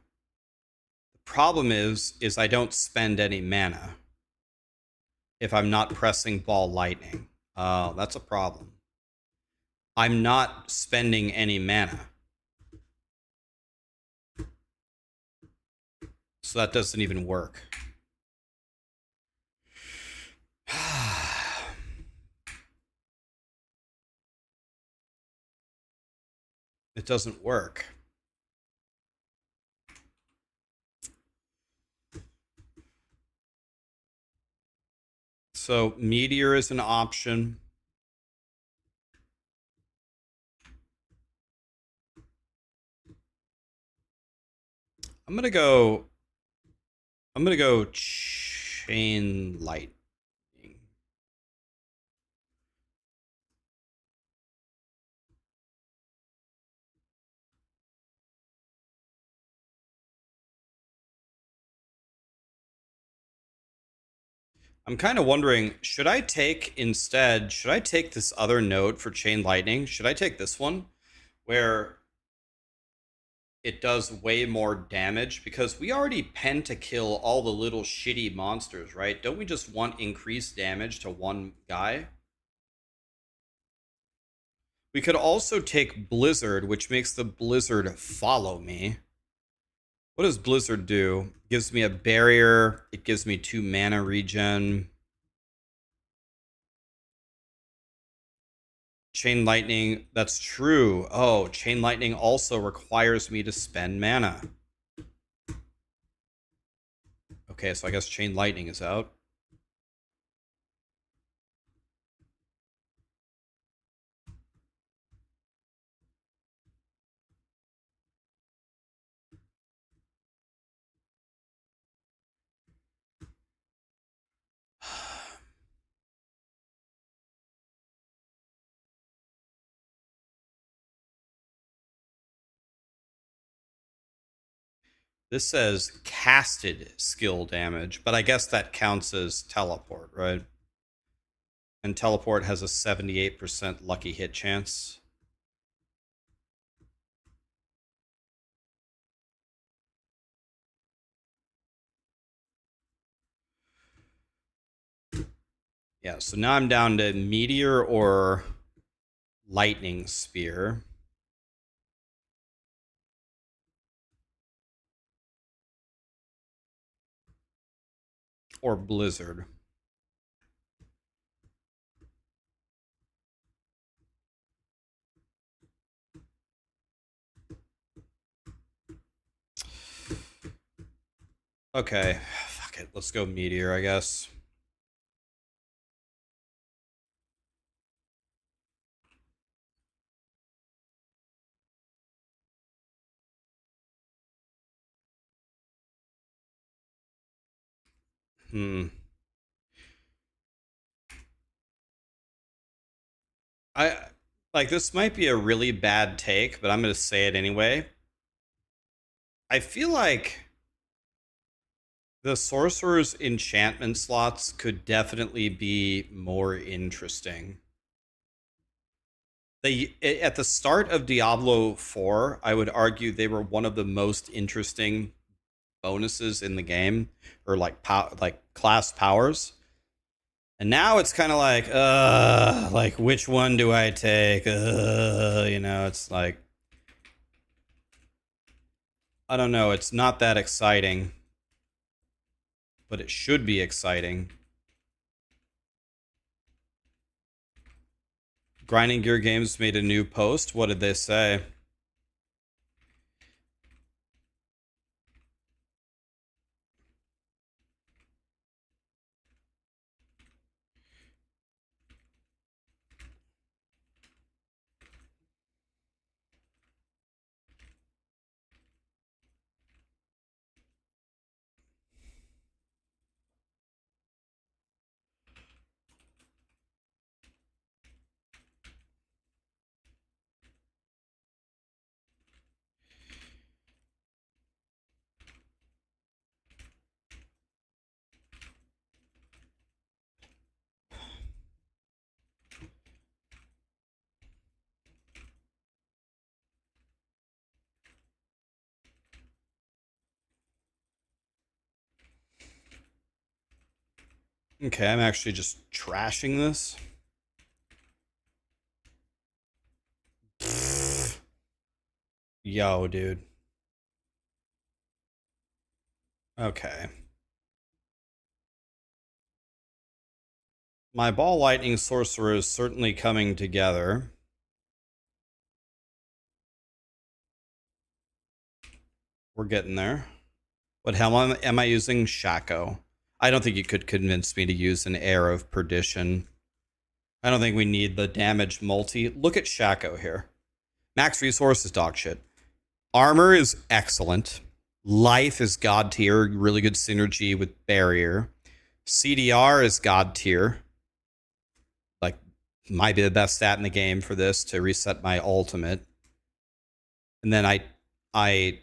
The problem is I don't spend any mana if I'm not pressing ball lightning. Oh, that's a problem. I'm not spending any mana. So that doesn't even work. It doesn't work. So Meteor is an option. I'm gonna go Chain Lightning. I'm kind of wondering, should I take this other node for Chain Lightning? Should I take this one where it does way more damage? Because we already pentakill all the little shitty monsters, right? Don't we just want increased damage to one guy? We could also take Blizzard, which makes the Blizzard follow me. What does Blizzard do? It gives me a barrier. It gives me 2 mana regen. Chain Lightning, that's true. Oh, Chain Lightning also requires me to spend mana. Okay, so I guess Chain Lightning is out. This says casted skill damage, but I guess that counts as teleport, right? And teleport has a 78% lucky hit chance. Yeah, so now I'm down to Meteor or Lightning Spear. Or Blizzard. Okay, fuck it. Let's go Meteor, I guess. I like this might be a really bad take, but I'm going to say it anyway. I feel like the sorcerer's enchantment slots could definitely be more interesting. They at the start of Diablo 4, I would argue they were one of the most interesting bonuses in the game, or like class powers. And now it's kind of like which one do I take? You know, it's like I don't know, it's not that exciting, but it should be exciting. Grinding Gear Games made a new post. What did they say? Okay, I'm actually just trashing this. Yo, dude. Okay. My Ball Lightning Sorcerer is certainly coming together. We're getting there. What hell am I using? Shaco. I don't think you could convince me to use an Heir of Perdition. I don't think we need the damage multi. Look at Shaco here. Max resource is dog shit. Armor is excellent. Life is god tier. Really good synergy with barrier. CDR is god tier. Like, might be the best stat in the game for this to reset my ultimate. And then I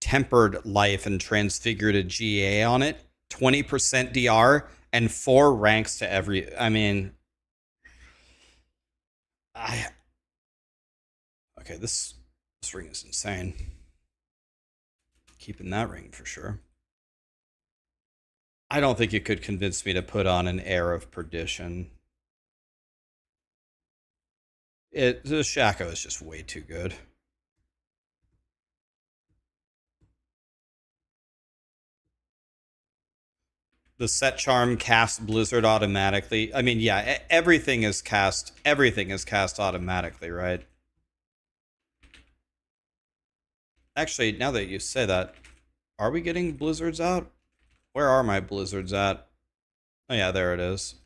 tempered life and transfigured a GA on it. 20% DR and 4 ranks to every. I mean, okay, this ring is insane. Keeping that ring for sure. I don't think you could convince me to put on an Heir of Perdition. The Shaco is just way too good. The set charm casts Blizzard automatically. I mean, yeah, everything is cast. Everything is cast automatically, right? Actually, now that you say that, are we getting blizzards out? Where are my blizzards at? Oh yeah, there it is.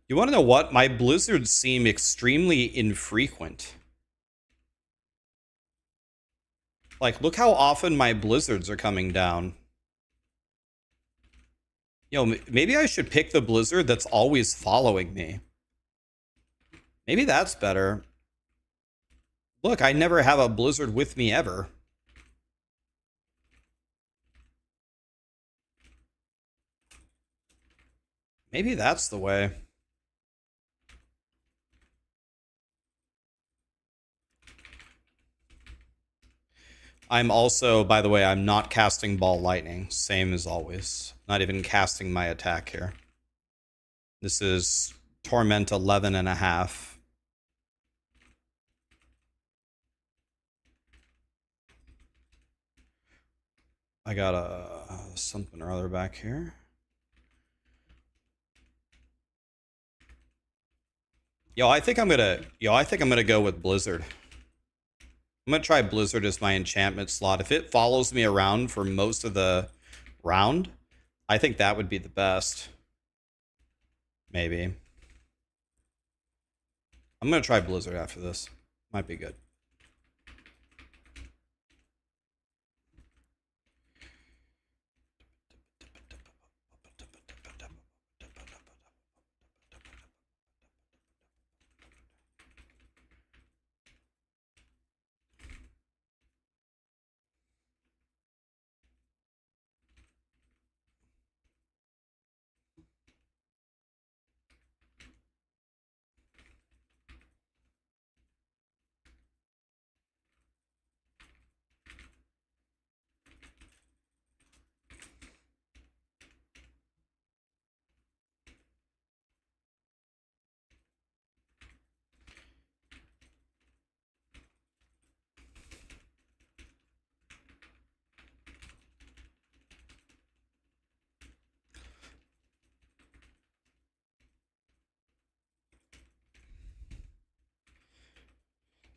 You want to know what? My blizzards seem extremely infrequent. Like, look how often my blizzards are coming down. You know, maybe I should pick the blizzard that's always following me. Maybe that's better. Look, I never have a blizzard with me ever. Maybe that's the way. I'm also, by the way, I'm not casting ball lightning. Same as always. Not even casting my attack here. This is Torment 11 and a half. I got a something or other back here. I think I'm gonna go with Blizzard. I'm gonna try Blizzard as my enchantment slot. If it follows me around for most of the round, I think that would be the best. Maybe. I'm gonna try Blizzard after this. Might be good.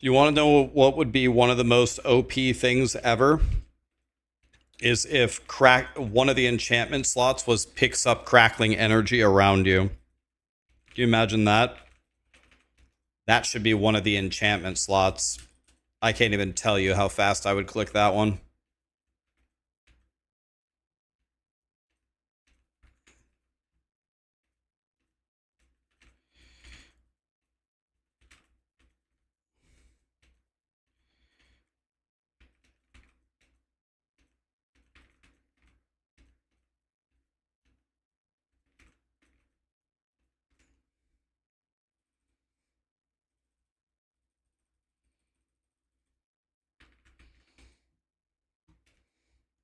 You want to know what would be one of the most OP things ever? Is if one of the enchantment slots was picks up crackling energy around you. Do you imagine that? That should be one of the enchantment slots. I can't even tell you how fast I would click that one.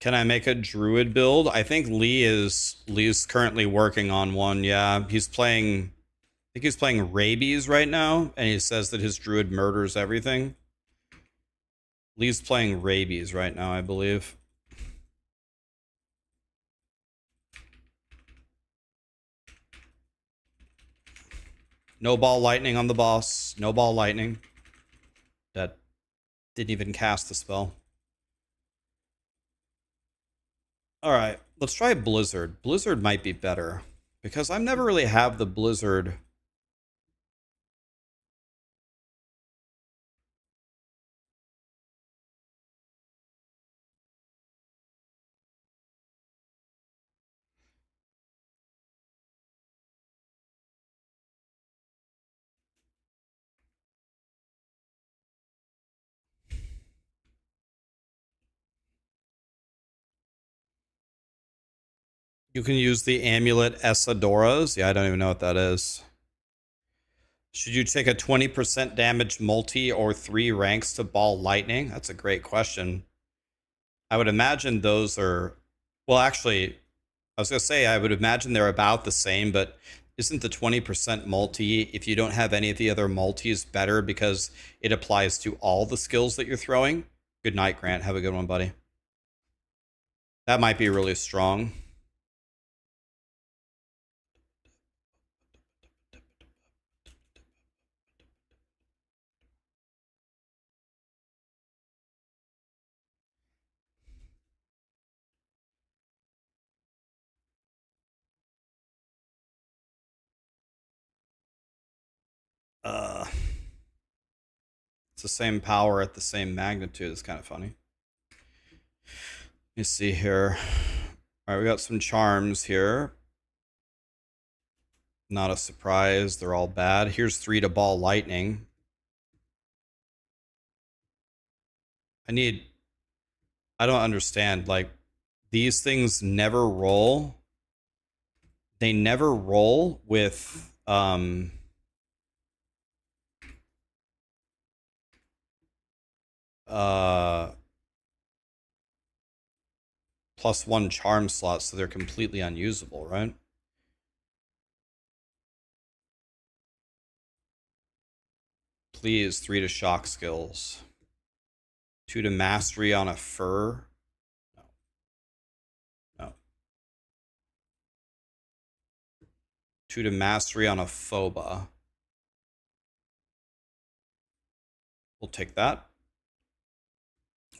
Can I make a druid build? I think Lee's currently working on one. Yeah, he's playing. I think he's playing Rabies right now, and he says that his druid murders everything. Lee's playing Rabies right now, I believe. No ball lightning on the boss. No ball lightning. That didn't even cast the spell. Alright, let's try Blizzard. Blizzard might be better. Because I've never really have the Blizzard. You can use the amulet Esadoras. Yeah, I don't even know what that is. Should you take a 20% damage multi or 3 ranks to ball lightning? That's a great question. I would imagine those are... Well, actually, I was going to say I would imagine they're about the same, but isn't the 20% multi, if you don't have any of the other multis, better because it applies to all the skills that you're throwing? Good night, Grant. Have a good one, buddy. That might be really strong. the same power at the same magnitude. It's kind of funny. Let me see here. All right, we got some charms here. Not a surprise. They're all bad. Here's 3 to ball lightning. I don't understand. Like, these things never roll. They never roll with, +1 charm slots, so they're completely unusable, right? Please, 3 to shock skills. 2 to mastery on a fur. No. 2 to mastery on a phoba. We'll take that.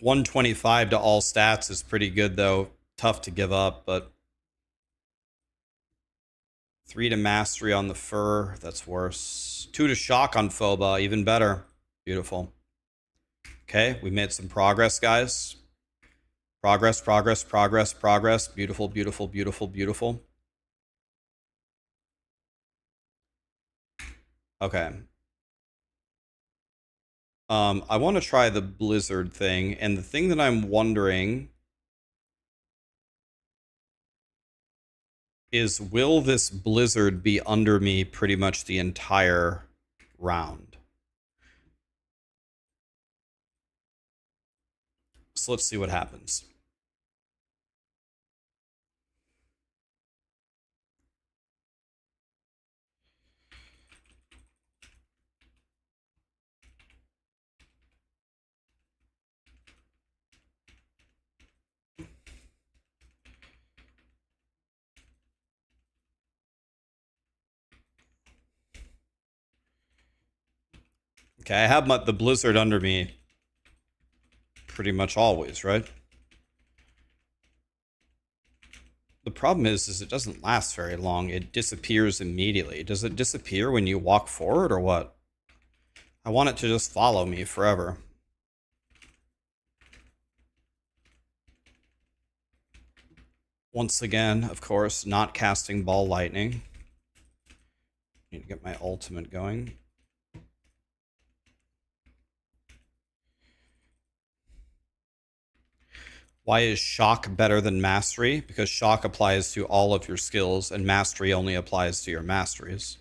125 to all stats is pretty good, though. Tough to give up, but 3 to mastery on the fur, that's worse. 2 to shock on phoba, even better. Beautiful. Okay, we made some progress, guys. Progress, progress, progress, progress. Beautiful, beautiful, beautiful, beautiful. Okay. I want to try the blizzard thing, and the thing that I'm wondering is, will this blizzard be under me pretty much the entire round? So let's see what happens. Okay, I have the blizzard under me pretty much always, right? The problem is it doesn't last very long. It disappears immediately. Does it disappear when you walk forward or what? I want it to just follow me forever. Once again, of course, not casting ball lightning. Need to get my ultimate going. Why is shock better than mastery? Because shock applies to all of your skills and mastery only applies to your masteries.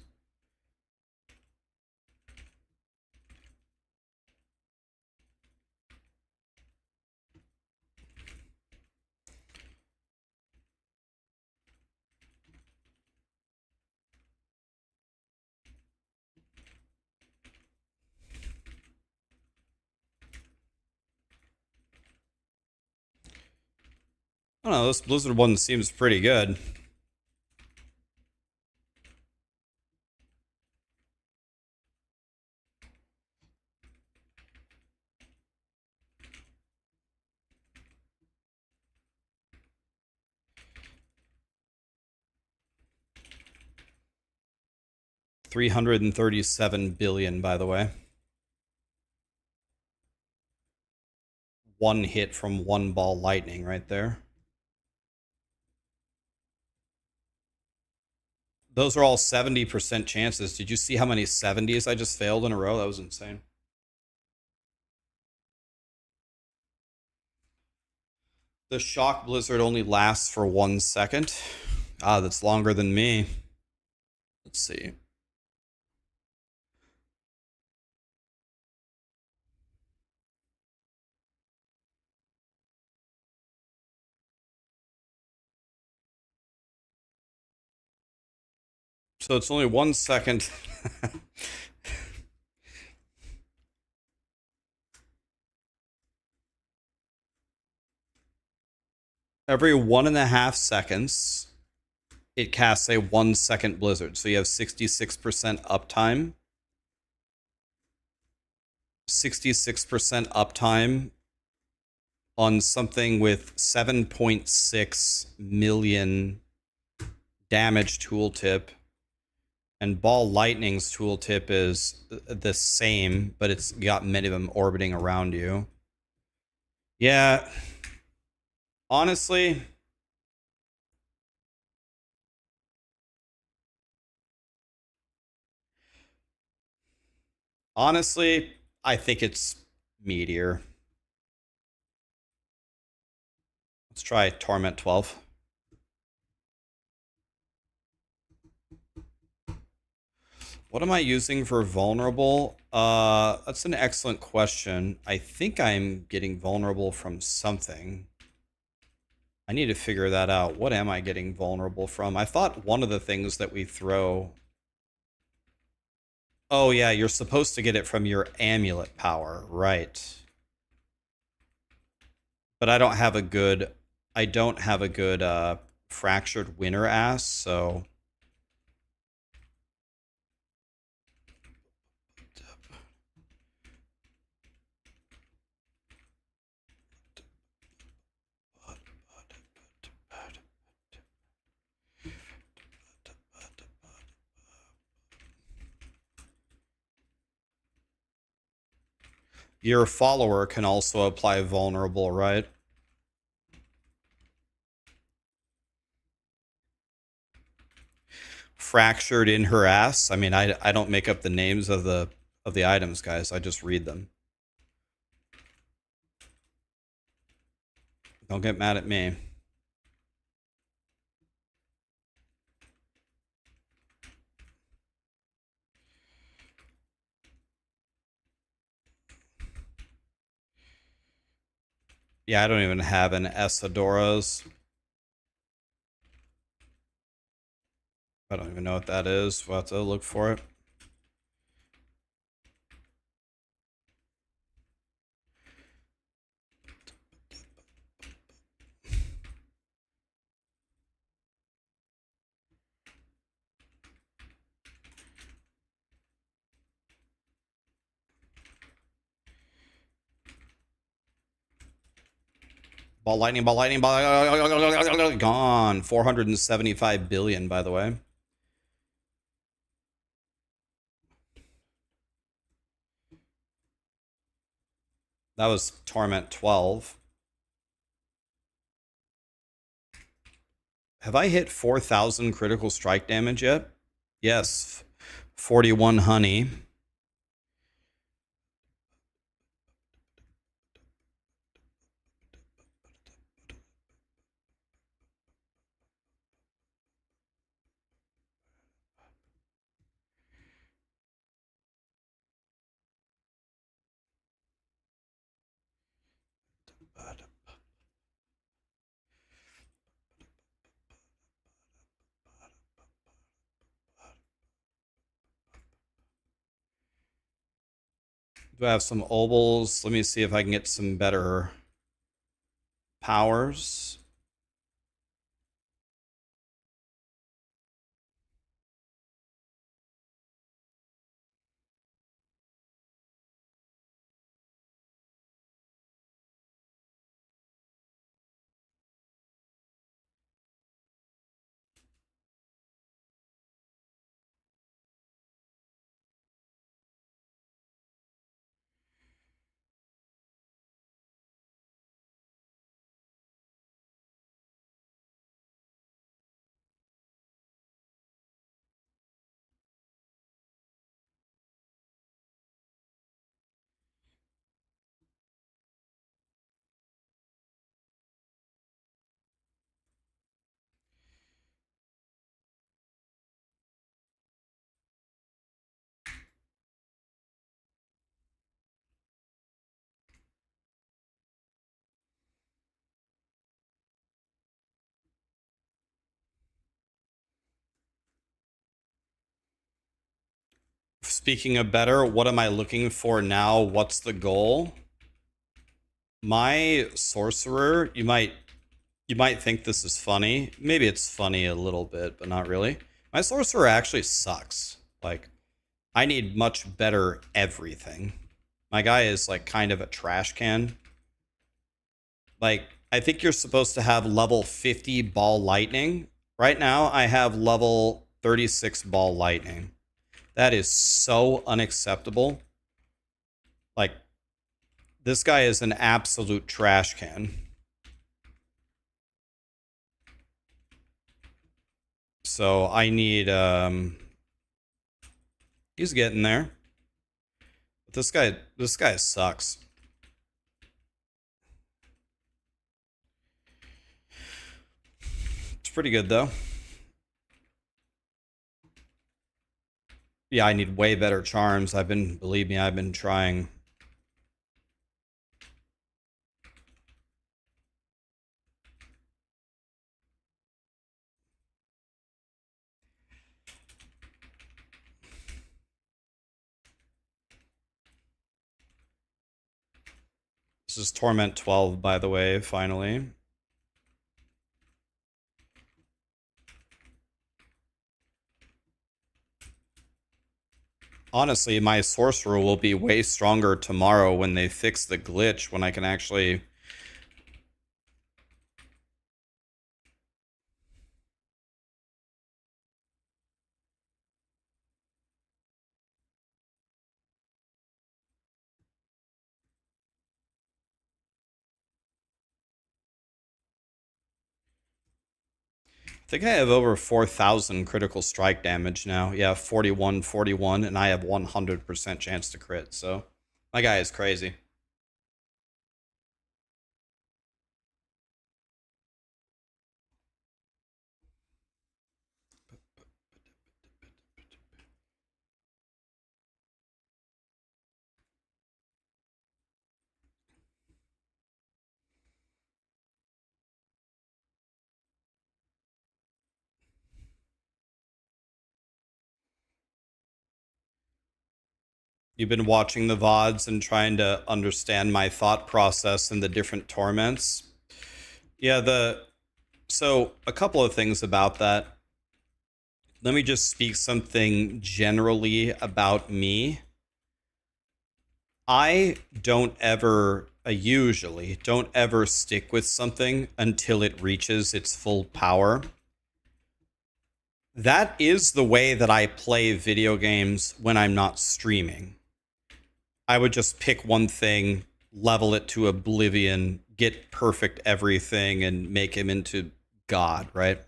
I don't know, this blizzard one seems pretty good. $337 billion, by the way. One hit from 1 ball lightning right there. Those are all 70% chances. Did you see how many 70s I just failed in a row? That was insane. The shock blizzard only lasts for 1 second. Ah, that's longer than me. Let's see. So it's only 1 second. Every 1.5 seconds, it casts a 1 second blizzard. So you have 66% uptime. 66% uptime on something with 7.6 million damage tooltip And Ball Lightning's tooltip is the same, but it's got many of them orbiting around you. Yeah. Honestly, I think it's Meteor. Let's try Torment 12. What am I using for vulnerable? That's an excellent question. I think I'm getting vulnerable from something. I need to figure that out. What am I getting vulnerable from? I thought one of the things that we throw... Oh yeah, you're supposed to get it from your amulet power, right. But I don't have a good fractured winter ass, so your follower can also apply vulnerable, right? Fractured in her ass. I mean, I don't make up the names of the items, guys. I just read them. Don't get mad at me. Yeah, I don't even have an Esadora's. I don't even know what that is. We'll have to look for it. Ball lightning, ball lightning, ball gone. 475 billion, by the way. That was Torment 12. Have I hit 4,000 critical strike damage yet? Yes. 41 honey. Do I have some obols? Let me see if I can get some better powers. Speaking of better, what am I looking for now? What's the goal? My sorcerer, you might think this is funny. Maybe it's funny a little bit, but not really. My sorcerer actually sucks. Like, I need much better everything. My guy is like kind of a trash can. Like, I think you're supposed to have level 50 ball lightning. Right now, I have level 36 ball lightning. That is so unacceptable. Like, this guy is an absolute trash can. So I need, he's getting there. But this guy sucks. It's pretty good though. Yeah, I need way better charms. Believe me, I've been trying. This is Torment 12, by the way, finally. Honestly, my Sorcerer will be way stronger tomorrow when they fix the glitch, when I can actually... I think I have over 4,000 critical strike damage now. Yeah, 41, 41, and I have 100% chance to crit, so my guy is crazy. You've been watching the VODs and trying to understand my thought process in the different torments. Yeah, so a couple of things about that. Let me just speak something generally about me. I usually don't ever stick with something until it reaches its full power. That is the way that I play video games when I'm not streaming. I would just pick one thing, level it to oblivion, get perfect everything, and make him into God, right?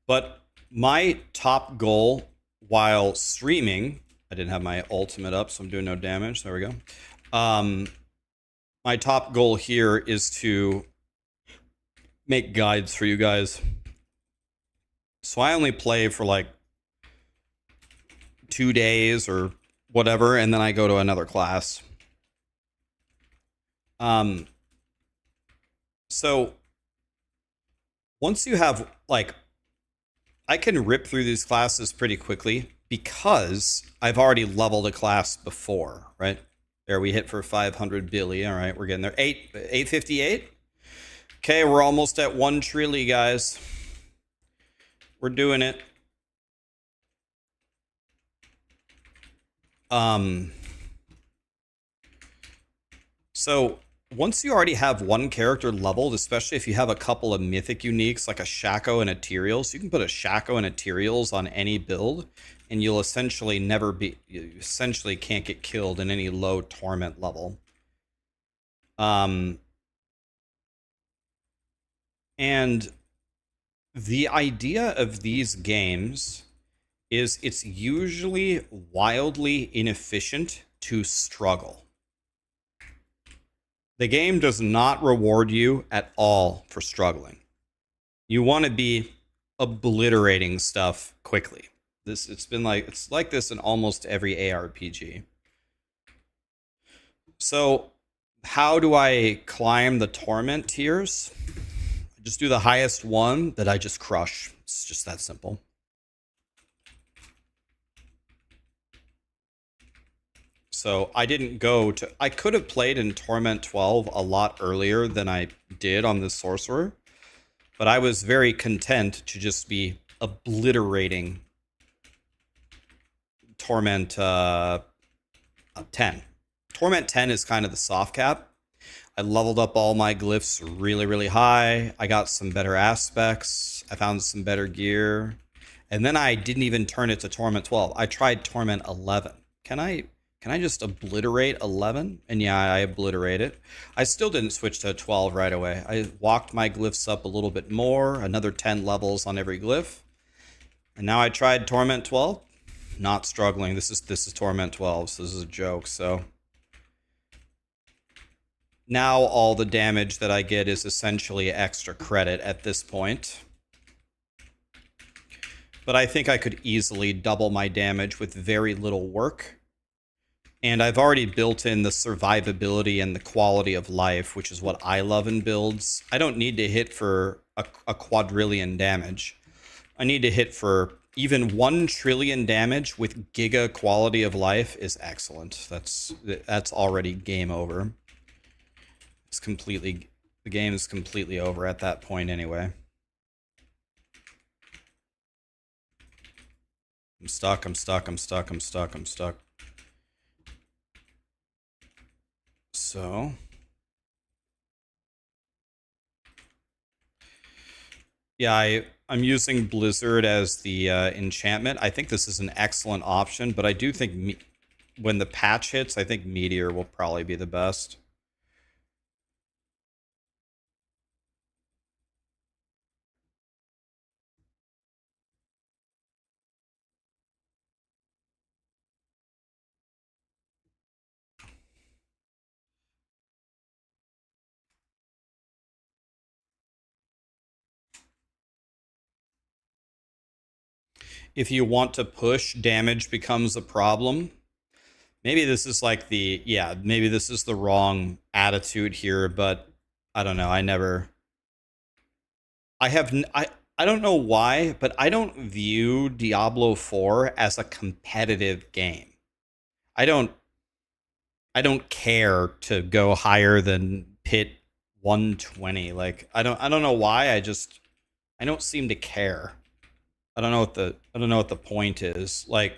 But my top goal while streaming, I didn't have my ultimate up, so I'm doing no damage. There we go. My top goal here is to make guides for you guys. So I only play for like 2 days or whatever, and then I go to another class. So once you have, like, I can rip through these classes pretty quickly because I've already leveled a class before, right? There, we hit for 500 billy. All right, we're getting there. 858. Okay, we're almost at 1 trilly, guys. We're doing it. So once you already have one character leveled, especially if you have a couple of mythic uniques like a Shaco and a Tyraels, you can put a Shaco and a Tyraels on any build, and you'll essentially you essentially can't get killed in any low torment level. And the idea of these games is it's usually wildly inefficient to struggle. The game does not reward you at all for struggling. You want to be obliterating stuff quickly. It's like this in almost every ARPG. So how do I climb the torment tiers? I just do the highest one that I just crush. It's just that simple. So I didn't go to... I could have played in Torment 12 a lot earlier than I did on this Sorcerer, but I was very content to just be obliterating Torment 10. Torment 10 is kind of the soft cap. I leveled up all my glyphs really, really high. I got some better aspects. I found some better gear. And then I didn't even turn it to Torment 12. I tried Torment 11. Can I just obliterate 11? And yeah, I obliterate it. I still didn't switch to 12 right away. I walked my glyphs up a little bit more, another 10 levels on every glyph. And now I tried Torment 12. Not struggling. This is Torment 12, so this is a joke, so now all the damage that I get is essentially extra credit at this point. But I think I could easily double my damage with very little work. And I've already built in the survivability and the quality of life, which is what I love in builds. I don't need to hit for a quadrillion damage. I need to hit for even 1 trillion damage with giga quality of life is excellent. That's already game over. The game is completely over at that point anyway. I'm stuck. So yeah, I'm using Blizzard as the enchantment. I think this is an excellent option, but I do think when the patch hits, I think Meteor will probably be the best. If you want to push, damage becomes a problem. Maybe this is like maybe this is the wrong attitude here, but I don't know. I don't know why, but I don't view Diablo 4 as a competitive game. I don't care to go higher than pit 120. Like I don't know why. I don't seem to care. I don't know what the point is. Like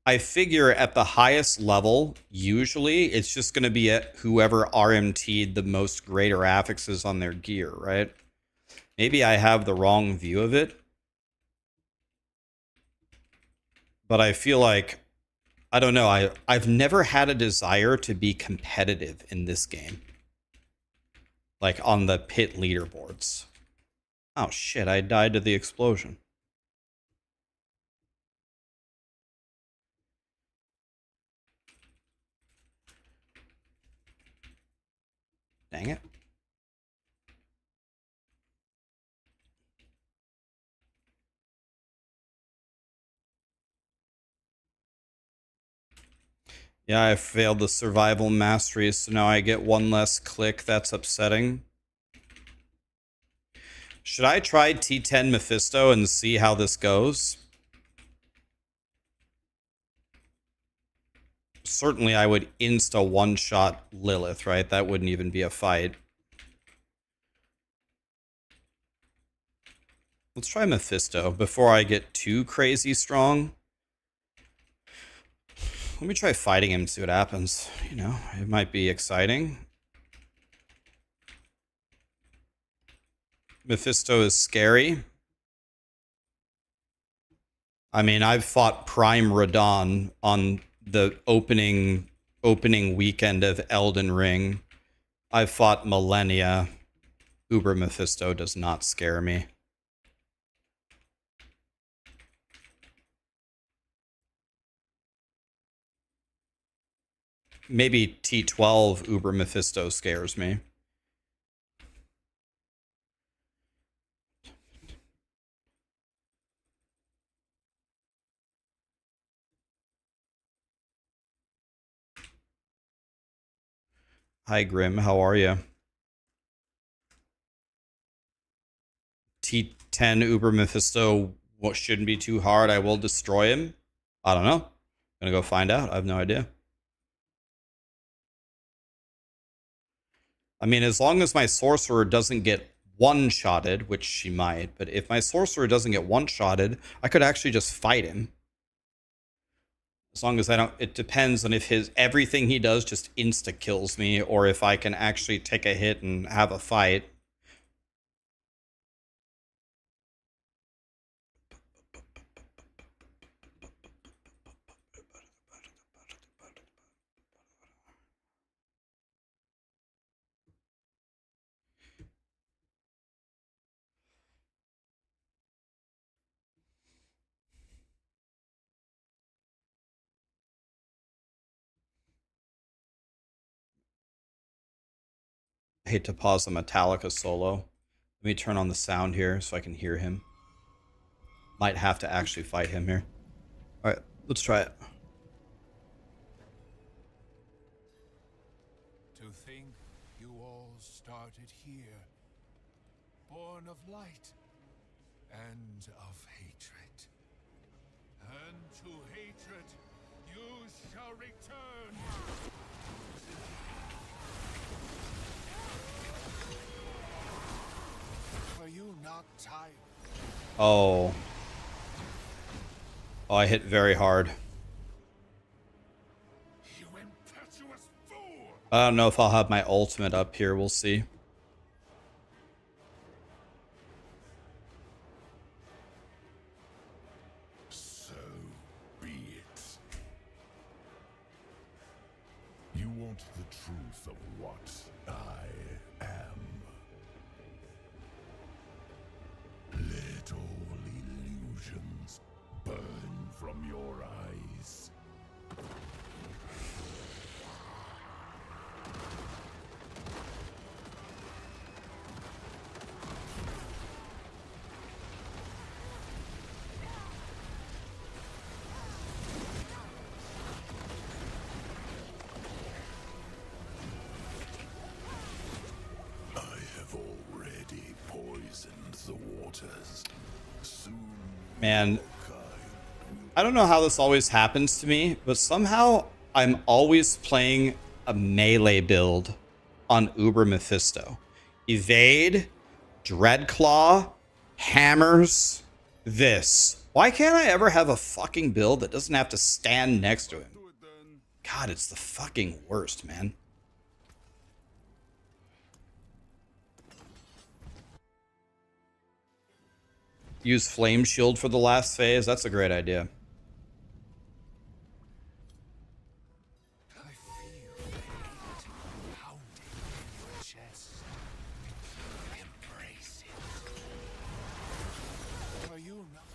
I figure at the highest level, usually it's just going to be at whoever RMT'd the most greater affixes on their gear, right? Maybe I have the wrong view of it. But I feel like, I don't know, I've never had a desire to be competitive in this game. Like on the pit leaderboards. Oh shit, I died to the explosion. Dang it. Yeah, I failed the survival mastery, so now I get 1 less click. That's upsetting. Should I try T10 Mephisto and see how this goes? Certainly I would insta one-shot Lilith, right? That wouldn't even be a fight. Let's try Mephisto before I get too crazy strong. Let me try fighting him and see what happens. You know, it might be exciting. Mephisto is scary. I mean, I've fought Prime Radon on the opening weekend of Elden Ring. I've fought Millennia. Uber Mephisto does not scare me. Maybe T12 Uber Mephisto scares me. Hi, Grim. How are you? T10 Uber Mephisto shouldn't be too hard. I will destroy him. I don't know. I'm gonna go find out. I have no idea. I mean, as long as my Sorcerer doesn't get one-shotted, which she might, but if my Sorcerer doesn't get one-shotted, I could actually just fight him. As long as I don't, it depends on if everything he does just insta-kills me, or if I can actually take a hit and have a fight. I hate to pause the Metallica solo. Let me turn on the sound here so I can hear him. Might have to actually fight him here. Alright, let's try it. To think you all started here, born of light and of hatred. And to hatred you shall return. Are you not tired? Oh. Oh, I hit very hard. You impetuous fool! I don't know if I'll have my ultimate up here. We'll see. So be it. You want the truth of what I am. Let all illusions burn from your eyes. I have already poisoned the waters. Soon, Man, I don't know how this always happens to me, but somehow I'm always playing a melee build on Uber Mephisto. Evade, Dreadclaw, hammers, this. Why can't I ever have a fucking build that doesn't have to stand next to him? God, it's the fucking worst, man. Use Flame Shield for the last phase. That's a great idea. I feel hate pounding in your chest. Embrace it. Are you not?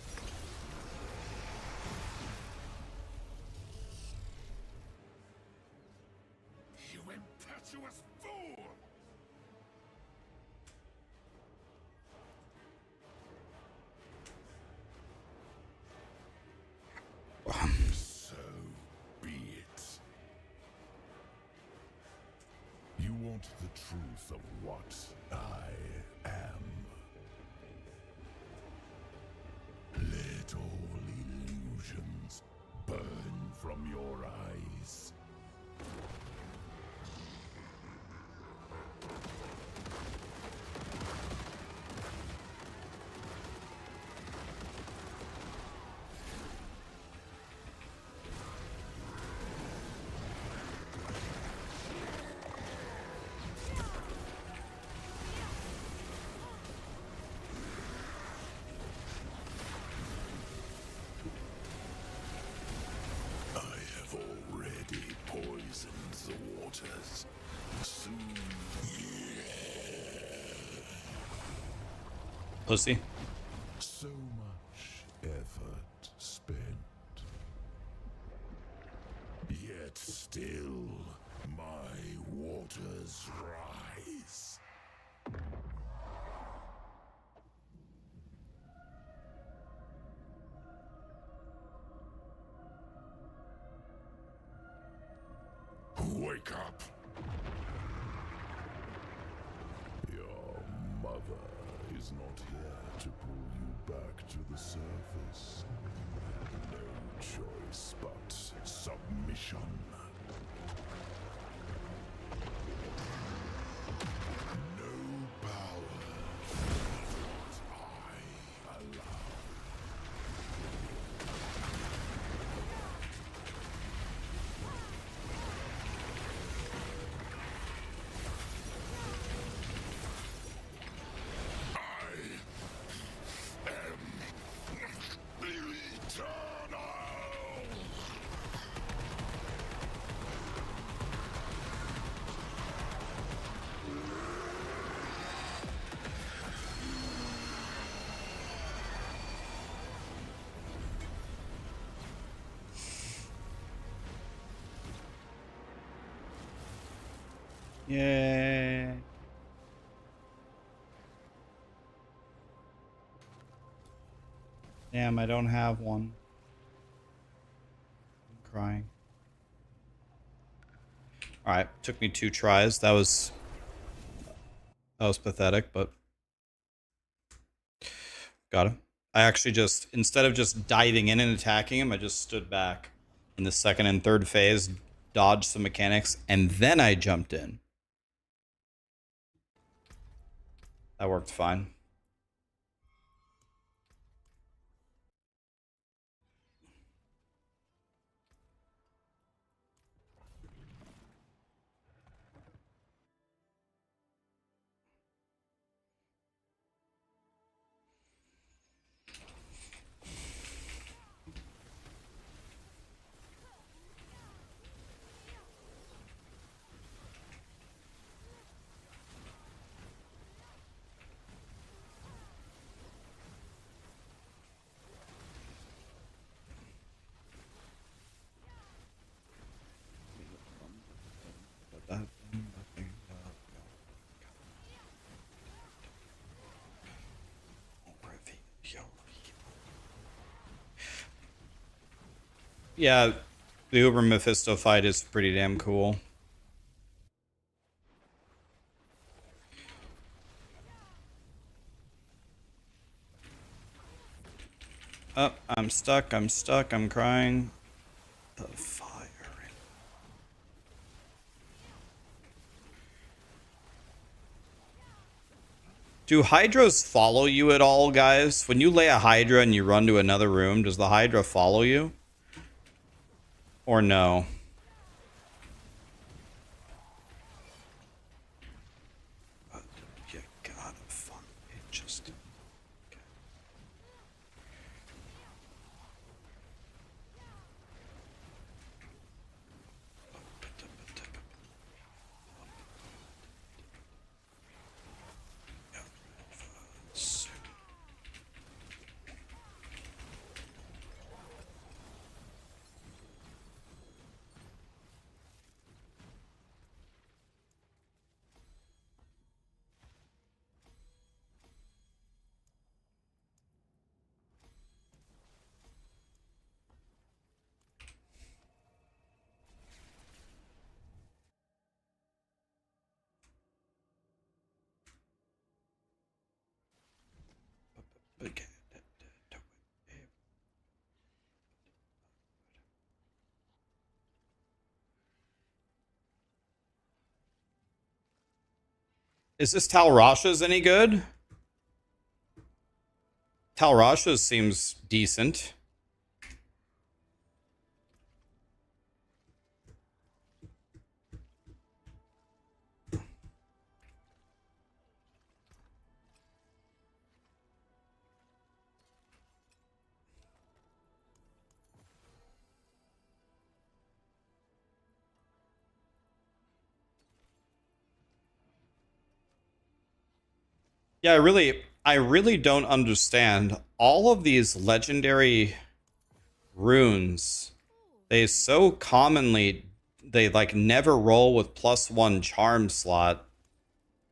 You impetuous fool! So be it. You want the truth of what I am. Let all illusions burn from your eyes. I have already poisoned the waters. Soon. Pussy. So much effort spent. Yet still, my waters rise. Wake up! Your mother is not here to pull you back to the surface. No choice but submission. No power that I allow. Yay. Damn, I don't have one. I'm crying. Alright, took me 2 tries. That was pathetic, but got him. I actually just, instead of just diving in and attacking him, I just stood back in the second and third phase, dodged some mechanics, and then I jumped in. That worked fine. Yeah, the Uber Mephisto fight is pretty damn cool. Oh, I'm stuck, I'm crying. The fire. Do hydras follow you at all, guys? When you lay a hydra and you run to another room, does the hydra follow you? Or no? You gotta fuck it, just... Is this Tal Rasha's any good? Tal Rasha's seems decent. Yeah, I really don't understand all of these legendary runes. They so commonly, they like never roll with +1 charm slot.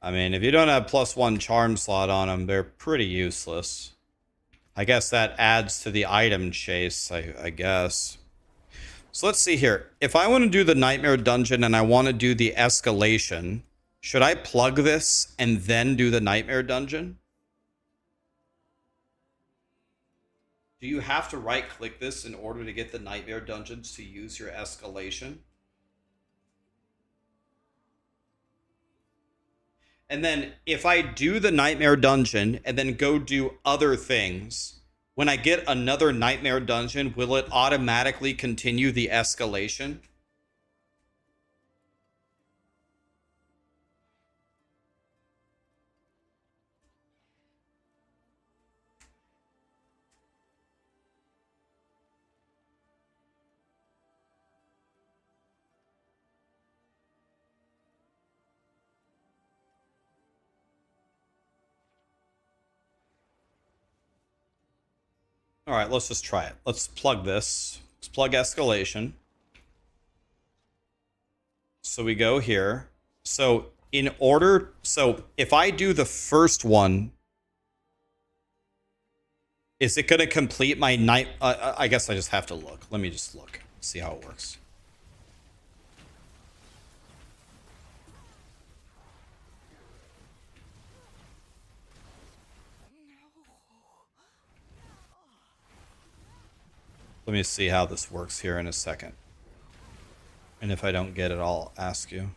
I mean, if you don't have +1 charm slot on them, they're pretty useless. I guess that adds to the item chase, I guess. So let's see here. If I want to do the Nightmare Dungeon and I want to do the escalation, should I plug this and then do the Nightmare Dungeon? Do you have to right-click this in order to get the Nightmare Dungeons to use your escalation? And then if I do the Nightmare Dungeon and then go do other things, when I get another Nightmare Dungeon, will it automatically continue the escalation? All right, let's just try it. Let's plug this. Let's plug escalation. So we go here. So if I do the first one, Is it going to complete my night? I guess I just have to look. Let me just look. See how it works. Let me see how this works here in a second. And if I don't get it, I'll ask you.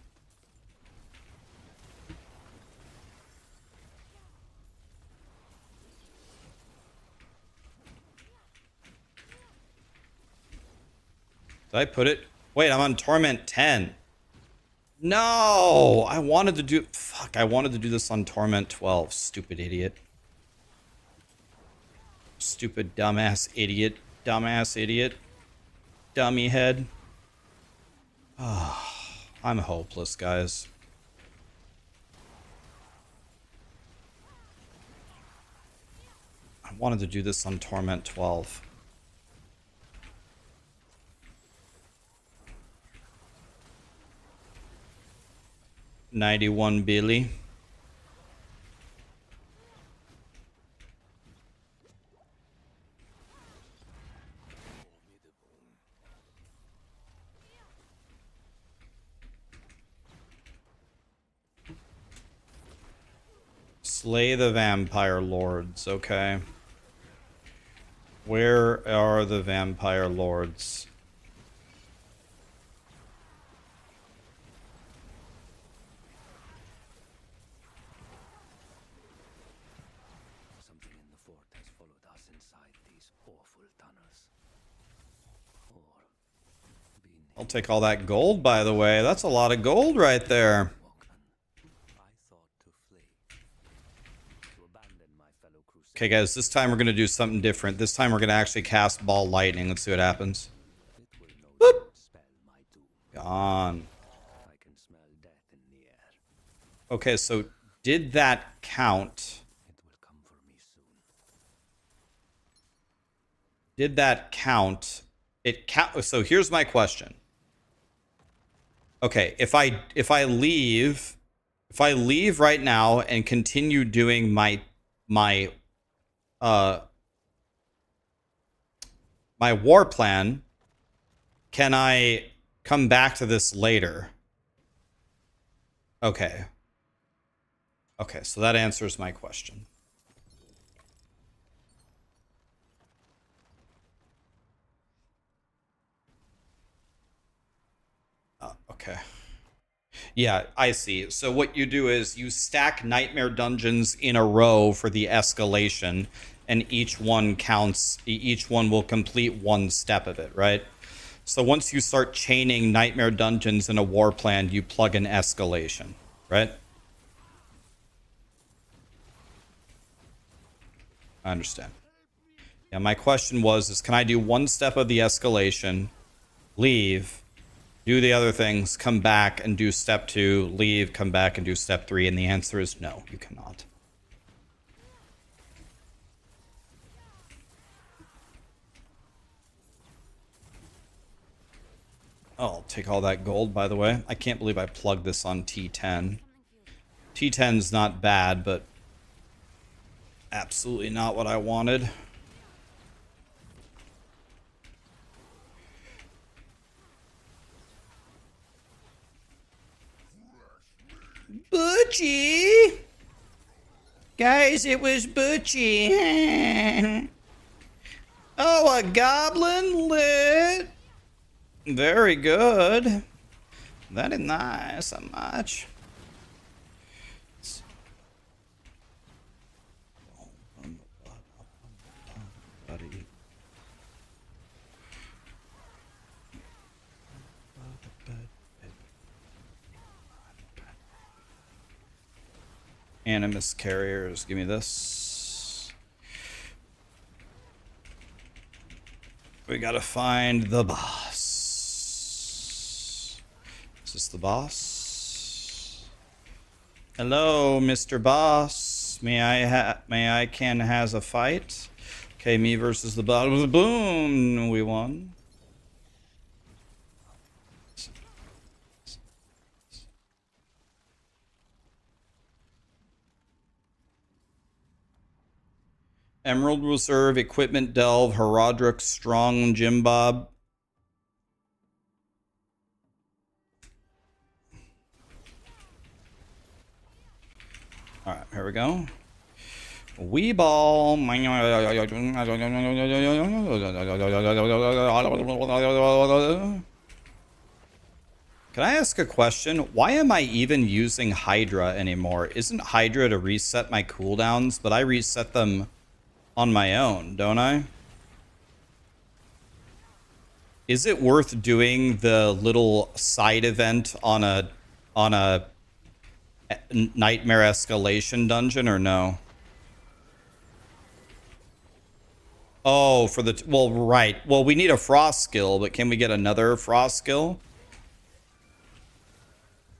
Did I put it? Wait, I'm on Torment 10. No! I wanted to do... Fuck, I wanted to do this on Torment 12. Stupid idiot. Stupid dumbass idiot. Dumbass idiot. Dummy head. Oh, I'm hopeless, guys. I wanted to do this on Torment 12. $91 Billy. Slay the vampire lords, okay. Where are the vampire lords? Something in the fort has followed us inside these awful tunnels. Or been I'll take all that gold, by the way. That's a lot of gold right there. I thought to flee. To abandon my fellow crusaders. Okay, guys, this time we're going to do something different. This time we're going to actually cast Ball Lightning. Let's see what happens. It will no doubt spell my doom. Gone. I can smell death in the air. Okay, so did that count? It will come for me soon. Did that count? It count. So here's my question. Okay, if I leave right now and continue doing my war plan, can I come back to this later? Okay. Okay, so that answers my question. Okay. Yeah, I see. So what you do is you stack nightmare dungeons in a row for the escalation, and each one counts, each one will complete one step of it, right? So once you start chaining nightmare dungeons in a war plan, you plug in escalation, right? I understand. Yeah, my question is can I do one step of the escalation, leave, do the other things, come back and do step 2, leave, come back and do step 3, and the answer is no, you cannot. Oh, I'll take all that gold, by the way. I can't believe I plugged this on T10. T10's not bad, but absolutely not what I wanted. Butchie! Guys, it was Butchie. Oh, a goblin lit. Very good. That is nice, so much. Animus carriers, give me this. We gotta find the boss. Is this the boss? Hello, Mr. Boss. May I has a fight? Okay, me versus the boss. Boom, we won. Emerald Reserve, Equipment Delve, Herodric, Strong, Jim Bob. Alright, here we go. Weeball. Can I ask a question? Why am I even using Hydra anymore? Isn't Hydra to reset my cooldowns? But I reset them on my own, don't I? Is it worth doing the little side event on a nightmare escalation dungeon or no? Oh, for the well, right. Well, we need a frost skill, but can we get another frost skill?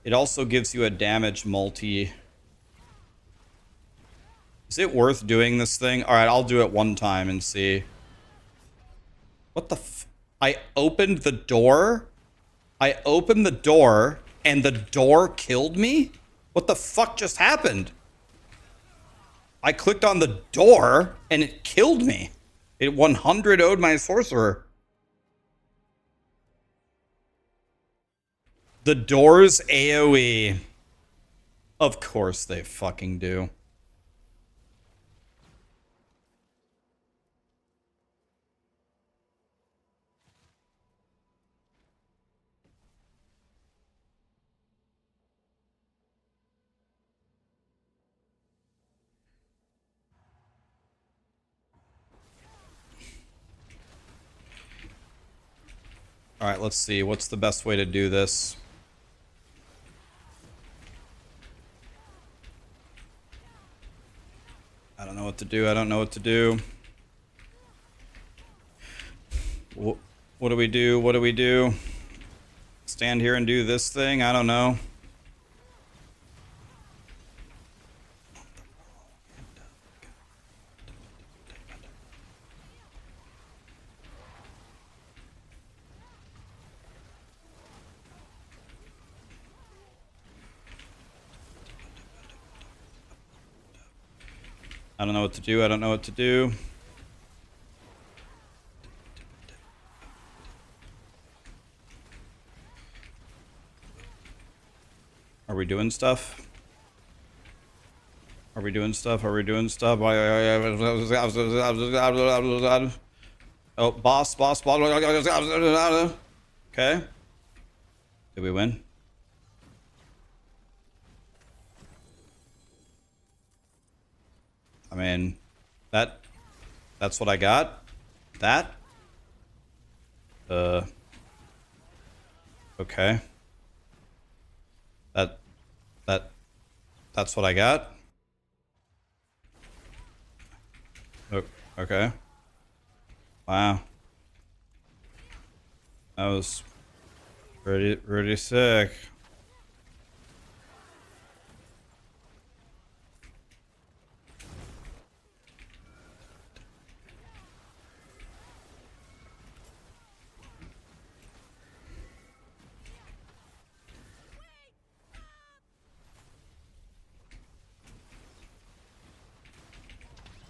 It also gives you a damage multi. Is it worth doing this thing? All right, I'll do it one time and see. What the f... I opened the door? I opened the door and the door killed me? What the fuck just happened? I clicked on the door and it killed me. It 100 0'd my sorcerer. The doors AoE. Of course they fucking do. All right, let's see. What's the best way to do this? I don't know what to do. I don't know what to do. What do we do? What do we do? Stand here and do this thing? I don't know. I don't know what to do. I don't know what to do. Are we doing stuff? Are we doing stuff? Are we doing stuff? Oh, boss. Okay. Did we win? I mean, that's what I got. That? Okay. That's what I got. Okay. Wow. That was pretty sick.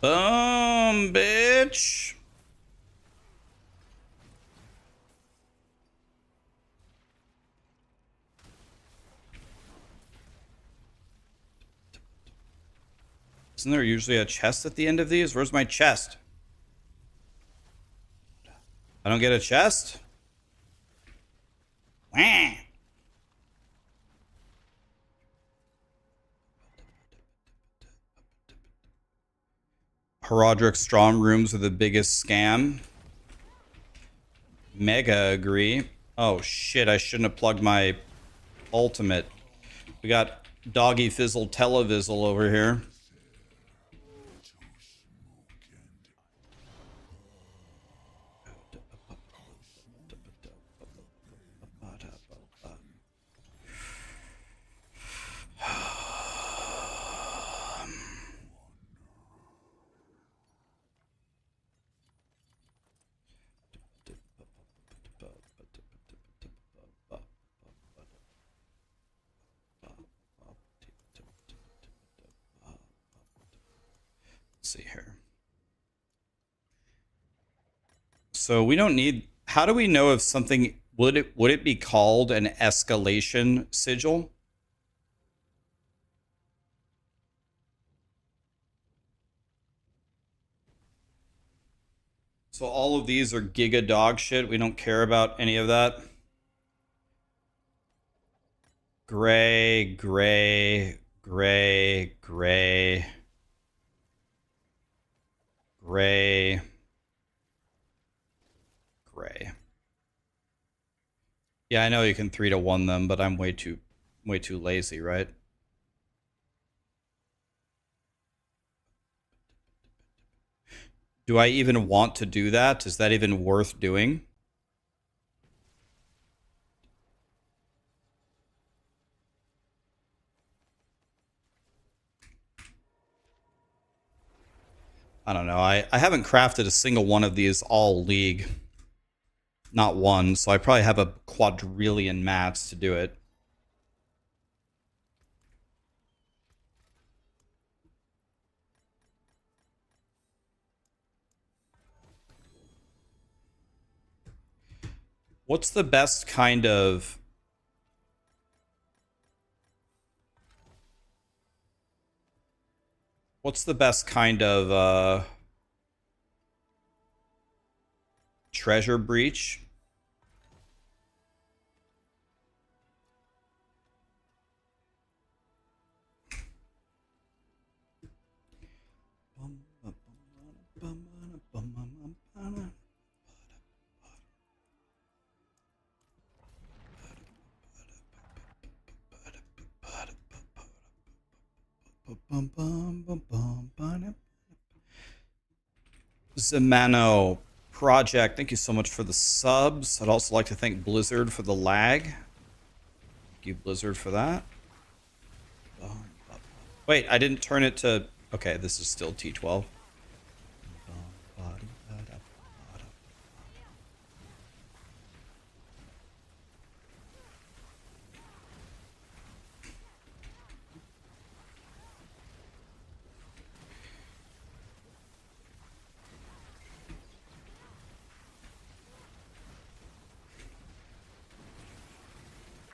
Boom, bitch. Isn't there usually a chest at the end of these? Where's my chest? I don't get a chest? Wah. Herodric Strong Rooms are the biggest scam. Mega agree. Oh shit, I shouldn't have plugged my ultimate. We got Doggy Fizzle Televizzle over here. So we don't need. How do we know if something would it be called an escalation sigil? So all of these are giga dog shit. We don't care about any of that. Gray, gray, gray, gray, gray, gray. Yeah, I know you can 3-1 them, but I'm way too lazy, right? Do I even want to do that? Is that even worth doing? I don't know. I haven't crafted a single one of these all league. Not one, so I probably have a quadrillion mats to do it. What's the best kind of... What's the best kind of treasure breach? Zamano Project, thank you so much for the subs. I'd also like to thank Blizzard for the lag. Thank you, Blizzard, for that. Wait, I didn't turn it to... Okay, this is still T12.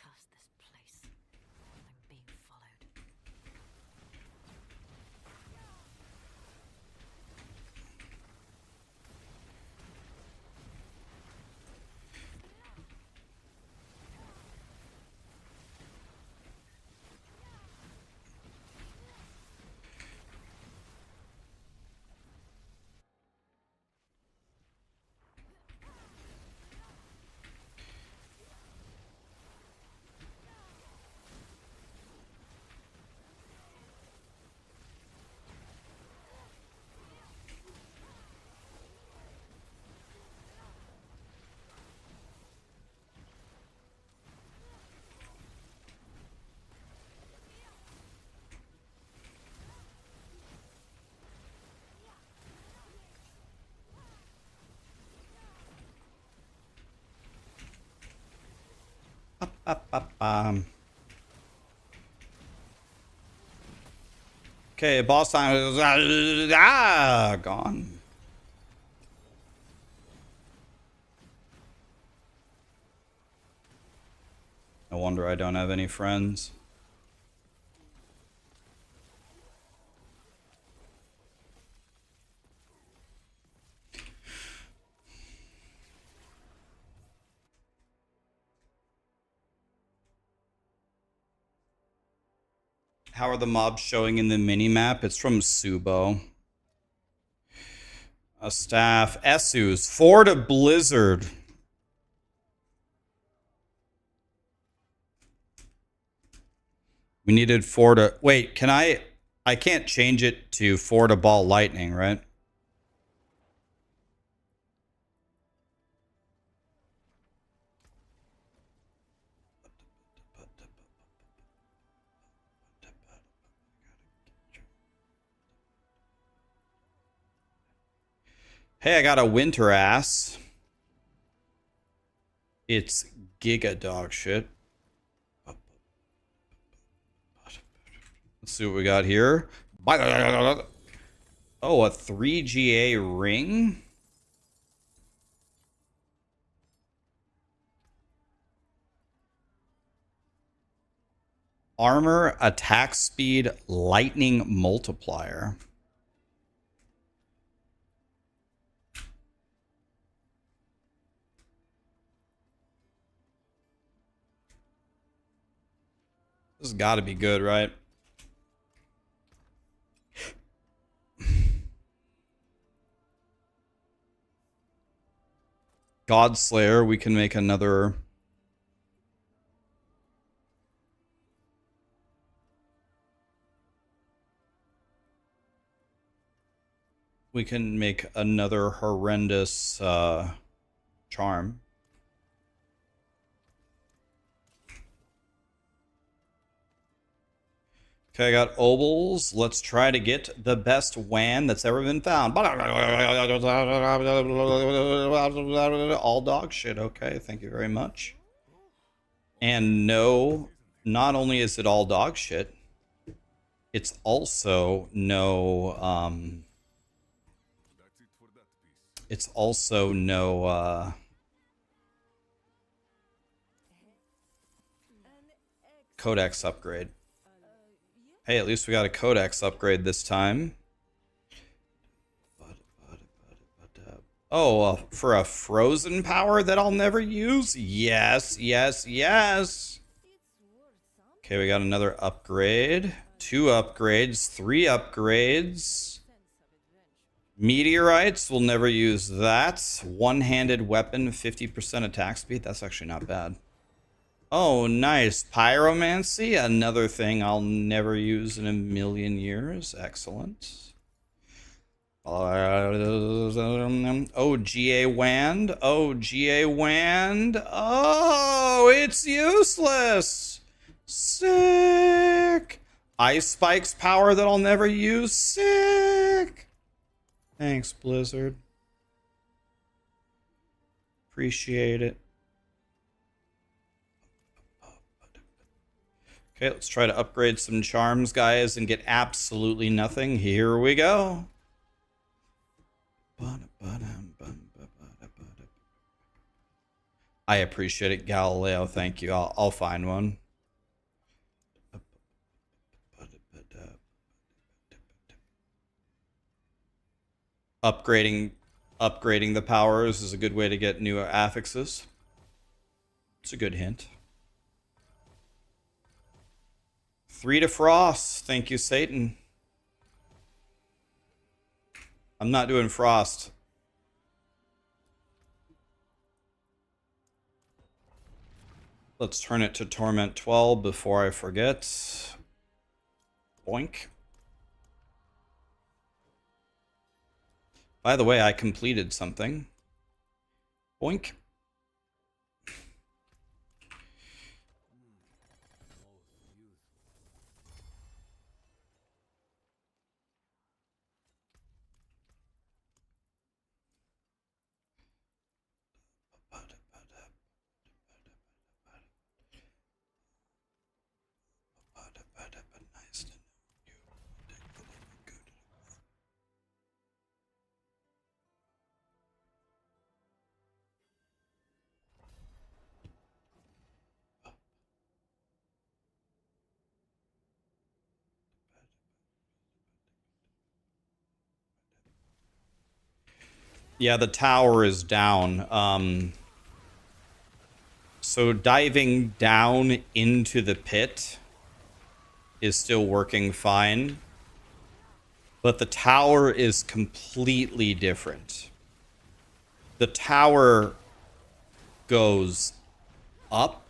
Curse this place. I'm being followed. Okay, boss time. Gone. No wonder I don't have any friends. How are the mobs showing in the mini-map? It's from Subo. A staff. Esus. 4 to Blizzard. We needed 4 to... Wait, can I... I can't change it to 4 to Ball Lightning, right? Hey, I got a winter ass. It's giga dog shit. Let's see what we got here. Oh, a 3GA ring? Armor, attack speed, lightning multiplier. This has got to be good, right? Godslayer, we can make another. We can make another horrendous charm. Okay, I got obols. Let's try to get the best WAN that's ever been found. All dog shit. Okay, thank you very much. And no, not only is it all dog shit, it's also no, it's also no, codex upgrade. Hey, at least we got a codex upgrade this time. Oh, for a frozen power that I'll never use? Yes, yes, yes. Okay, we got another upgrade. 2 upgrades, 3 upgrades. Meteorites, we'll never use that. One-handed weapon, 50% attack speed. That's actually not bad. Oh, nice. Pyromancy, another thing I'll never use in a million years. Excellent. Oh, GA Wand. Oh, GA Wand. Oh, it's useless. Sick. Ice Spike's power that I'll never use. Sick. Thanks, Blizzard. Appreciate it. Okay, let's try to upgrade some charms, guys, and get absolutely nothing. Here we go. I appreciate it, Galileo. Thank you. I'll find one. Upgrading the powers is a good way to get new affixes. It's a good hint. 3 to Frost. Thank you, Satan. I'm not doing Frost. Let's turn it to Torment 12 before I forget. Boink. By the way, I completed something. Boink. Yeah, the tower is down. So diving down into the pit is still working fine. But the tower is completely different. The tower goes up.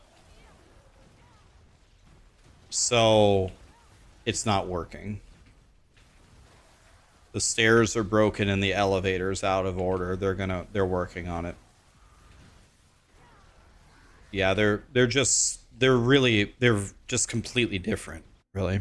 So it's not working. The stairs are broken and the elevator's out of order. They're working on it. Yeah, they're just completely different, really.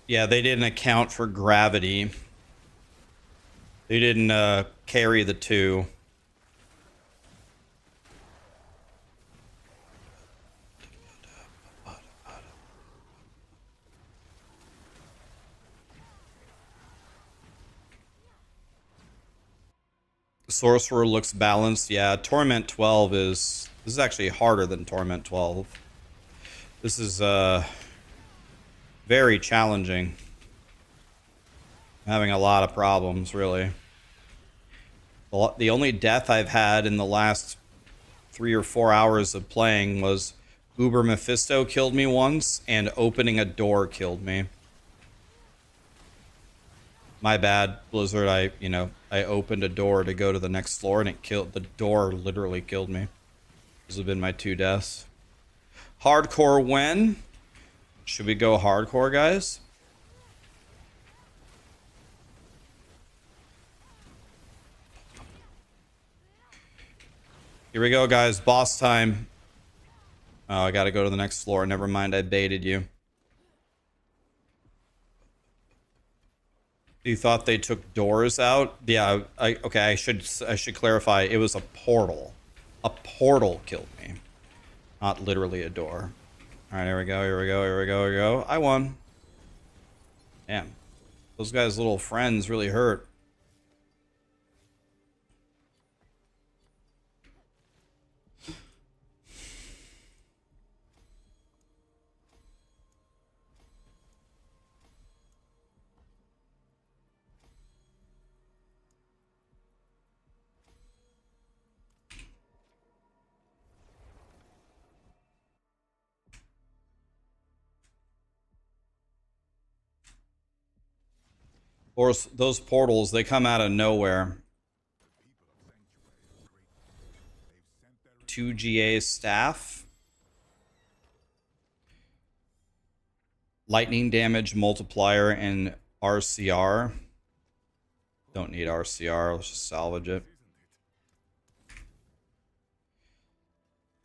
Yeah, they didn't account for gravity. They didn't carry the 2. Sorcerer looks balanced. Yeah, Torment 12 is... This is actually harder than Torment 12. This is very challenging. I'm having a lot of problems, really. The only death I've had in the last 3 or 4 hours of playing was Uber Mephisto killed me once, and opening a door killed me. My bad, Blizzard. I opened a door to go to the next floor, and the door literally killed me. Those have been my 2 deaths. Hardcore when? Should we go hardcore, guys? Here we go, guys. Boss time. Oh, I gotta go to the next floor. Never mind, I baited you. You thought they took doors out? Yeah, okay, I should clarify. It was a portal. A portal killed me. Not literally a door. Alright, here we go, here we go, here we go, here we go. I won. Damn. Those guys' little friends really hurt. Or those portals, they come out of nowhere. 2 GA staff. Lightning damage multiplier and RCR. Don't need RCR, let's just salvage it.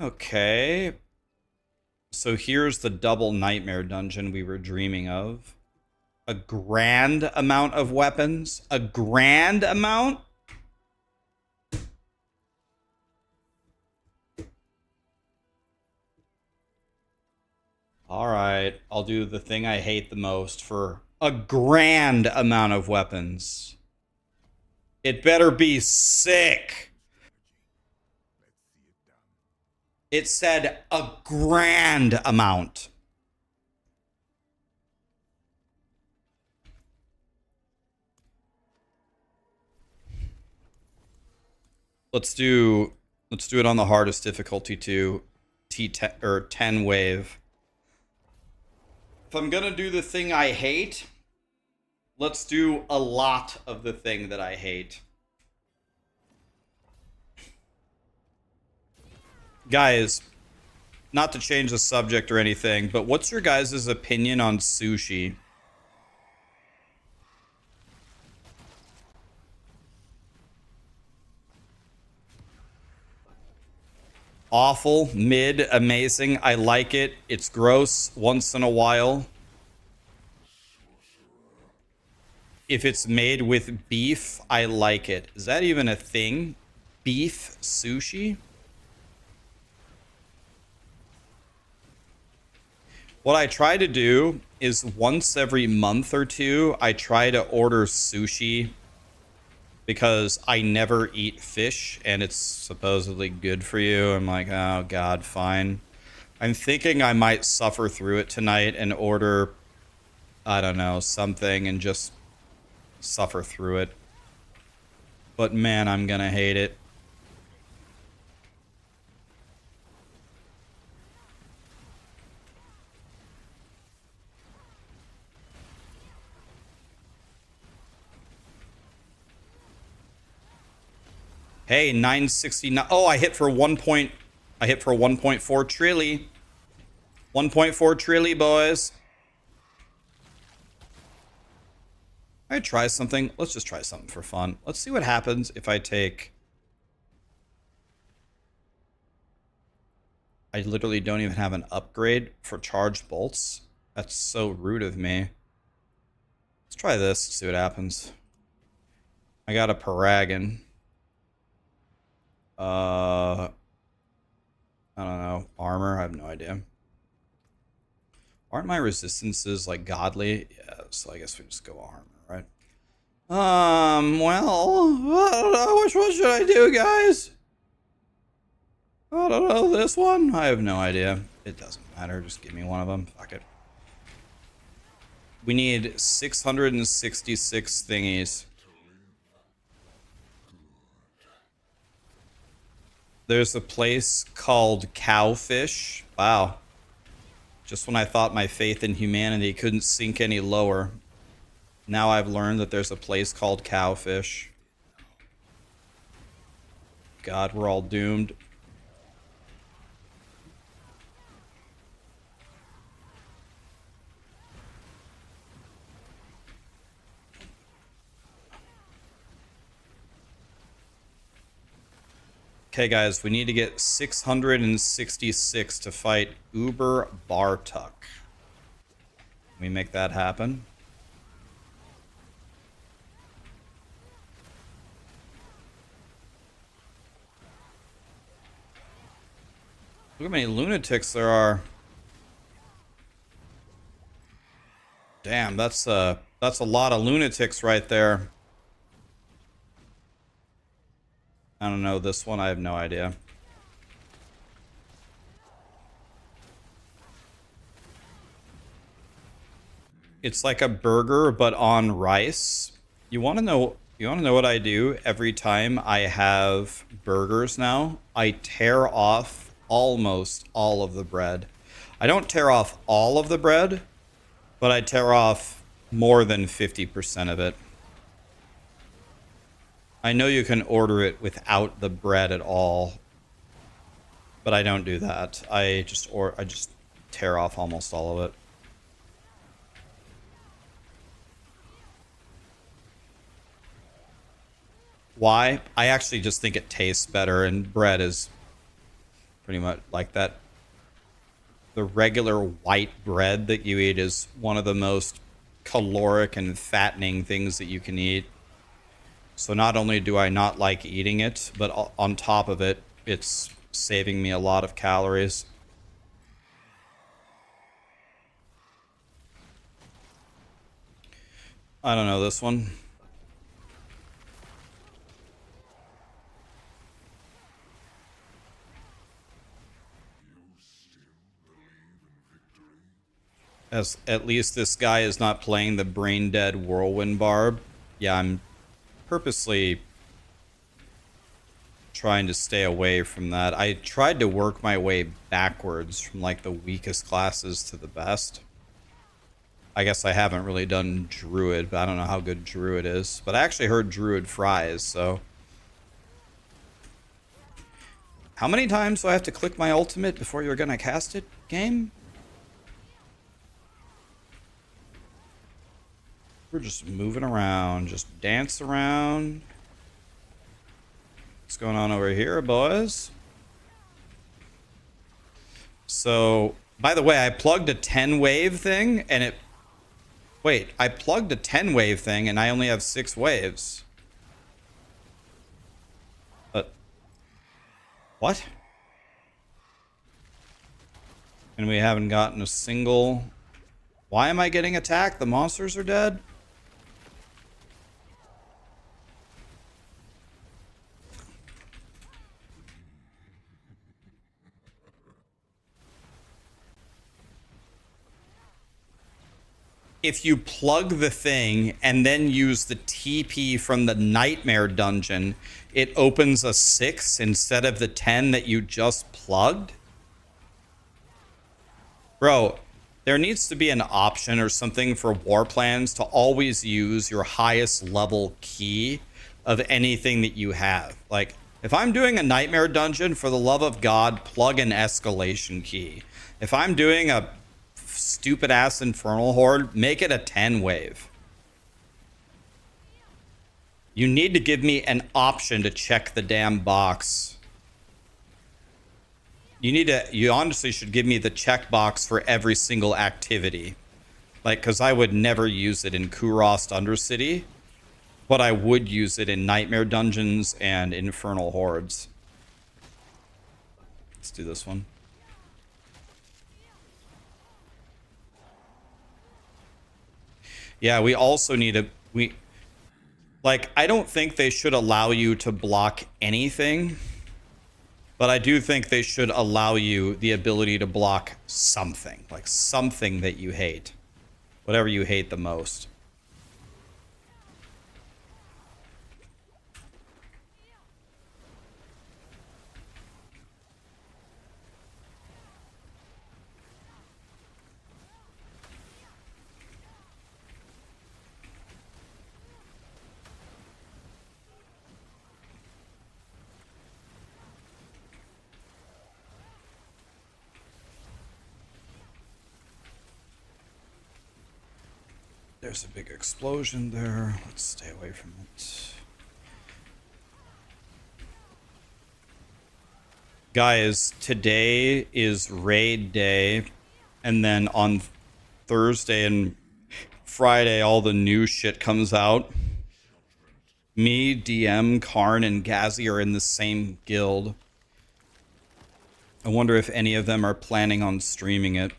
Okay. So here's the double nightmare dungeon we were dreaming of. A grand amount of weapons? A grand amount? Alright, I'll do the thing I hate the most for a grand amount of weapons. It better be sick. It said a grand amount. Let's do it on the hardest difficulty too. T10 or 10 wave. If I'm gonna do the thing I hate, let's do a lot of the thing that I hate. Guys, not to change the subject or anything, but what's your guys' opinion on sushi? Awful, mid, amazing. I like it. It's gross once in a while. If it's made with beef, I like it. Is that even a thing? Beef sushi? What I try to do is once every month or two, I try to order sushi because I never eat fish and it's supposedly good for you. I'm like, oh God, fine. I'm thinking I might suffer through it tonight and order, I don't know, something and just suffer through it. But man, I'm gonna hate it. Hey, 969. Oh, I hit for 1.4 trilly. 1.4 trilly, boys. I try something. Let's just try something for fun. Let's see what happens if I take... I literally don't even have an upgrade for charged bolts. That's so rude of me. Let's try this, see what happens. I got a Paragon. I don't know. Armor? I have no idea. Aren't my resistances like godly? Yeah, so I guess we just go armor, right? Well, I don't know. Which one should I do, guys? I don't know. This one? I have no idea. It doesn't matter. Just give me one of them. Fuck it. We need 666 thingies. There's a place called Cowfish. Wow. Just when I thought my faith in humanity couldn't sink any lower. Now I've learned that there's a place called Cowfish. God, we're all doomed. Okay, guys, we need to get 666 to fight Uber Bartuk. Can we make that happen? Look how many lunatics there are. Damn, that's a lot of lunatics right there. I don't know this one. I have no idea. It's like a burger but on rice. You want to know what I do every time I have burgers now? I tear off almost all of the bread. I don't tear off all of the bread, but I tear off more than 50% of it. I know you can order it without the bread at all, but I don't do that. I just tear off almost all of it. Why? I actually just think it tastes better, and bread is pretty much like that. The regular white bread that you eat is one of the most caloric and fattening things that you can eat. So not only do I not like eating it, but on top of it, it's saving me a lot of calories. I don't know this one. As at least this guy is not playing the brain dead whirlwind barb. Yeah, I'm purposely trying to stay away from that. I tried to work my way backwards from like the weakest classes to the best. I guess I haven't really done Druid, but I don't know how good Druid is. But I actually heard Druid fries, so. How many times do I have to click my ultimate before you're gonna cast it, game? We're just moving around, just dance around. What's going on over here, boys? So, by the way, I plugged a 10 wave thing and it... Wait, I plugged a 10 wave thing and I only have 6 waves. But... What? And we haven't gotten a single... Why am I getting attacked? The monsters are dead? If you plug the thing and then use the TP from the Nightmare Dungeon, it opens a 6 instead of the 10 that you just plugged? Bro, there needs to be an option or something for war plans to always use your highest level key of anything that you have. Like, if I'm doing a Nightmare Dungeon, for the love of God, plug an escalation key. If I'm doing a stupid ass Infernal Horde, make it a 10 wave. You need to give me an option to check the damn box. You honestly should give me the checkbox for every single activity. Like, because I would never use it in Kurost Undercity, but I would use it in Nightmare Dungeons and Infernal Hordes. Let's do this one. Yeah, we also need a... Like, I don't think they should allow you to block anything, but I do think they should allow you the ability to block something, like something that you hate, whatever you hate the most. There's a big explosion there. Let's stay away from it. Guys, today is raid day, and then on Thursday and Friday, all the new shit comes out. Me, DM, Karn, and Gazi are in the same guild. I wonder if any of them are planning on streaming it.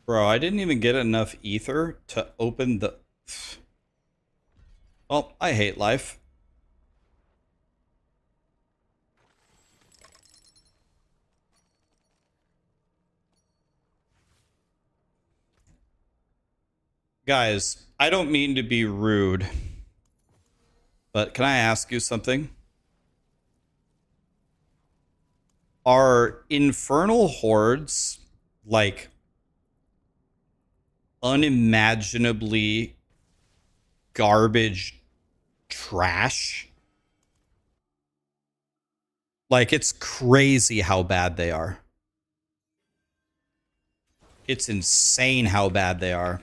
Bro, I didn't even get enough ether to open the... Well, I hate life. Guys, I don't mean to be rude, but can I ask you something? Are infernal hordes, like, unimaginably garbage trash? Like, it's crazy how bad they are. It's insane how bad they are.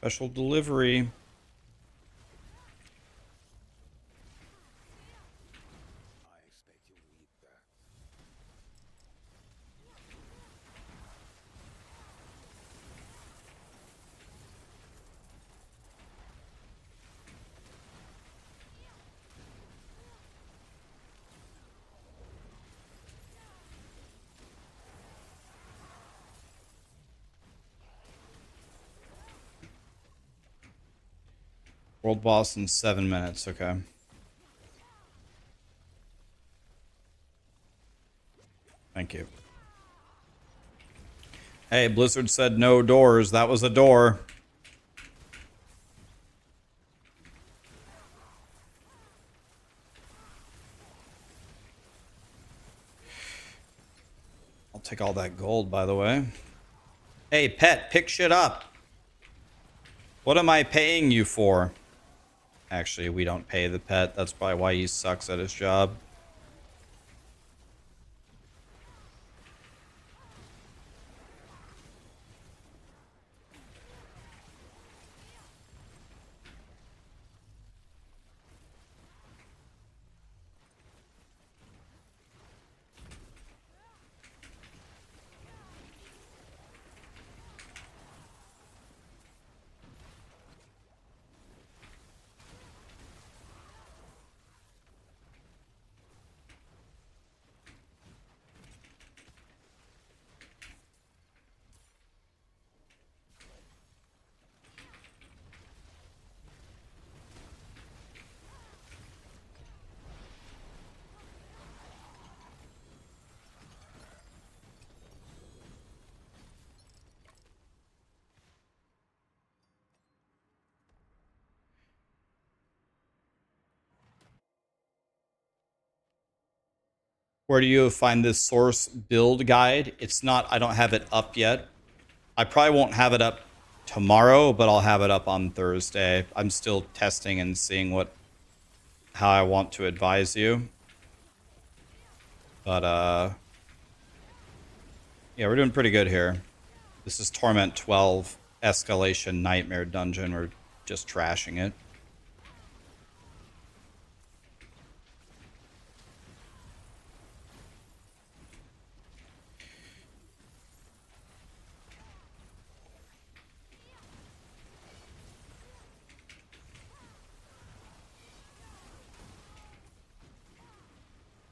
Special delivery. World boss in 7 minutes, okay. Thank you. Hey, Blizzard said no doors. That was a door. I'll take all that gold, by the way. Hey, pet, pick shit up. What am I paying you for? Actually, we don't pay the pet. That's probably why he sucks at his job. Where do you find this source build guide? It's not, I don't have it up yet. I probably won't have it up tomorrow, but I'll have it up on Thursday. I'm still testing and seeing how I want to advise you. But yeah, we're doing pretty good here. This is Torment 12 Escalation Nightmare Dungeon. We're just trashing it.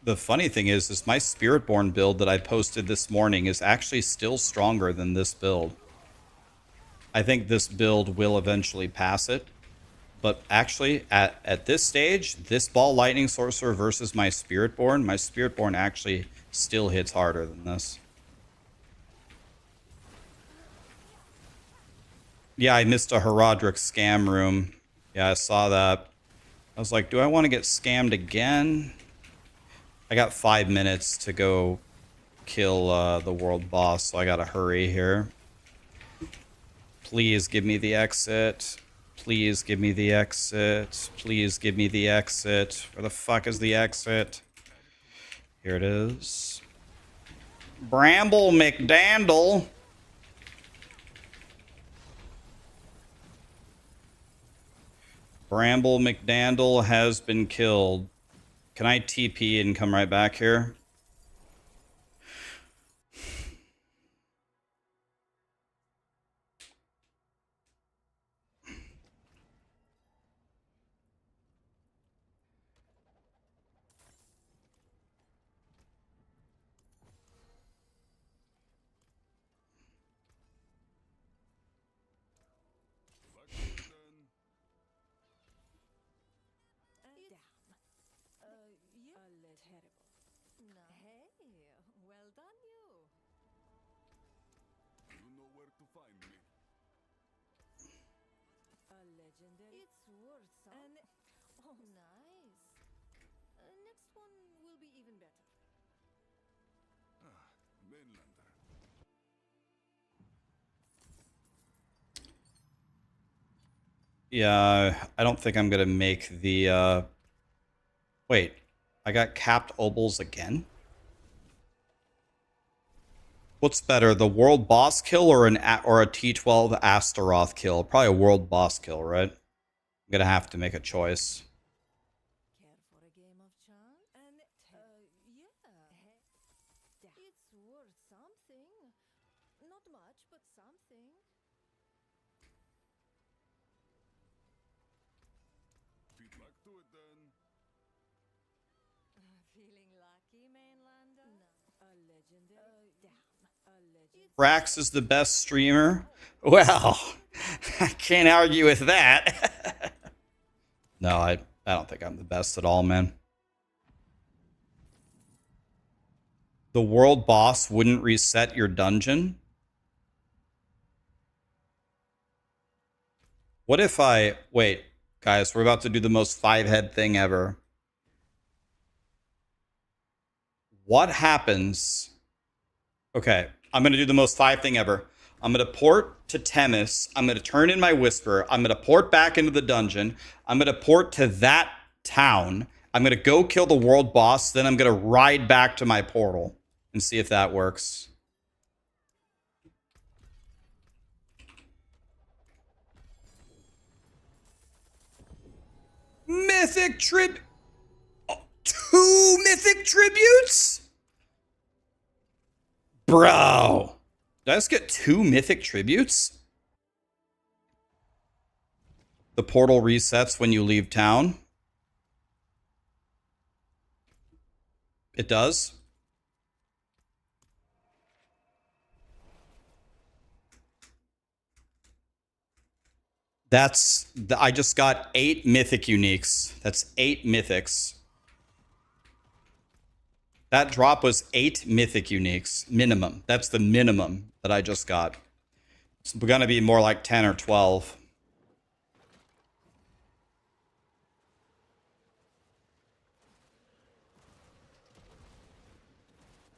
The funny thing is my Spiritborn build that I posted this morning is actually still stronger than this build. I think this build will eventually pass it. But actually, at this stage, this Ball Lightning Sorcerer versus my Spiritborn actually still hits harder than this. Yeah, I missed a Herodric scam room. Yeah, I saw that. I was like, do I want to get scammed again? I got 5 minutes to go kill the world boss, so I gotta hurry here. Please give me the exit. Please give me the exit. Please give me the exit. Where the fuck is the exit? Here it is. Bramble McDandle. Bramble McDandle has been killed. Can I TP and come right back here? Well done, you. You know where to find me. A legendary. It's worth some. Oh, nice. Next one will be even better. Mainlander. Yeah, I don't think I'm gonna make the wait, I got capped obols again? What's better, the world boss kill or a T12 Astaroth kill? Probably a world boss kill, right? I'm gonna have to make a choice. Care for a game of chance? And yeah. It's worth something. Not much, but something. Feet back to it then. Feeling lucky, Mainlander? No. A legendary. Damn. A legendary. Rax is the best streamer. Well, I can't argue with that. No, I don't think I'm the best at all, man. The world boss wouldn't reset your dungeon? What if wait, guys, we're about to do the most 5-head thing ever. What happens? Okay, I'm going to do the most 5 thing ever. I'm going to port to Temis. I'm going to turn in my Whisper. I'm going to port back into the dungeon. I'm going to port to that town. I'm going to go kill the world boss. Then I'm going to ride back to my portal and see if that works. Mythic tribute. 2 mythic tributes? Bro. Did I just get 2 mythic tributes? The portal resets when you leave town. It does. I just got 8 mythic uniques. That's 8 mythics. That drop was 8 mythic uniques minimum. That's the minimum that I just got. It's gonna be more like 10 or 12.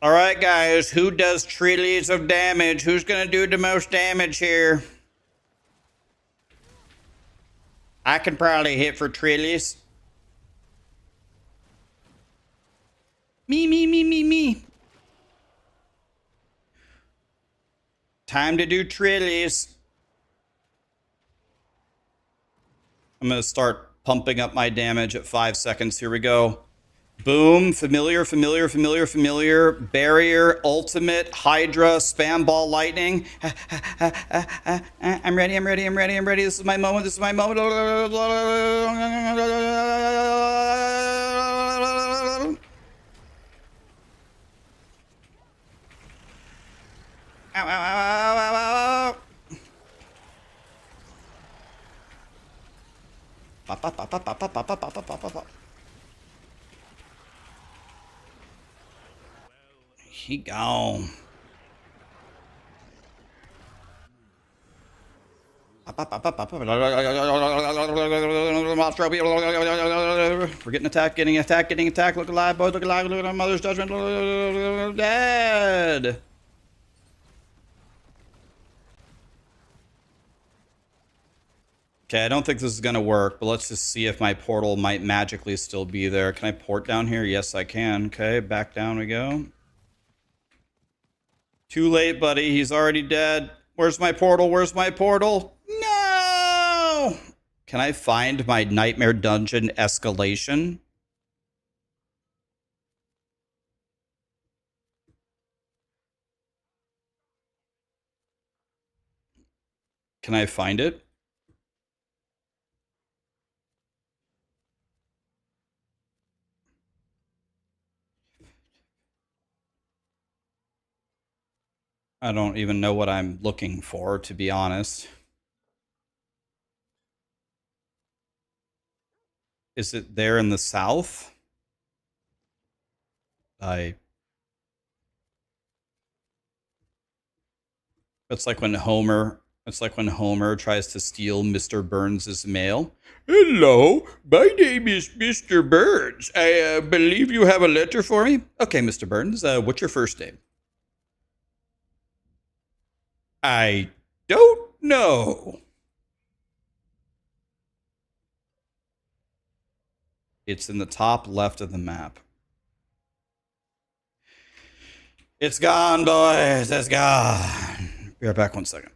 All right, guys, who does trillions of damage? Who's gonna do the most damage here? I can probably hit for trillions. Me. Time to do trillions. I'm gonna start pumping up my damage at 5 seconds. Here we go. Boom, familiar, barrier, ultimate, Hydra, spam ball, lightning. I'm ready. This is my moment. Ow. He gone. We're getting attacked. Look alive, boys. Look alive. Look at our mother's judgment. Dead. Okay, I don't think this is going to work, but let's just see if my portal might magically still be there. Can I port down here? Yes, I can. Okay, back down we go. Too late, buddy. He's already dead. Where's my portal? No! Can I find my Nightmare Dungeon escalation? Can I find it? I don't even know what I'm looking for, to be honest. Is it there in the south? It's like when Homer tries to steal Mr. Burns' mail. Hello, my name is Mr. Burns. I believe you have a letter for me. Okay, Mr. Burns, what's your first name? I don't know. It's in the top left of the map. It's gone, boys. It's gone. Be right back 1 second.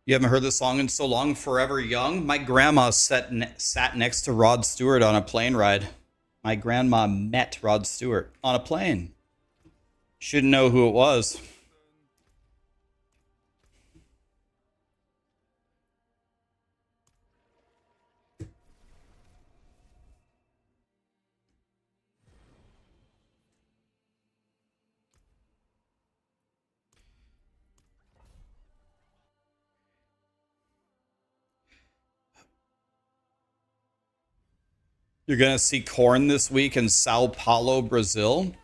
You haven't heard this song in so long. Forever Young. My grandma sat next to Rod Stewart on a plane ride. My grandma met Rod Stewart on a plane. Shouldn't know who it was. You're going to see Korn this week in Sao Paulo, Brazil.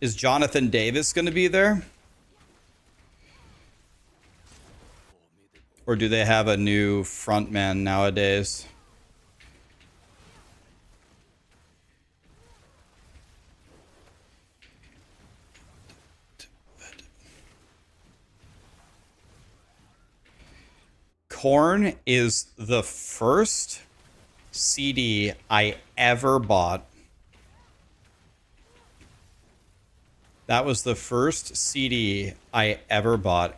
Is Jonathan Davis going to be there? Or do they have a new frontman nowadays? Korn is the first CD I ever bought. That was the first CD I ever bought.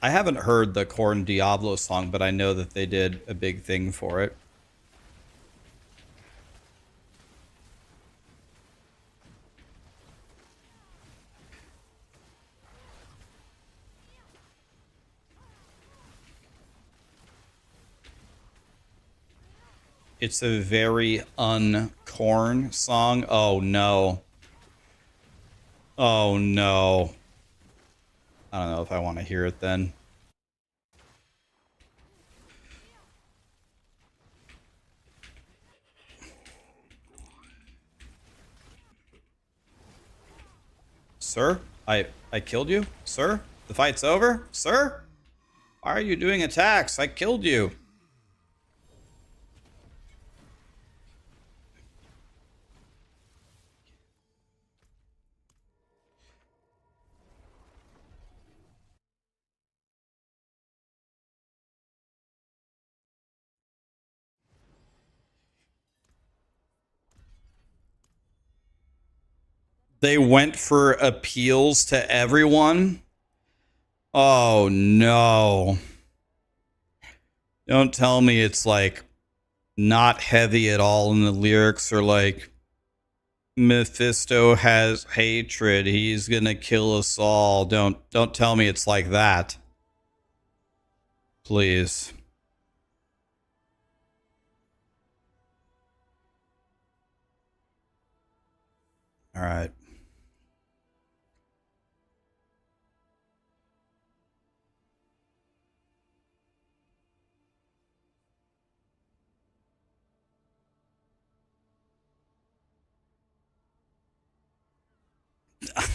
I haven't heard the Korn Diablo song, but I know that they did a big thing for it. It's a very un-Korn song. Oh no. Oh no. I don't know if I want to hear it then. Sir? I killed you? Sir? The fight's over? Sir? Why are you doing attacks? I killed you. They went for appeals to everyone. Oh no. Don't tell me it's like not heavy at all in the lyrics, or like Mephisto has hatred, he's gonna kill us all. Don't tell me it's like that. Please. All right.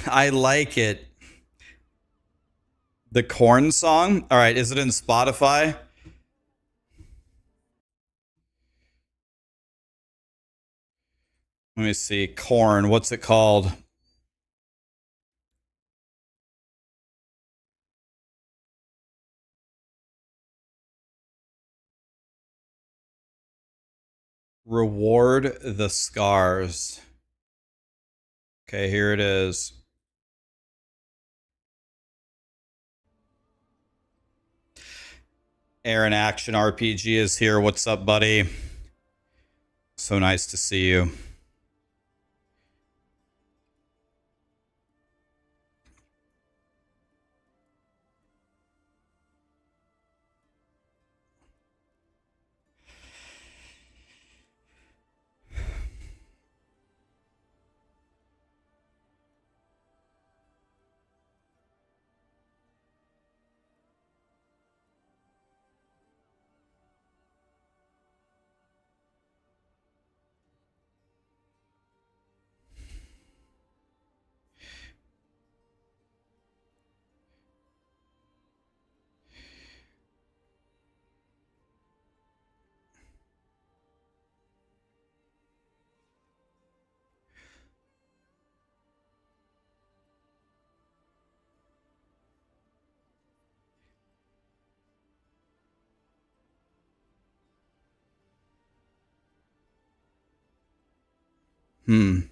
I like it. The Korn song? All right, is it in Spotify? Let me see. Korn, what's it called? Reward the Scars. Okay, here it is. Aaron Action RPG is here. What's up, buddy? So nice to see you. It's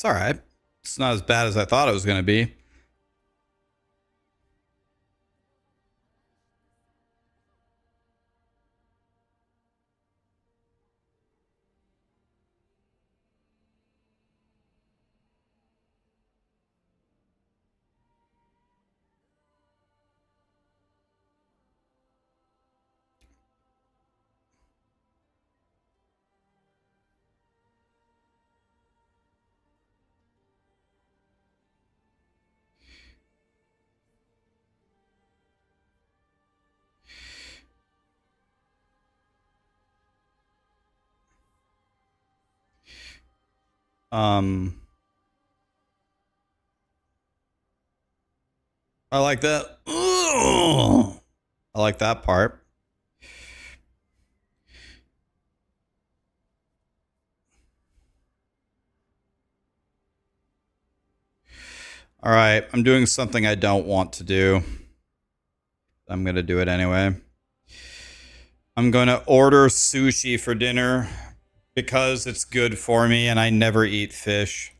all right. It's not as bad as I thought it was going to be. I like that. Ugh. I like that part. All right, I'm doing something I don't want to do. I'm going to do it anyway. I'm going to order sushi for dinner because it's good for me and I never eat fish.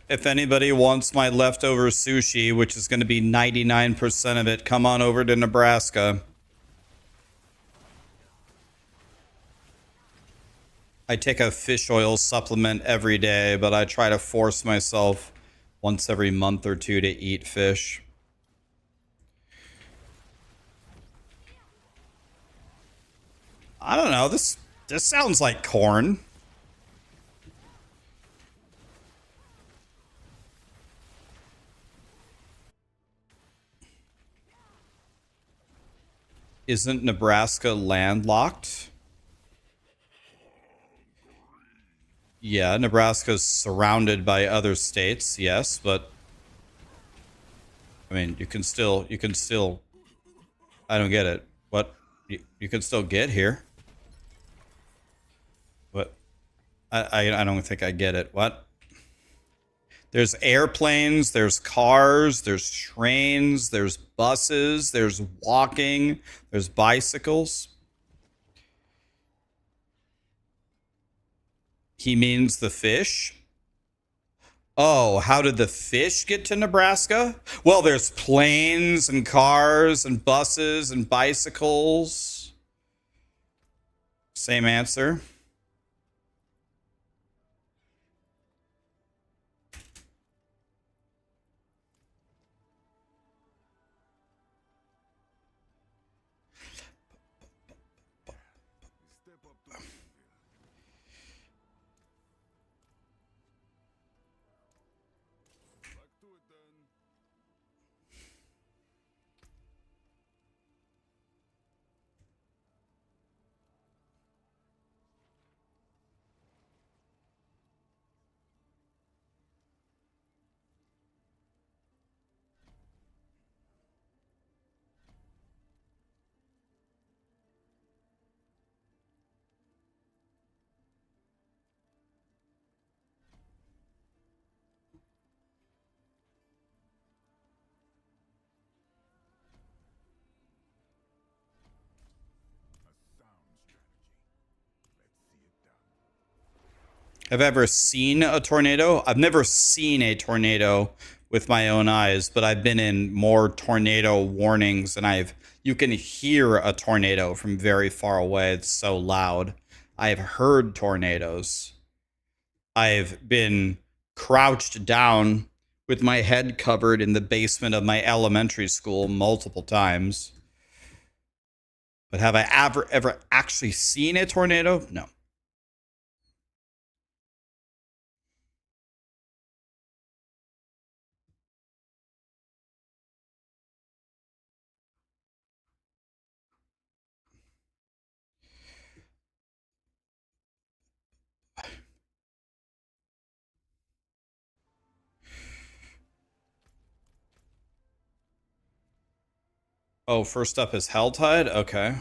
If anybody wants my leftover sushi, which is going to be 99% of it, come on over to Nebraska. I take a fish oil supplement every day, but I try to force myself once every month or two to eat fish. I don't know. This sounds like corn. Isn't Nebraska landlocked? Yeah, Nebraska's surrounded by other states, yes, but I mean, you can still I don't get it. What? You can still get here. What? I don't think I get it. What? There's airplanes, there's cars, there's trains, there's buses, there's walking, there's bicycles. He means the fish. Oh, how did the fish get to Nebraska? Well, there's planes and cars and buses and bicycles. Same answer. Have I ever seen a tornado? I've never seen a tornado with my own eyes, but I've been in more tornado warnings and you can hear a tornado from very far away. It's so loud. I've heard tornadoes. I've been crouched down with my head covered in the basement of my elementary school multiple times. But have I ever actually seen a tornado? No. Oh, first up is Helltide? Okay.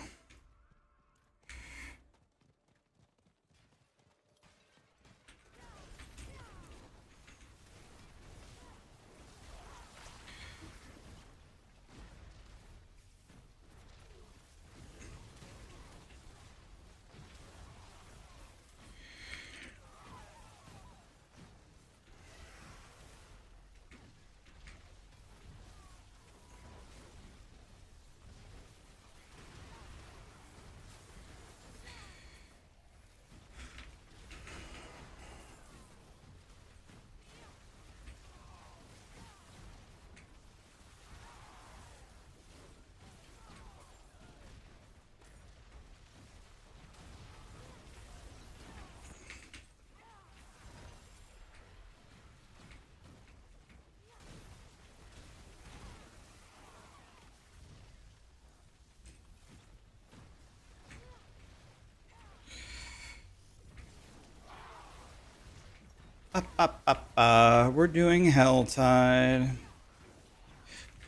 We're doing Helltide.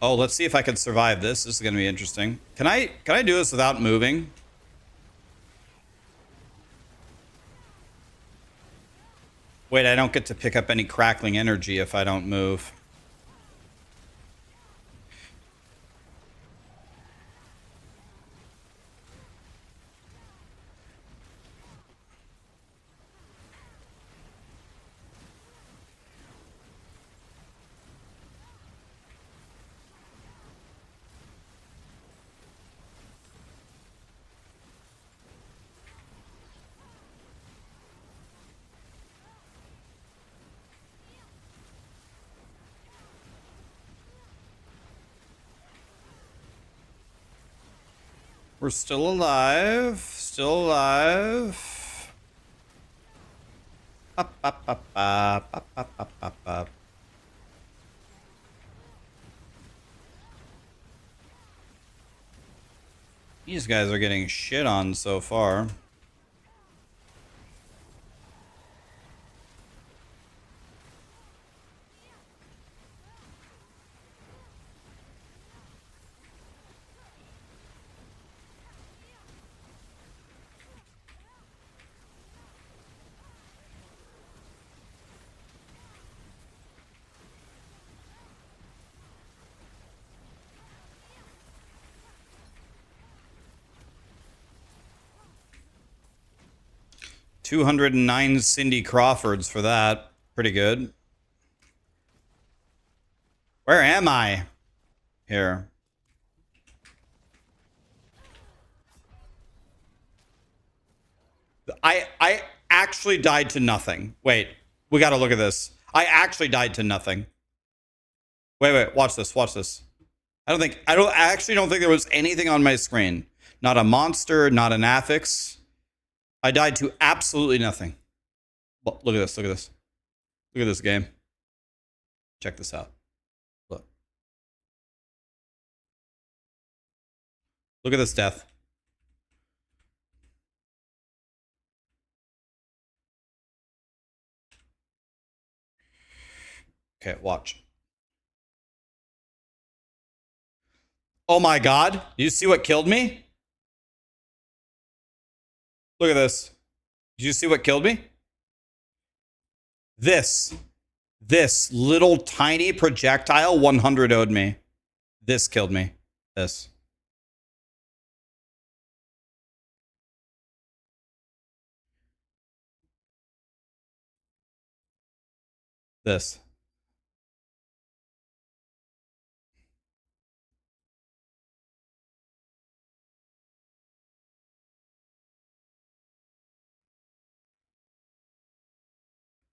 Oh, let's see if I can survive this. This is gonna be interesting. Can I do this without moving? Wait, I don't get to pick up any crackling energy if I don't move. We're still alive. Still alive. Up, up, up, up, up, up, up, up, up. These guys are getting shit on so far. $209 Cindy Crawfords for that. Pretty good. Where am I? Here. I actually died to nothing. Wait, we got to look at this. I actually died to nothing. Wait, watch this. Watch this. I actually don't think there was anything on my screen. Not a monster, not an affix. I died to absolutely nothing. Look at this. Look at this. Look at this game. Check this out. Look. Look at this death. Okay, watch. Oh my God. Do you see what killed me? Look at this. Did you see what killed me? This little tiny projectile 100 0'd me. This killed me. This. This.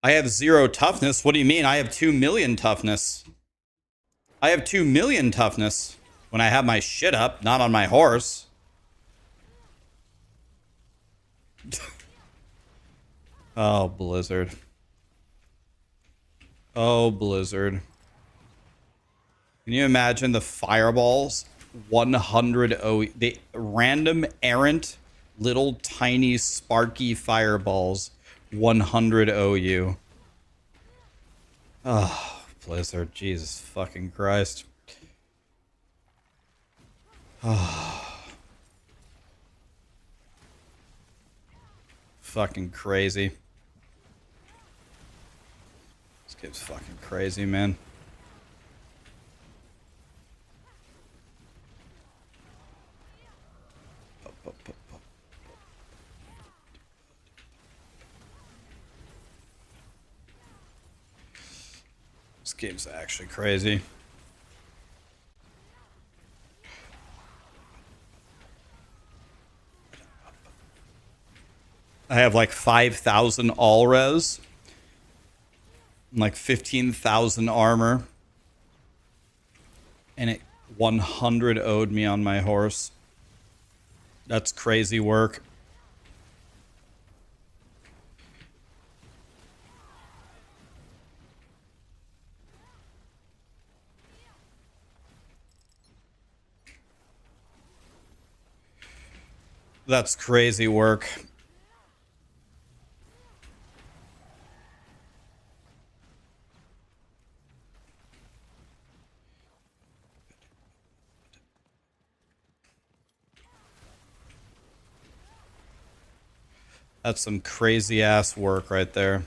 I have 0 toughness. What do you mean? I have 2 million toughness. I have 2 million toughness when I have my shit up, not on my horse. Oh, Blizzard. Oh, Blizzard. Can you imagine the fireballs? 100 O. The random errant little tiny sparky fireballs. 100 OU. Oh, Blizzard. Jesus fucking Christ. Fucking crazy. This game's fucking crazy, man. This game's actually crazy. I have like 5,000 all res, and like 15,000 armor, and it 100 owed me on my horse. That's crazy work. That's crazy work. That's some crazy ass work right there.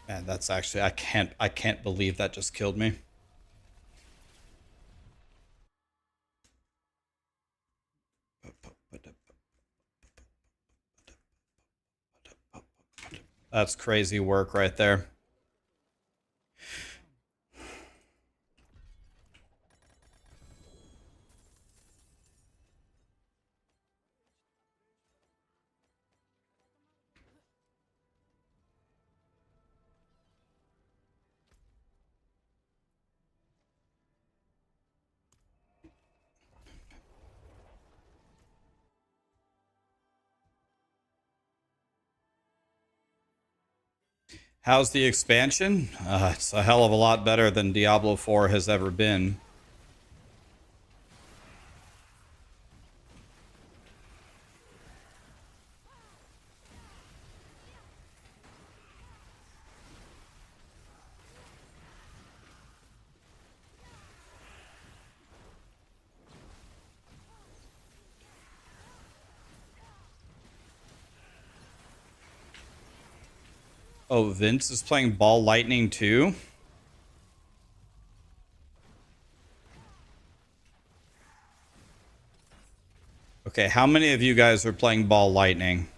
Man, that's actually I can't believe that just killed me. That's crazy work right there. How's the expansion? It's a hell of a lot better than Diablo 4 has ever been. Oh, Vince is playing Ball Lightning too? Okay, how many of you guys are playing Ball Lightning?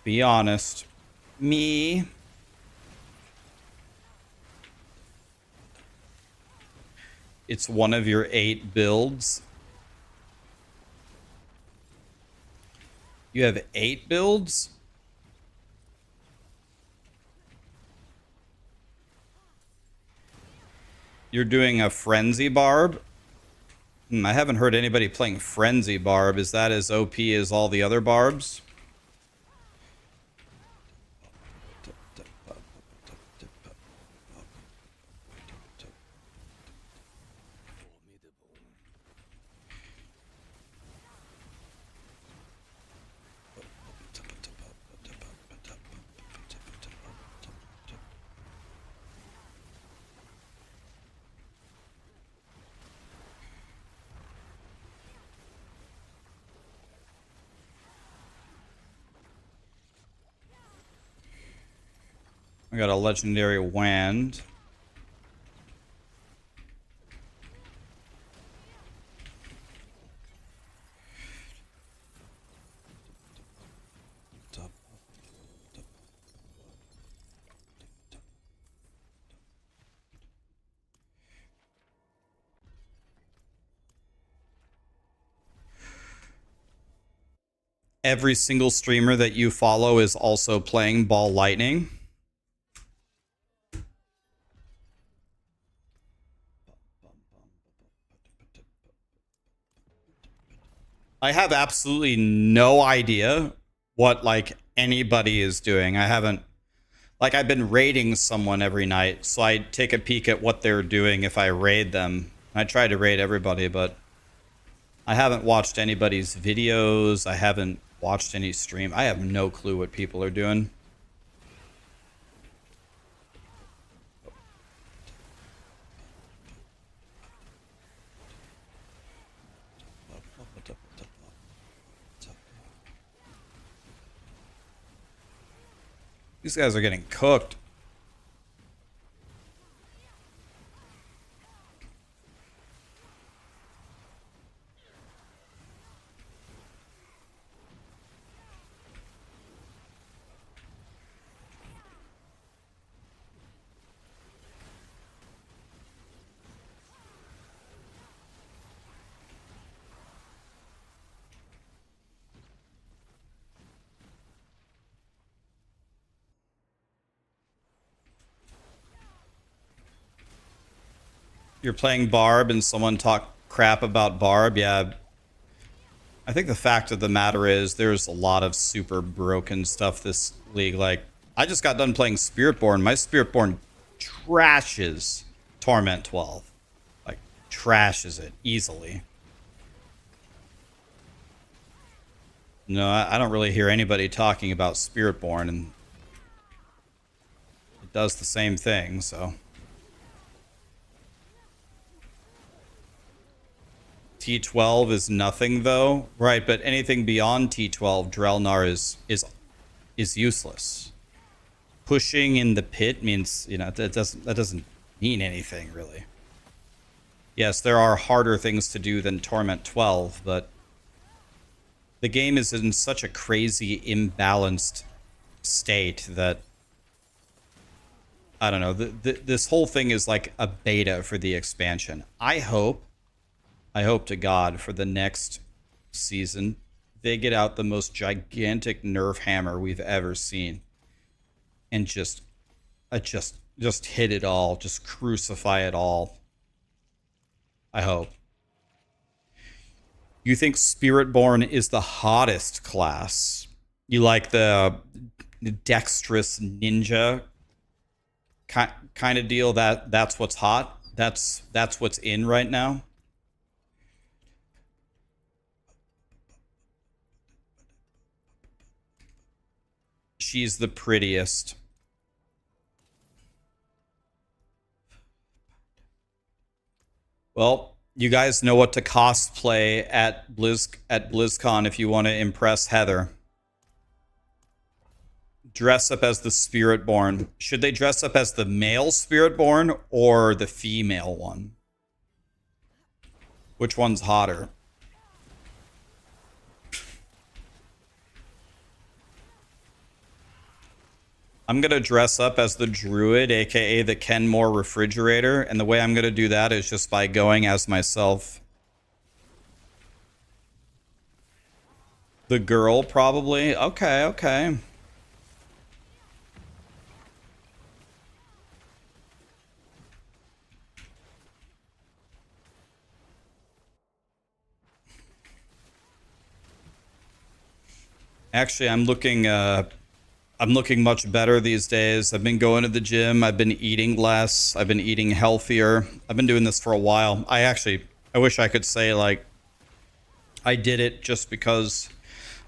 Be honest. Me. It's one of your 8 builds. You have 8 builds? You're doing a Frenzy Barb? I haven't heard anybody playing Frenzy Barb. Is that as OP as all the other barbs? I got a legendary wand. Every single streamer that you follow is also playing Ball Lightning. I have absolutely no idea what like anybody is doing. I haven't Like, I've been raiding someone every night, so I take a peek at what they're doing if I raid them. I try to raid everybody, but I haven't watched anybody's videos. I haven't watched any stream. I have no clue what people are doing. These guys are getting cooked. You're playing Barb and someone talk crap about Barb, yeah. I think the fact of the matter is there's a lot of super broken stuff this league. Like, I just got done playing Spiritborn. My Spiritborn trashes Torment 12. Like, trashes it easily. No, I don't really hear anybody talking about Spiritborn, and it does the same thing, so... T12 is nothing though, right? But anything beyond T12, Drelnar is useless. Pushing in the pit means, you know, that doesn't mean anything really. Yes, there are harder things to do than Torment 12, but the game is in such a crazy imbalanced state that I don't know. This whole thing is like a beta for the expansion. I hope to God for the next season they get out the most gigantic nerf hammer we've ever seen and just hit it all, just crucify it all. I hope. You think Spiritborn is the hottest class? You like the dexterous ninja kind of deal? That's what's hot? That's what's in right now? She's the prettiest. Well, you guys know what to cosplay at BlizzCon if you want to impress Heather. Dress up as the Spiritborn. Should they dress up as the male Spiritborn or the female one? Which one's hotter? I'm going to dress up as the Druid, aka the Kenmore Refrigerator, and the way I'm going to do that is just by going as myself. The girl, probably? Okay, okay. Actually, I'm looking much better these days. I've been going to the gym. I've been eating less. I've been eating healthier. I've been doing this for a while. I wish I could say like I did it just because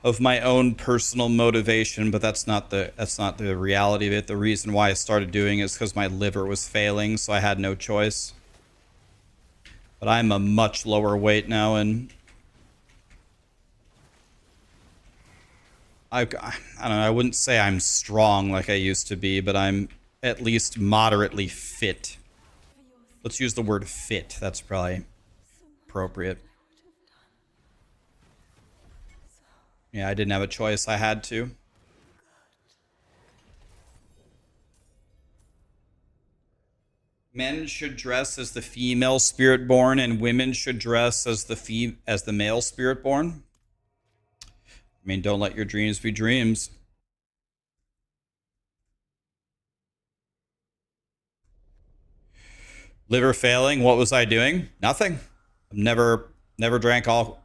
of my own personal motivation, but that's not the reality of it. The reason why I started doing it is because my liver was failing, so I had no choice. But I'm a much lower weight now, and I don't know, I wouldn't say I'm strong like I used to be, but I'm at least moderately fit. Let's use the word fit. That's probably appropriate. Yeah, I didn't have a choice. I had to. Men should dress as the female Spiritborn, and women should dress as the male Spiritborn. I mean, don't let your dreams be dreams. Liver failing. What was I doing? Nothing. I've never drank all.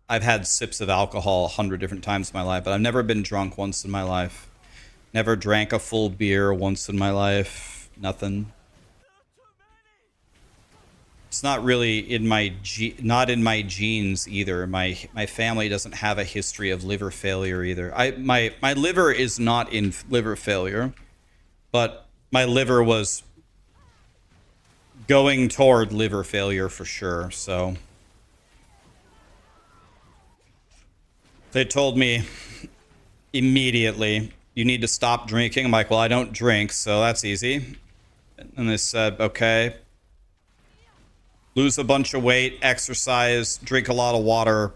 I've had sips of alcohol 100 different times in my life, but I've never been drunk once in my life. Never drank a full beer once in my life. Nothing. It's not really in my not in my genes either. My family doesn't have a history of liver failure either. My liver is not in liver failure, but my liver was going toward liver failure for sure. So they told me immediately, you need to stop drinking. I'm like, well, I don't drink, so that's easy. And they said, okay, lose a bunch of weight, exercise, drink a lot of water,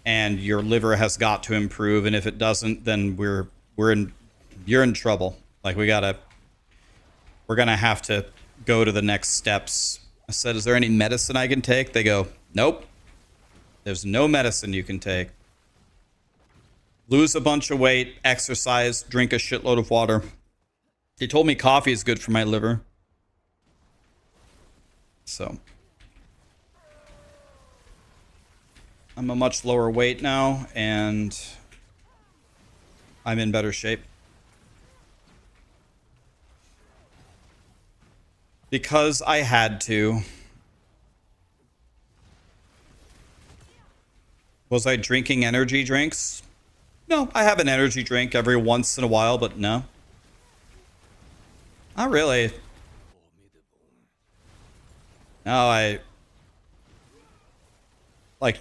and your liver has got to improve. And if it doesn't, then you're in trouble. Like we're gonna have to go to the next steps. I said, is there any medicine I can take? They go, nope. There's no medicine you can take. Lose a bunch of weight, exercise, drink a shitload of water. They told me coffee is good for my liver. So I'm a much lower weight now, and I'm in better shape. Because I had to. Was I drinking energy drinks? No, I have an energy drink every once in a while, but no. Not really. No, I like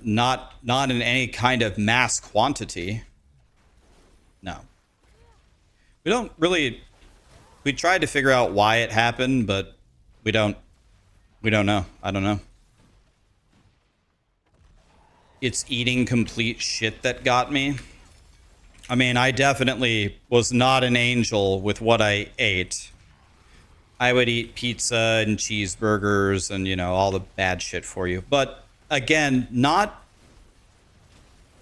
not in any kind of mass quantity. No. We don't really. We tried to figure out why it happened, but we don't know. I don't know. It's eating complete shit that got me. I mean, I definitely was not an angel with what I ate. I would eat pizza and cheeseburgers and, you know, all the bad shit for you. But again, not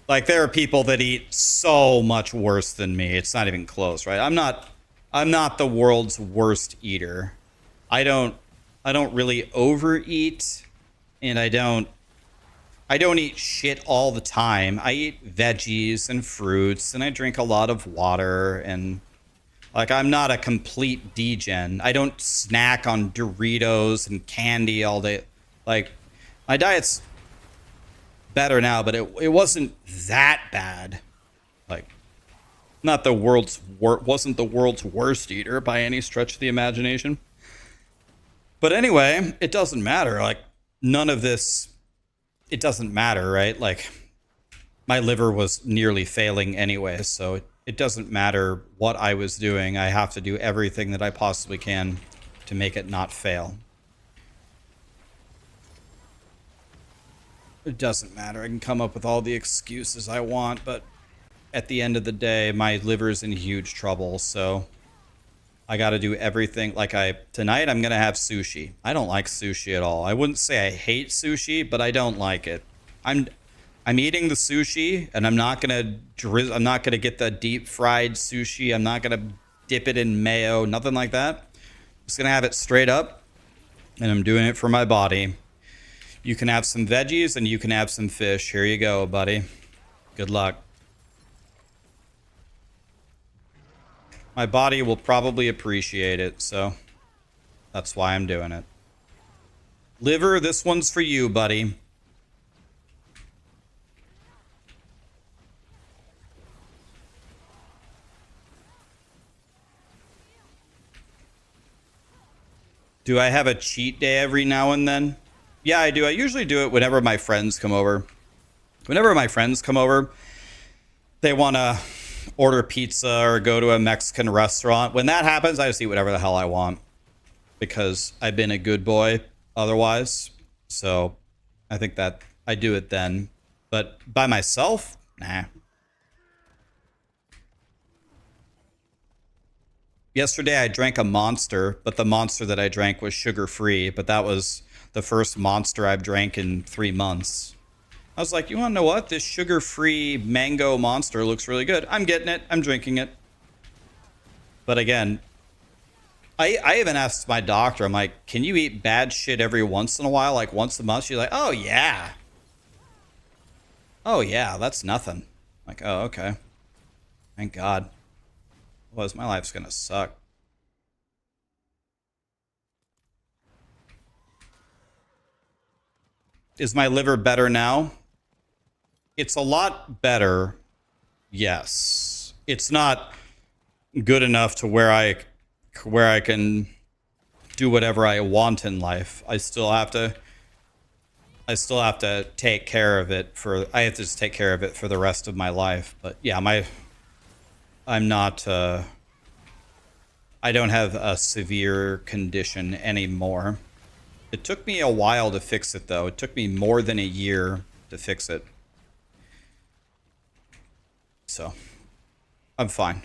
like there are people that eat so much worse than me. It's not even close, right? I'm not the world's worst eater. I don't really overeat, and I don't eat shit all the time. I eat veggies and fruits, and I drink a lot of water, and like I'm not a complete degen. I don't snack on Doritos and candy all day. Like my diet's better now, but it wasn't that bad. Like not the wasn't the world's worst eater by any stretch of the imagination. But anyway, it doesn't matter. Like none of this, it doesn't matter, right? Like my liver was nearly failing anyway, so it doesn't matter what I was doing. I have to do everything that I possibly can to make it not fail. It doesn't matter. I can come up with all the excuses I want, but at the end of the day, my liver's in huge trouble, so I got to do everything. Like tonight I'm going to have sushi. I don't like sushi at all. I wouldn't say I hate sushi, but I don't like it. I'm eating the sushi, and I'm not going to get the deep fried sushi. I'm not going to dip it in mayo, nothing like that. I'm just going to have it straight up, and I'm doing it for my body. You can have some veggies and you can have some fish. Here you go, buddy. Good luck. My body will probably appreciate it, so that's why I'm doing it. Liver, this one's for you, buddy. Do I have a cheat day every now and then? Yeah, I do. I usually do it whenever my friends come over. Whenever my friends come over, they want to order pizza or go to a Mexican restaurant. When that happens, I just eat whatever the hell I want because I've been a good boy otherwise. So I think that I do it then. But by myself, nah. Yesterday I drank a Monster, but the Monster that I drank was sugar-free, but that was the first Monster I've drank in 3 months. I was like, you want to know what? This sugar-free mango Monster looks really good. I'm getting it. I'm drinking it. But again, I even asked my doctor, I'm like, can you eat bad shit every once in a while, like once a month? She's like, oh, yeah. Oh, yeah, that's nothing. Like, oh, okay. Thank God. Otherwise, my life's gonna suck. Is my liver better now? It's a lot better. Yes. It's not good enough to where I can do whatever I want in life. I still have to take care of it I have to just take care of it for the rest of my life. But yeah, I'm not I don't have a severe condition anymore. It took me a while to fix it though. It took me more than a year to fix it. So, I'm fine.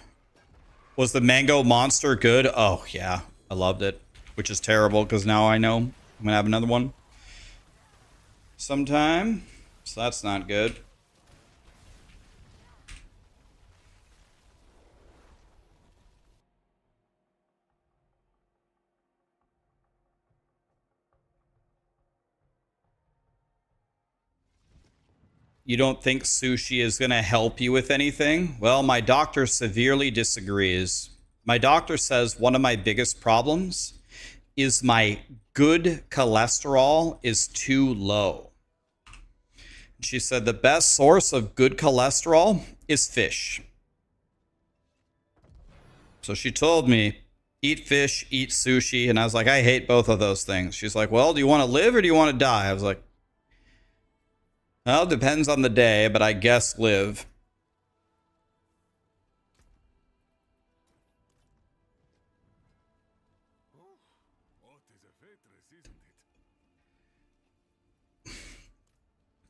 Was the mango monster good? Oh yeah, I loved it. Which is terrible because now I know I'm gonna have another one sometime. So that's not good. You don't think sushi is going to help you with anything? Well, my doctor severely disagrees. My doctor says one of my biggest problems is my good cholesterol is too low. She said the best source of good cholesterol is fish. So she told me, eat fish, eat sushi. And I was like, I hate both of those things. She's like, well, do you want to live or do you want to die? I was like, well, depends on the day, but I guess live.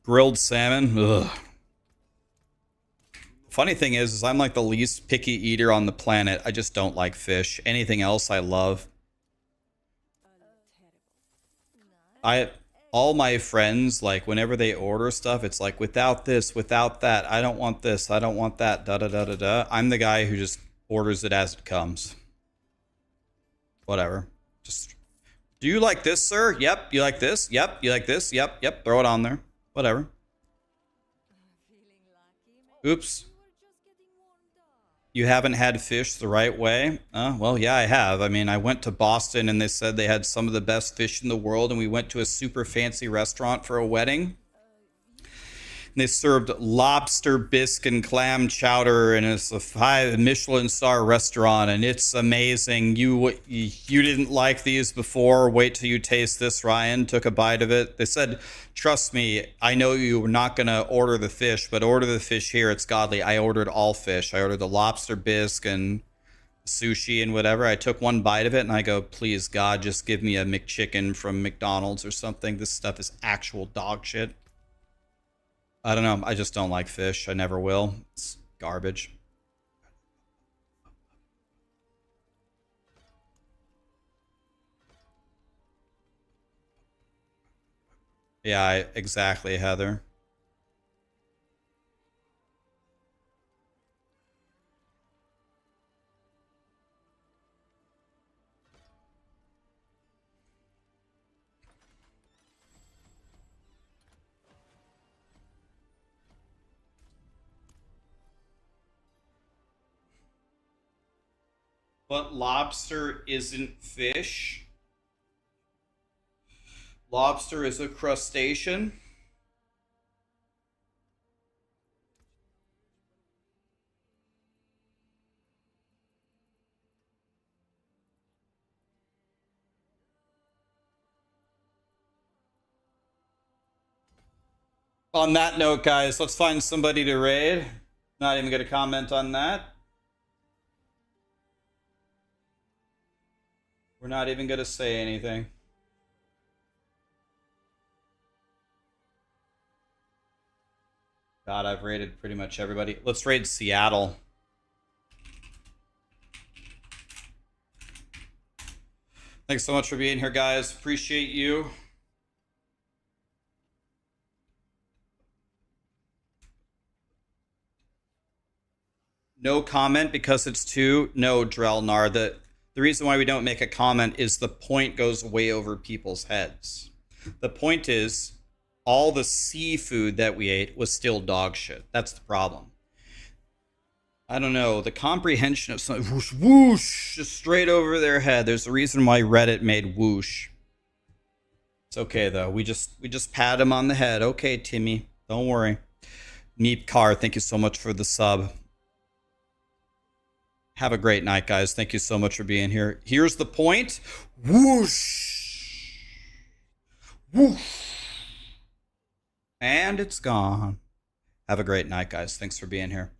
Grilled salmon. Ugh. Funny thing is I'm like the least picky eater on the planet. I just don't like fish. Anything else I love. All my friends, like whenever they order stuff, it's like without this, without that. I don't want this. I don't want that. Da da da da da. I'm the guy who just orders it as it comes. Whatever. Just, do you like this, sir? Yep. You like this? Yep. You like this? Yep. Yep. Throw it on there. Whatever. Oops. You haven't had fish the right way? Well, yeah, I have. I mean, I went to Boston and they said they had some of the best fish in the world, and we went to a super fancy restaurant for a wedding. And they served lobster bisque and clam chowder, and it's a 5 Michelin star restaurant, and it's amazing. You didn't like these before. Wait till you taste this, Ryan. Took a bite of it. They said, trust me, I know you were not going to order the fish, but order the fish here. It's godly. I ordered all fish. I ordered the lobster bisque and sushi and whatever. I took one bite of it, and I go, please, God, just give me a McChicken from McDonald's or something. This stuff is actual dog shit. I don't know. I just don't like fish. I never will. It's garbage. Yeah, exactly, Heather. But lobster isn't fish. Lobster is a crustacean. On that note, guys, let's find somebody to raid. Not even going to comment on that. We're not even going to say anything. God, I've raided pretty much everybody. Let's raid Seattle. Thanks so much for being here, guys. Appreciate you. No comment because it's too... No, Drelnar. The reason why we don't make a comment is the point goes way over people's heads. The point is, all the seafood that we ate was still dog shit. That's the problem. I don't know, the comprehension of something, whoosh, whoosh, just straight over their head. There's a reason why Reddit made whoosh. It's okay though. We just pat him on the head. Okay, Timmy, don't worry. Meep Car, thank you so much for the sub. Have a great night, guys. Thank you so much for being here. Here's the point. Whoosh. Whoosh. And it's gone. Have a great night, guys. Thanks for being here.